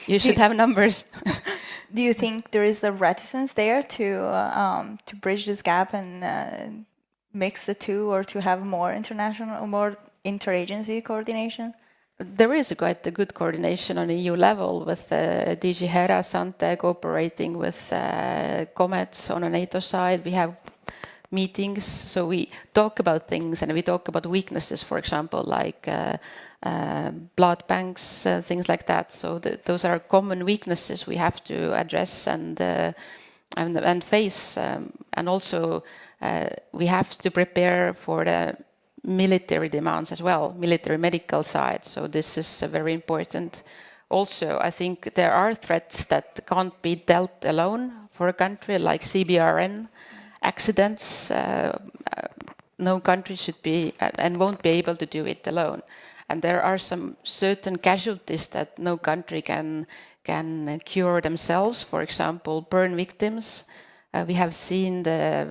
You should have numbers. Do you think there is a reticence there to bridge this gap and mix the two, or to have more international or more interagency coordination? There is quite a good coordination on EU level with DG Hera, Sante cooperating with COMETS on a NATO side. We have meetings, so we talk about things and we talk about weaknesses, for example, like blood banks, things like that. So those are common weaknesses we have to address and face. And also we have to prepare for the military demands as well, military medical side. So this is very important. Also, I think there are threats that can't be dealt alone for a country, like CBRN, accidents. No country should be and won't be able to do it alone. And there are some certain casualties that no country can cure themselves. For example, burn victims. We have seen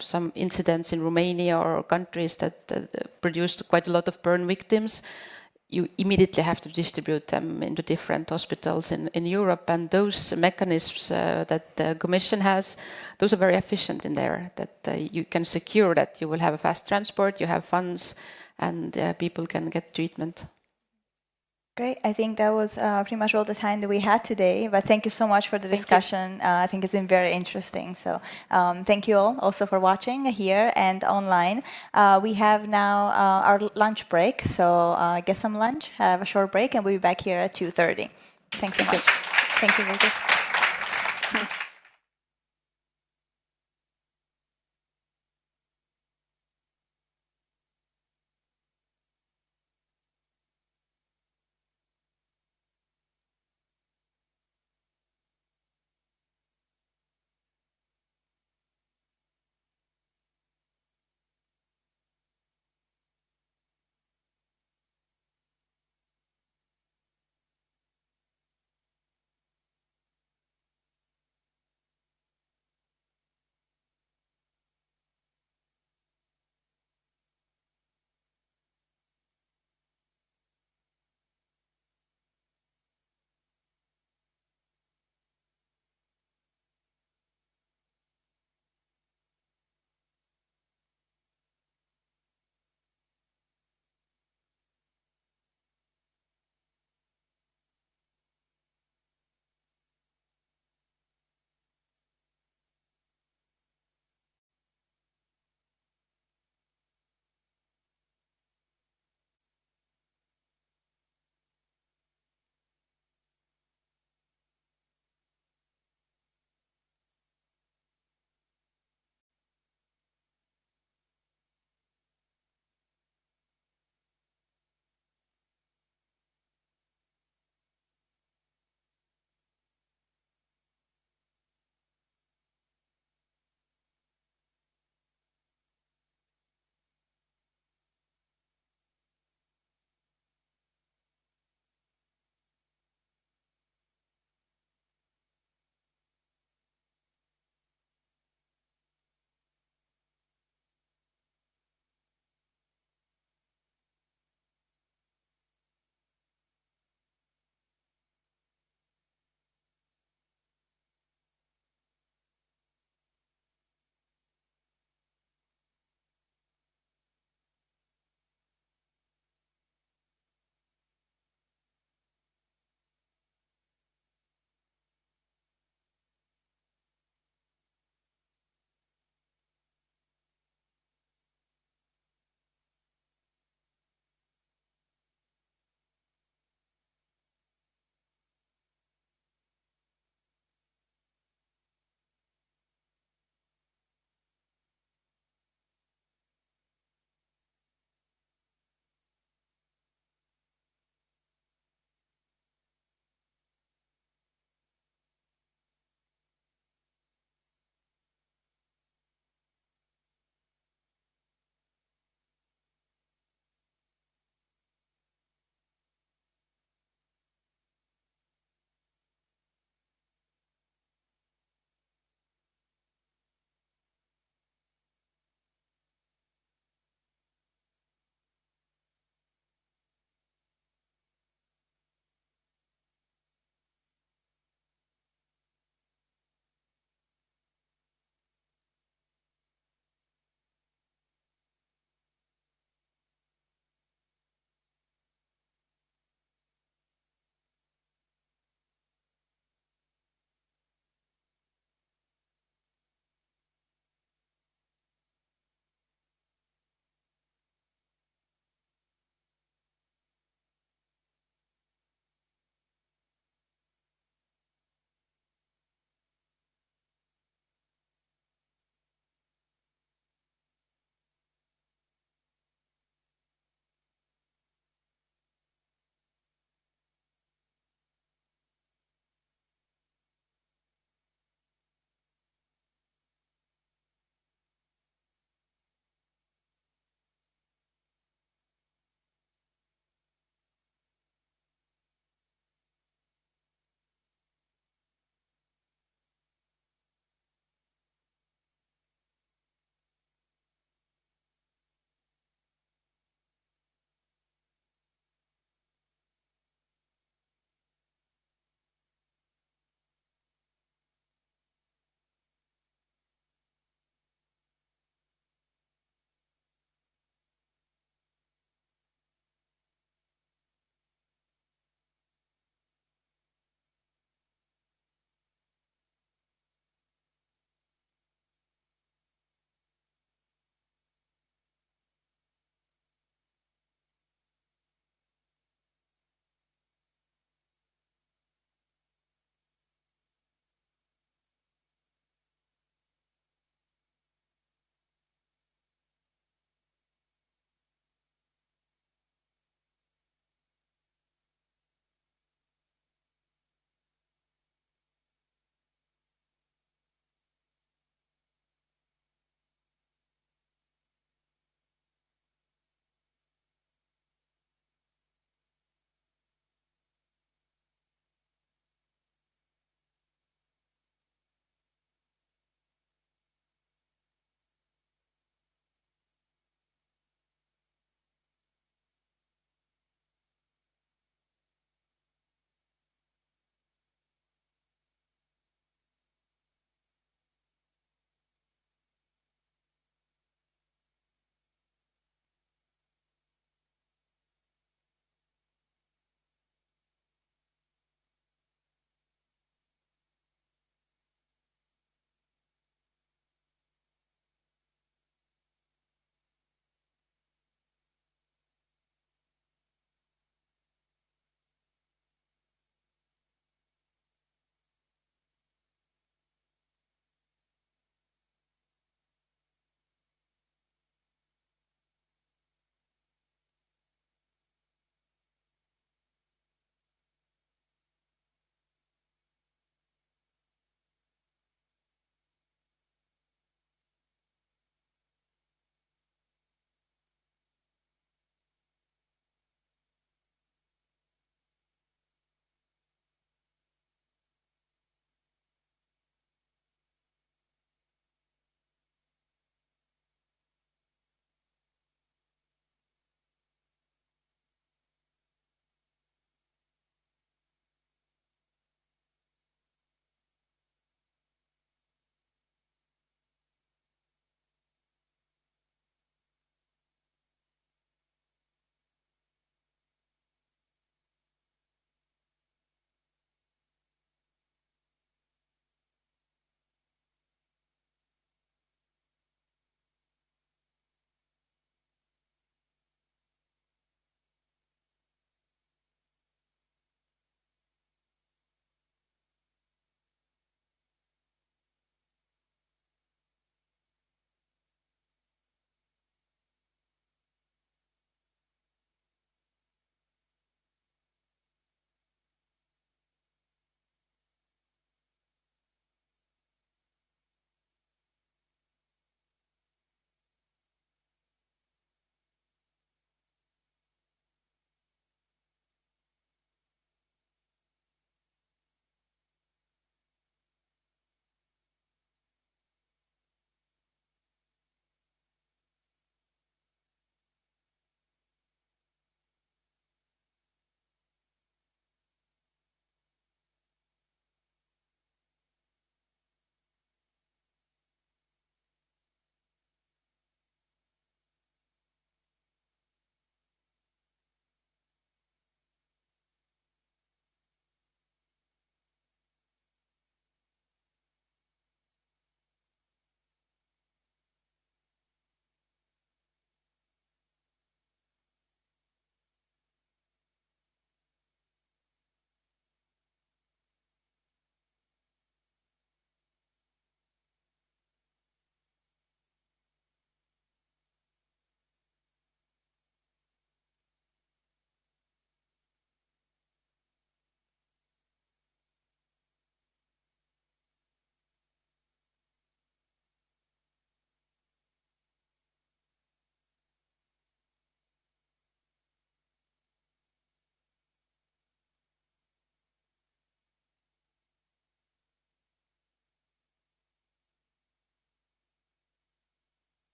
some incidents in Romania or countries that produced quite a lot of burn victims. You immediately have to distribute them into different hospitals in Europe, and those mechanisms that the Commission has, those are very efficient in there, that you can secure that you will have a fast transport, you have funds, and people can get treatment. Great. I think that was pretty much all the time that we had today. But thank you so much for the discussion. I think it's been very interesting. So thank you all also for watching here and online. We have now our lunch break. So get some lunch, have a short break, and we'll be back here at 2:30. Thanks so much. Thank you, Virgil.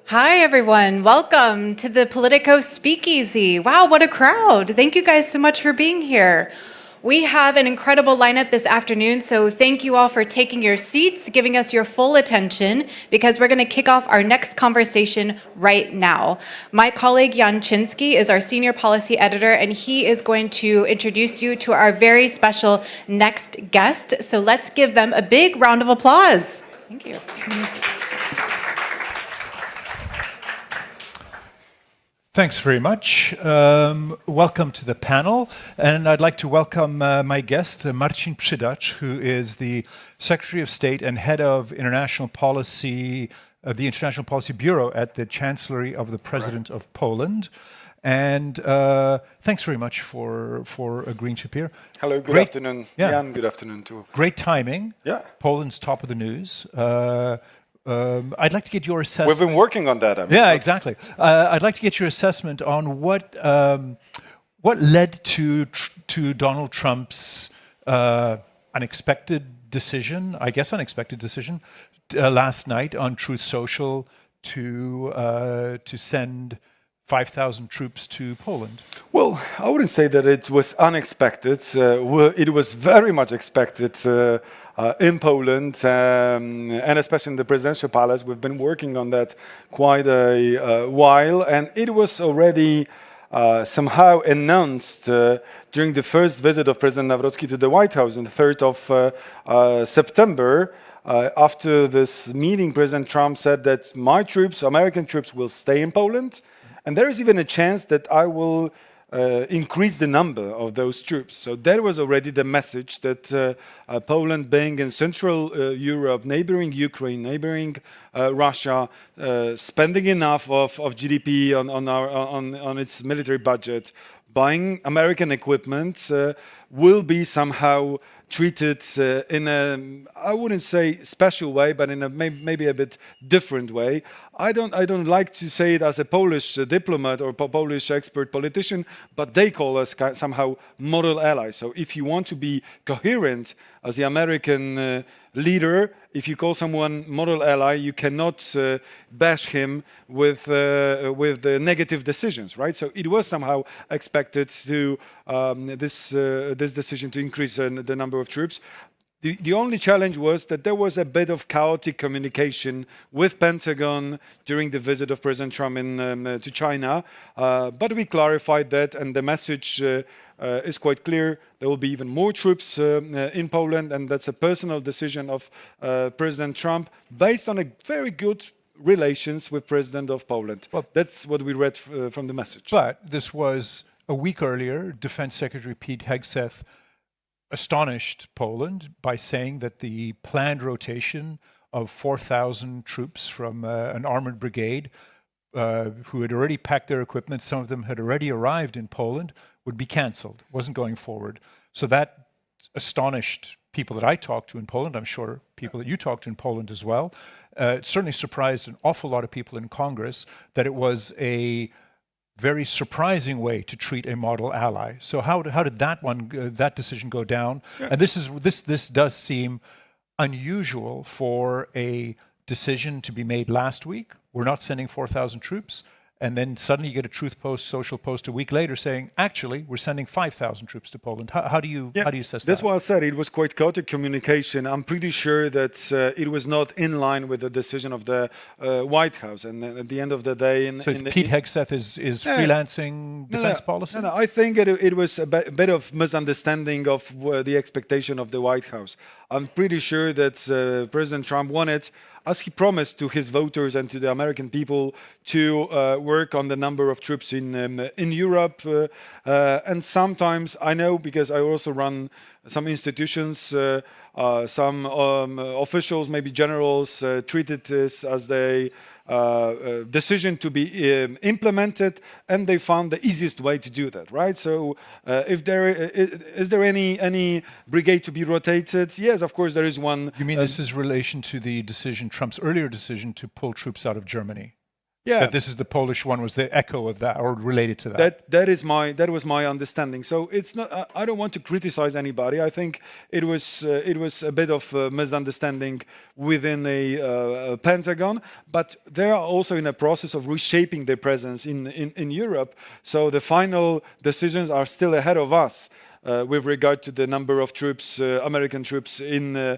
Hi, everyone. Welcome to the Politico Speakeasy. Wow, what a crowd. Thank you guys so much for being here. We have an incredible lineup this afternoon, so thank you all for taking your seats, giving us your full attention, because we're going to kick off our next conversation right now. My colleague Jan Chinsky is our senior policy editor, and he is going to introduce you to our very special next guest. So let's give them a big round of applause. Thank you. Thanks very much. Welcome to the panel. And I'd like to welcome my guest, Marcin Przydacz, who is the Secretary of State and Head of International Policy, the International Policy Bureau at the Chancellery of the President of Poland. And thanks very much for agreeing to appear. Hello, good afternoon. Yeah. Jan, good afternoon too. Great timing. Yeah. Poland's top of the news. I'd like to get your assessment. We've been working on that. Yeah, exactly. I'd like to get your assessment on what led to Donald Trump's unexpected decision last night on Truth Social to send 5,000 troops to Poland. Well, I wouldn't say that it was unexpected. It was very much expected in Poland, and especially in the presidential palace. We've been working on that quite a while, and it was already somehow announced during the first visit of President Nawrocki to the White House on the 3rd of September. After this meeting, President Trump said that my troops, American troops, will stay in Poland. And there is even a chance that I will increase the number of those troops. So there was already the message that Poland, being in Central Europe, neighboring Ukraine, neighboring Russia, spending enough of GDP on its military budget, buying American equipment, will be somehow treated in a, I wouldn't say special way, but in a maybe a bit different way. I don't like to say it as a Polish diplomat or Polish expert politician, but they call us somehow model allies. So if you want to be coherent as the American leader, if you call someone model ally, you cannot bash him with the negative decisions, right? So it was somehow expected to this decision to increase the number of troops. The only challenge was that there was a bit of chaotic communication with Pentagon during the visit of President Trump to China, but we clarified that, and the message is quite clear. There will be even more troops in Poland, and that's a personal decision of President Trump based on a very good relations with President of Poland. Well, that's what we read from the message. But this was a week earlier. Defense Secretary Pete Hegseth astonished Poland by saying that the planned rotation of 4,000 troops from an armored brigade who had already packed their equipment, some of them had already arrived in Poland, would be cancelled, wasn't going forward. So that astonished people that I talked to in Poland, I'm sure people that you talked to in Poland as well. It certainly surprised an awful lot of people in Congress that it was a very surprising way to treat a model ally. So how did that decision go down? Yeah. And this does seem unusual for a decision to be made last week. We're not sending 4,000 troops. And then suddenly you get a Truth Social post a week later saying, actually, we're sending 5,000 troops to Poland. How do you assess that? That's why I said it was quite chaotic communication. I'm pretty sure that it was not in line with the decision of the White House. And at the end of the day... Pete Hegseth is freelancing defense policy? No, I think it was a bit of misunderstanding of the expectation of the White House. I'm pretty sure that President Trump wanted, as he promised to his voters and to the American people, to work on the number of troops in Europe. And sometimes, I know, because I also run some institutions, some officials, maybe generals, treated this as the decision to be implemented, and they found the easiest way to do that, right? So if there is there any brigade to be rotated? Yes, of course there is one. You mean this is relation to the decision, Trump's earlier decision to pull troops out of Germany? Yeah. That this is the Polish one was the echo of that or related to that. That was my understanding. So it's not. I don't want to criticize anybody. I think it was a bit of a misunderstanding within the Pentagon, but they are also in a process of reshaping their presence in Europe. So the final decisions are still ahead of us. With regard to the number of troops, American troops in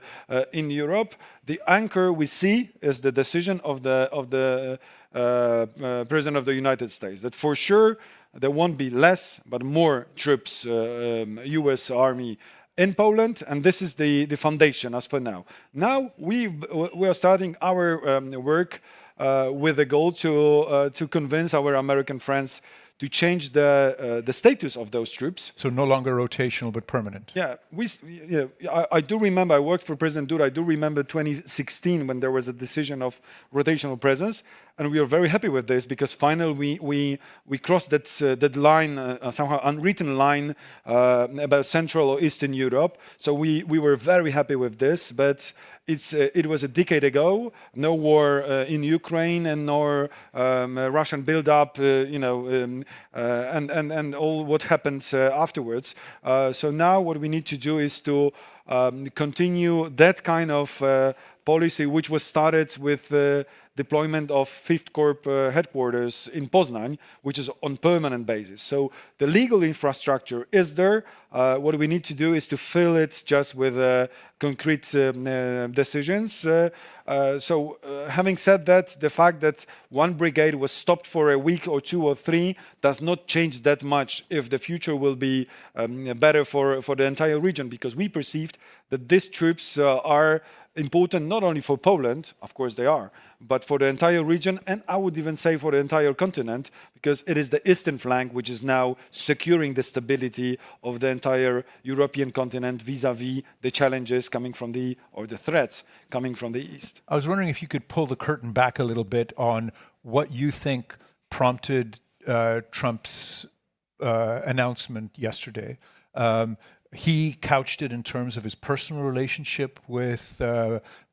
Europe, the anchor we see is the decision of the President of the United States. That for sure there won't be less but more troops, U.S. Army in Poland, and this is the foundation as for now. Now we are starting our work with the goal to convince our American friends to change the status of those troops. So no longer rotational, but permanent. Yeah, I do remember, I worked for President Duda, I do remember 2016 when there was a decision of rotational presence, and we are very happy with this because finally we crossed that line, somehow unwritten line about Central or Eastern Europe. So we were very happy with this, but it was a decade ago. No war in Ukraine and nor Russian build-up, and all what happens afterwards. So now what we need to do is to continue that kind of policy, which was started with deployment of 5th Corps headquarters in Poznań, which is on permanent basis. So the legal infrastructure is there. What we need to do is to fill it just with concrete decisions. Having said that, the fact that one brigade was stopped for a week or 2 or 3 does not change that much if the future will be better for the entire region, because we perceived that these troops are important not only for Poland, of course they are, but for the entire region, and I would even say for the entire continent, because it is the eastern flank which is now securing the stability of the entire European continent vis-à-vis the challenges coming from the threats coming from the east. I was wondering if you could pull the curtain back a little bit on what you think prompted Trump's announcement yesterday. He couched it in terms of his personal relationship with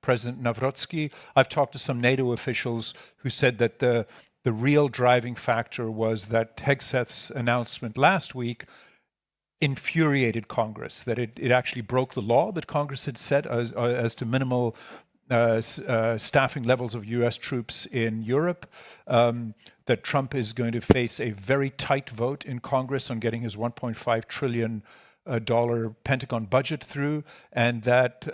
President Nawrocki. I've talked to some NATO officials who said that the real driving factor was that Hegseth's announcement last week infuriated Congress, that it actually broke the law that Congress had set as to minimal staffing levels of US troops in Europe, that Trump is going to face a very tight vote in Congress on getting his $1.5 trillion Pentagon budget through, and that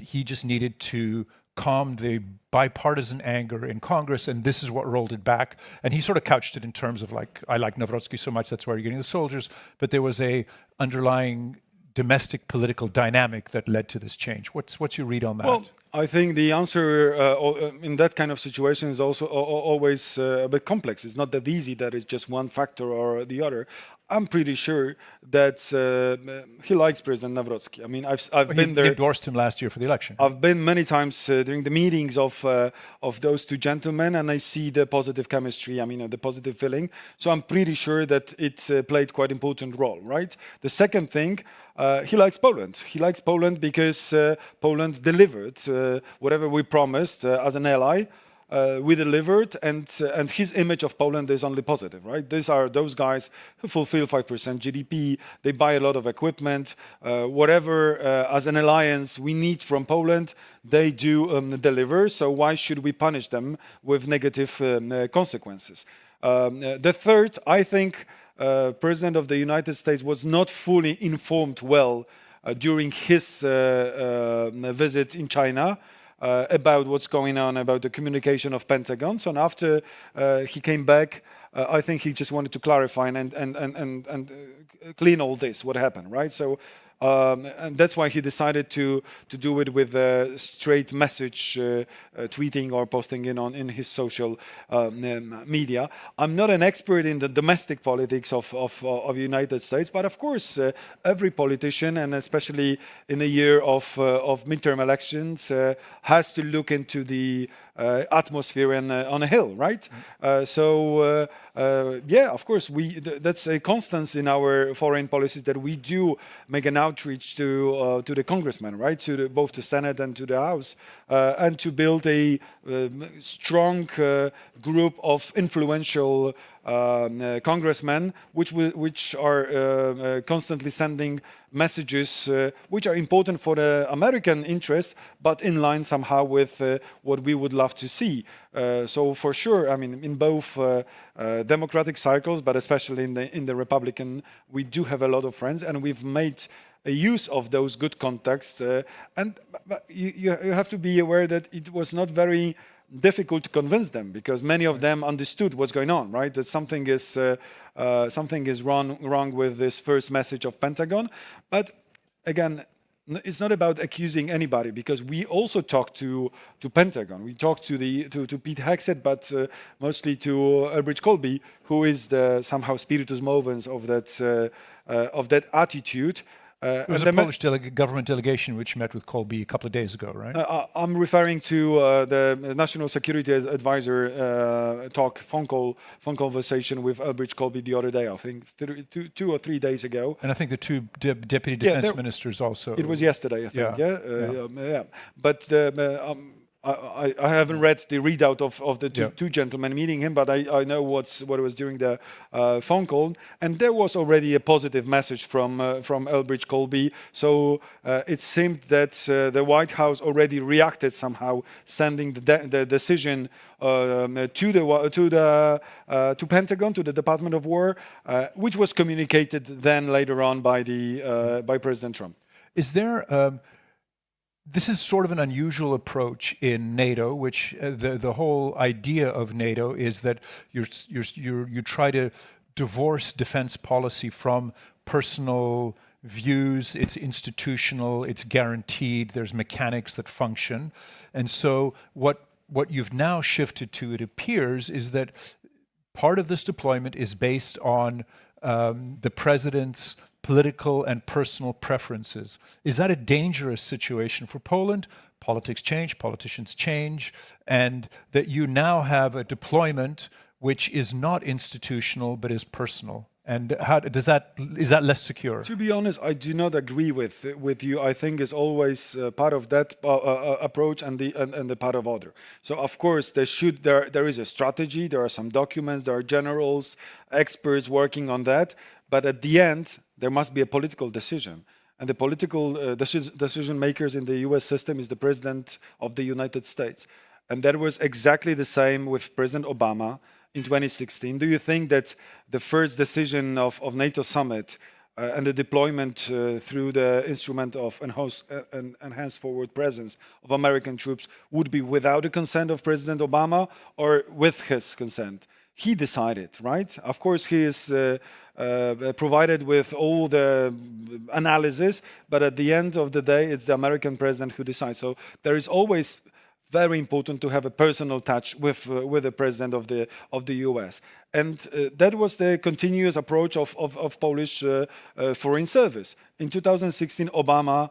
he just needed to calm the bipartisan anger in Congress, and this is what rolled it back. And he sort of couched it in terms of like, I like Nawrocki so much, that's why you're getting the soldiers, but there was a underlying domestic political dynamic that led to this change. What's your read on that? Well, I think the answer in that kind of situation is also always a bit complex. It's not that easy that it's just one factor or the other. I'm pretty sure that he likes President Nawrocki. I mean, I've been there. He endorsed him last year for the election. I've been many times during the meetings of those two gentlemen, and I see the positive chemistry. I mean, the positive feeling. So I'm pretty sure that it played quite an important role, right? The second thing, he likes Poland. He likes Poland because Poland delivered whatever we promised as an ally. We delivered, and his image of Poland is only positive, right? These are those guys who fulfill 5% GDP. They buy a lot of equipment. Whatever, as an alliance, we need from Poland, they do deliver. So why should we punish them with negative consequences? The third, I think, President of the United States was not fully informed well during his visit in China. About what's going on, about the communication of Pentagon. So after he came back, I think he just wanted to clarify and clean all this, what happened, right? So, and that's why he decided to do it with a straight message, tweeting or posting in his social media. I'm not an expert in the domestic politics of the United States, but of course, every politician, and especially in a year of midterm elections, has to look into the atmosphere on a hill, right? Yeah, of course, that's a constant in our foreign policies that we do make an outreach to the congressmen, right? To both the Senate and to the House, and to build a strong group of influential congressmen, which are constantly sending messages which are important for the American interest, but in line somehow with what we would love to see. So for sure, I mean, in both democratic cycles, but especially in the Republican, we do have a lot of friends, and we've made a use of those good contacts. And you have to be aware that it was not very difficult to convince them, because many of them understood what's going on, right? That something is wrong with this first message of Pentagon. But again, it's not about accusing anybody, because we also talked to Pentagon. We talked to Pete Hegseth, but mostly to Elbridge Colby, who is the somehow spiritus movens of that attitude. It was a Polish government delegation which met with Colby a couple of days ago, right? I'm referring to the National Security Advisor phone conversation with Elbridge Colby the other day, I think 2 or 3 days ago. And I think the two deputy defense ministers also. It was yesterday, I think, yeah. But I haven't read the readout of the two gentlemen meeting him, but I know what was during the phone call, and there was already a positive message from Elbridge Colby. So it seemed that the White House already reacted somehow, sending the decision to Pentagon, to the Department of War, which was communicated then later on by President Trump. Is there? This is sort of an unusual approach in NATO, which the whole idea of NATO is that you try to divorce defense policy from personal views. It's institutional, it's guaranteed, there's mechanics that function. And so what you've now shifted to, it appears, is that part of this deployment is based on the president's political and personal preferences. Is that a dangerous situation for Poland? Politics change, politicians change, and that you now have a deployment which is not institutional but is personal. And how is that less secure? To be honest, I do not agree with you. I think it's always part of that approach and the part of other. So of course there is a strategy. There are some documents. There are generals, experts working on that. But at the end, there must be a political decision. And the political decision makers in the US system is the President of the United States. And that was exactly the same with President Obama in 2016. Do you think that the first decision of NATO summit and the deployment through the instrument of enhanced forward presence of American troops would be without the consent of President Obama or with his consent? He decided, right? Of course, he is provided with all the analysis, but at the end of the day, it's the American president who decides. So there is always very important to have a personal touch with the president of the US. And that was the continuous approach of Polish foreign service. In 2016, Obama,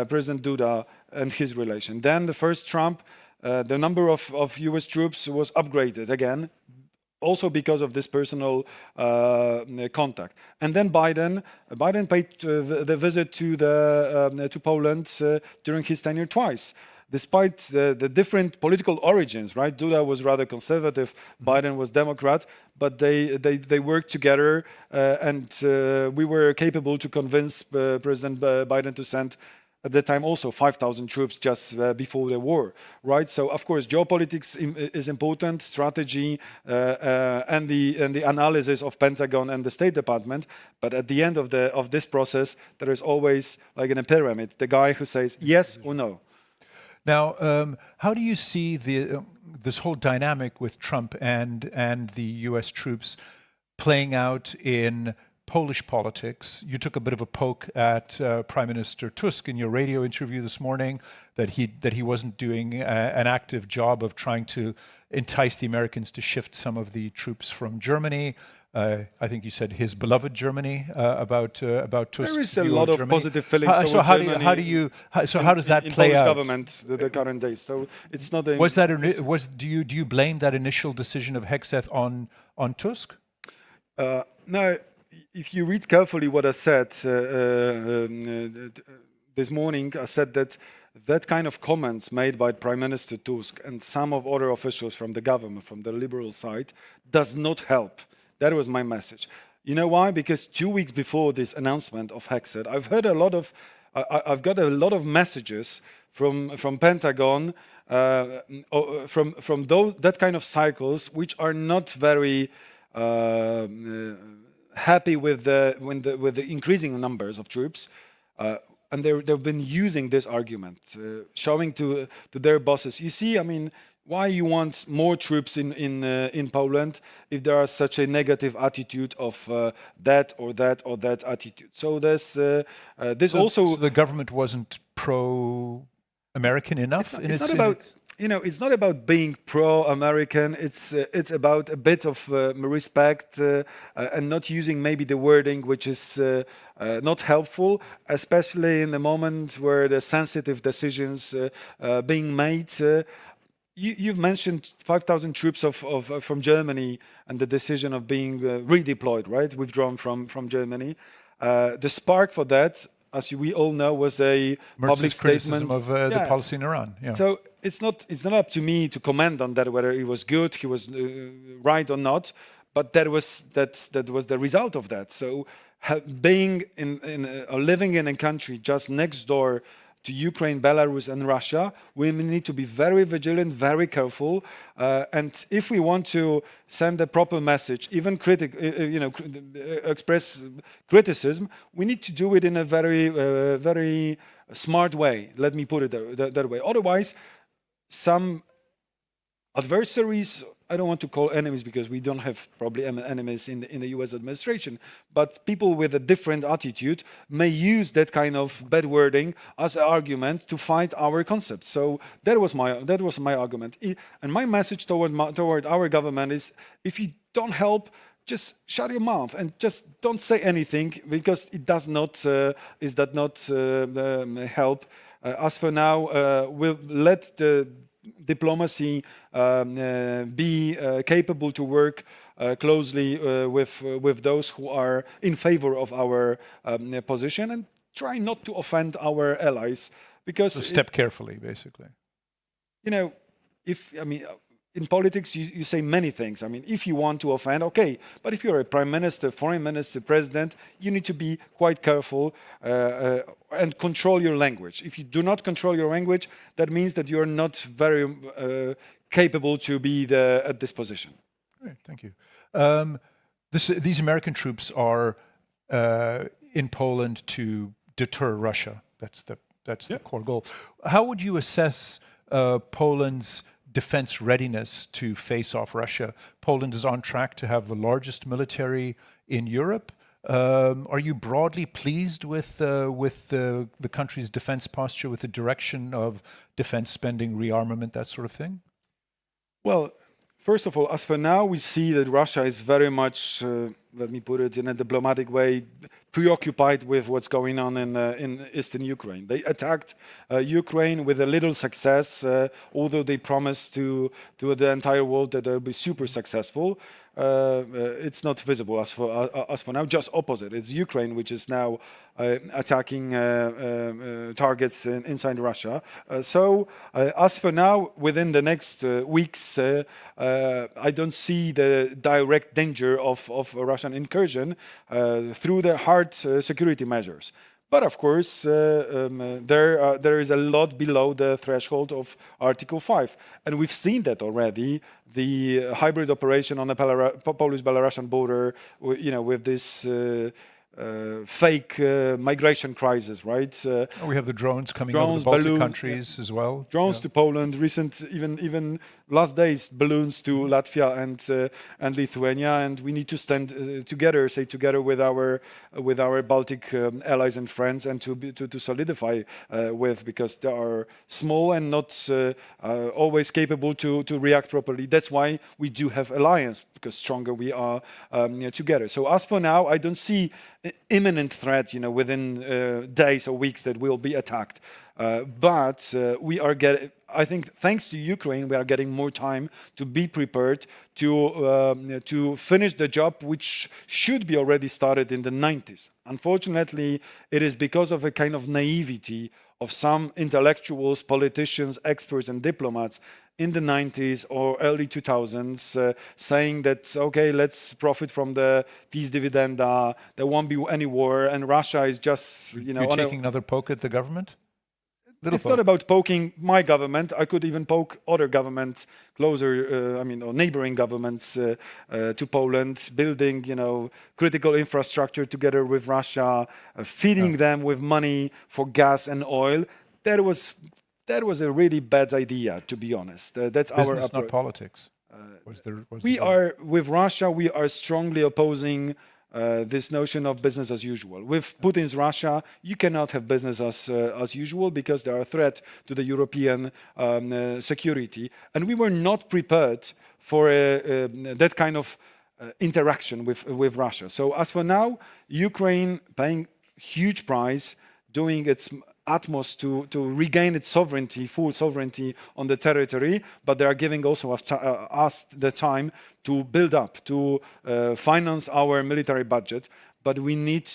President Duda, and his relation. Then the first Trump, the number of US troops was upgraded again, also because of this personal contact. And then Biden paid the visit to Poland during his tenure twice. Despite the different political origins, right? Duda was rather conservative, Biden was Democrat, but they worked together, and we were capable to convince President Biden to send, at that time also, 5,000 troops just before the war, right? So of course geopolitics is important, strategy and the analysis of Pentagon and the State Department. But at the end of this process, there is always, like in a pyramid, the guy who says yes or no. Now, how do you see this whole dynamic with Trump and the U.S. troops playing out in Polish politics? You took a bit of a poke at Prime Minister Tusk in your radio interview this morning, that he wasn't doing an active job of trying to entice the Americans to shift some of the troops from Germany. I think you said his beloved Germany about Tusk. There is a view lot of Germany. positive feelings So towards how Germany. how does that in play Polish out? government the current days? So it's not a. Do you blame that initial decision of Hegseth on Tusk? No, if you read carefully what I said this morning, I said that that kind of comments made by Prime Minister Tusk and some of other officials from the government, from the liberal side, does not help. That was my message. You know why? Because 2 weeks before this announcement of Hegseth, I've got a lot of messages from Pentagon, from that kind of cycles, which are not very happy with the increasing numbers of troops. And they've been using this argument, showing to their bosses, you see, I mean, why you want more troops in Poland if there are such a negative attitude of that or that or that attitude. So there's this also. So the government wasn't pro-American enough. It's not about. You know, it's not about being pro-American. It's about a bit of respect and not using maybe the wording which is not helpful, especially in the moment where the sensitive decisions being made. You've mentioned 5,000 troops from Germany and the decision of being redeployed, right? Withdrawn from Germany. The spark for that, as we all know, was a public statement of the policy in Iran. Yeah. So it's not up to me to comment on that whether he was good, he was right or not, but that was the result of that. So being living in a country just next door to Ukraine, Belarus, and Russia, we need to be very vigilant, very careful, and if we want to send a proper message, even express criticism, we need to do it in a very smart way. Let me put it that way. Otherwise, some adversaries, I don't want to call enemies because we don't have probably enemies in the US administration, but people with a different attitude may use that kind of bad wording as an argument to fight our concepts. So that was my argument. And my message toward our government is, if you don't help, just shut your mouth and just don't say anything, because it does not help. As for now, we'll let the diplomacy be capable to work closely with those who are in favor of our position, and try not to offend our allies. Because so step carefully, basically. You know, in politics, you say many things. I mean, if you want to offend, okay. But if you're a prime minister, foreign minister, president, you need to be quite careful and control your language. If you do not control your language, that means that you're not very capable to be at this position. Great, thank you. These American troops are in Poland to deter Russia. That's the core goal. How would you assess Poland's defense readiness to face off Russia? Poland is on track to have the largest military in Europe. Are you broadly pleased with the country's defense posture, with the direction of defense spending, rearmament, that sort of thing? Well, first of all, as for now, we see that Russia is very much, let me put it in a diplomatic way, preoccupied with what's going on in eastern Ukraine. They attacked Ukraine with a little success, although they promised to the entire world that they'll be super successful. It's not visible as for now, just opposite. It's Ukraine which is now attacking targets inside Russia. So as for now, within the next weeks, I don't see the direct danger of a Russian incursion through the hard security measures. But of course, there is a lot below the threshold of Article 5. And we've seen that already, the hybrid operation on the Polish-Belarusian border, with this fake migration crisis, right? We have the drones coming drones, over the Baltic balloon, countries as well. Drones to Poland, even last days, balloons to Latvia and Lithuania, and we need to stand together, stay together with our Baltic allies and friends, and to solidify with, because they are small and not always capable to react properly. That's why we do have alliance, because stronger we are together. So as for now, I don't see imminent threat, within days or weeks that we'll be attacked. But we are getting, I think, thanks to Ukraine, we are getting more time to be prepared to finish the job, which should be already started in the 90s. Unfortunately, it is because of a kind of naivety of some intellectuals, politicians, experts, and diplomats in the 90s or early 2000s, saying that, okay, let's profit from the peace dividend, there won't be any war, and Russia is just, You're taking another poke at the government? It's not about poking my government. I could even poke other governments closer, or neighboring governments to Poland, building, critical infrastructure together with Russia, feeding them with money for gas and oil. That was a really bad idea, to be honest. That's Business, our approach. not politics. With Russia, we are strongly opposing this notion of business as usual. With Putin's Russia, you cannot have business as usual, because they are a threat to the European security. And we were not prepared for that kind of interaction with Russia. So as for now, Ukraine paying huge price, doing its utmost to regain its sovereignty, full sovereignty on the territory, but they are giving also us the time to build up, to finance our military budget. But we need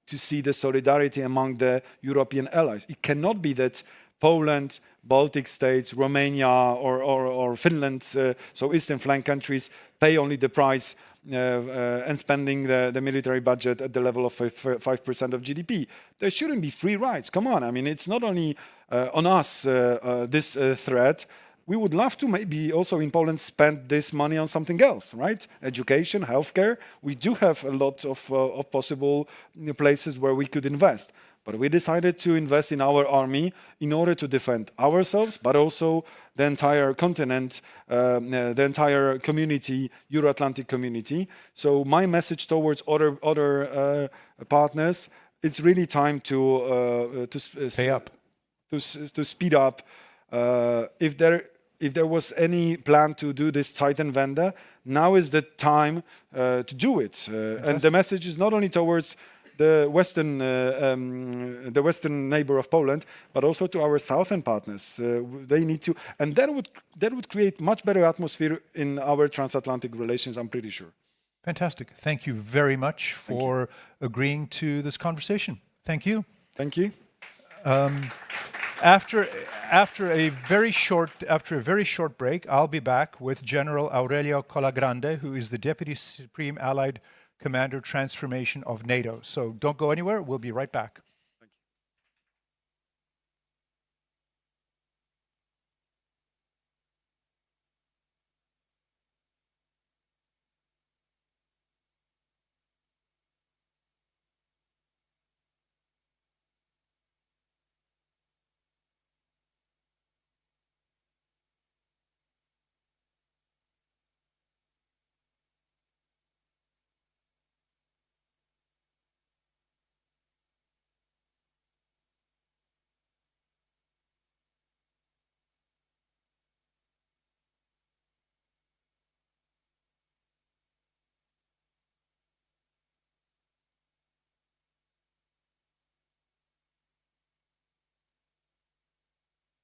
to see the solidarity among the European allies. It cannot be that Poland, Baltic states, Romania, or Finland, so eastern flank countries, pay only the price and spending the military budget at the level of 5% of GDP. There shouldn't be free rides. Come on, it's not only on us, this threat. We would love to maybe also in Poland spend this money on something else, right? Education, healthcare. We do have a lot of possible places where we could invest. But we decided to invest in our army in order to defend ourselves, but also the entire continent, the entire community, Euro-Atlantic community. So my message towards other partners, it's really time to pay up, to speed up. If there was any plan to do this Zeitenwende, now is the time to do it. And the message is not only towards the western neighbor of Poland, but also to our southern partners. They need to, and that would create much better atmosphere in our transatlantic relations, I'm pretty sure. Fantastic. Thank you very much for agreeing to this conversation. Thank you. Thank you. After a very short break, I'll be back with General Aurelio Colagrande, who is the Deputy Supreme Allied Commander Transformation of NATO. So don't go anywhere. We'll be right back.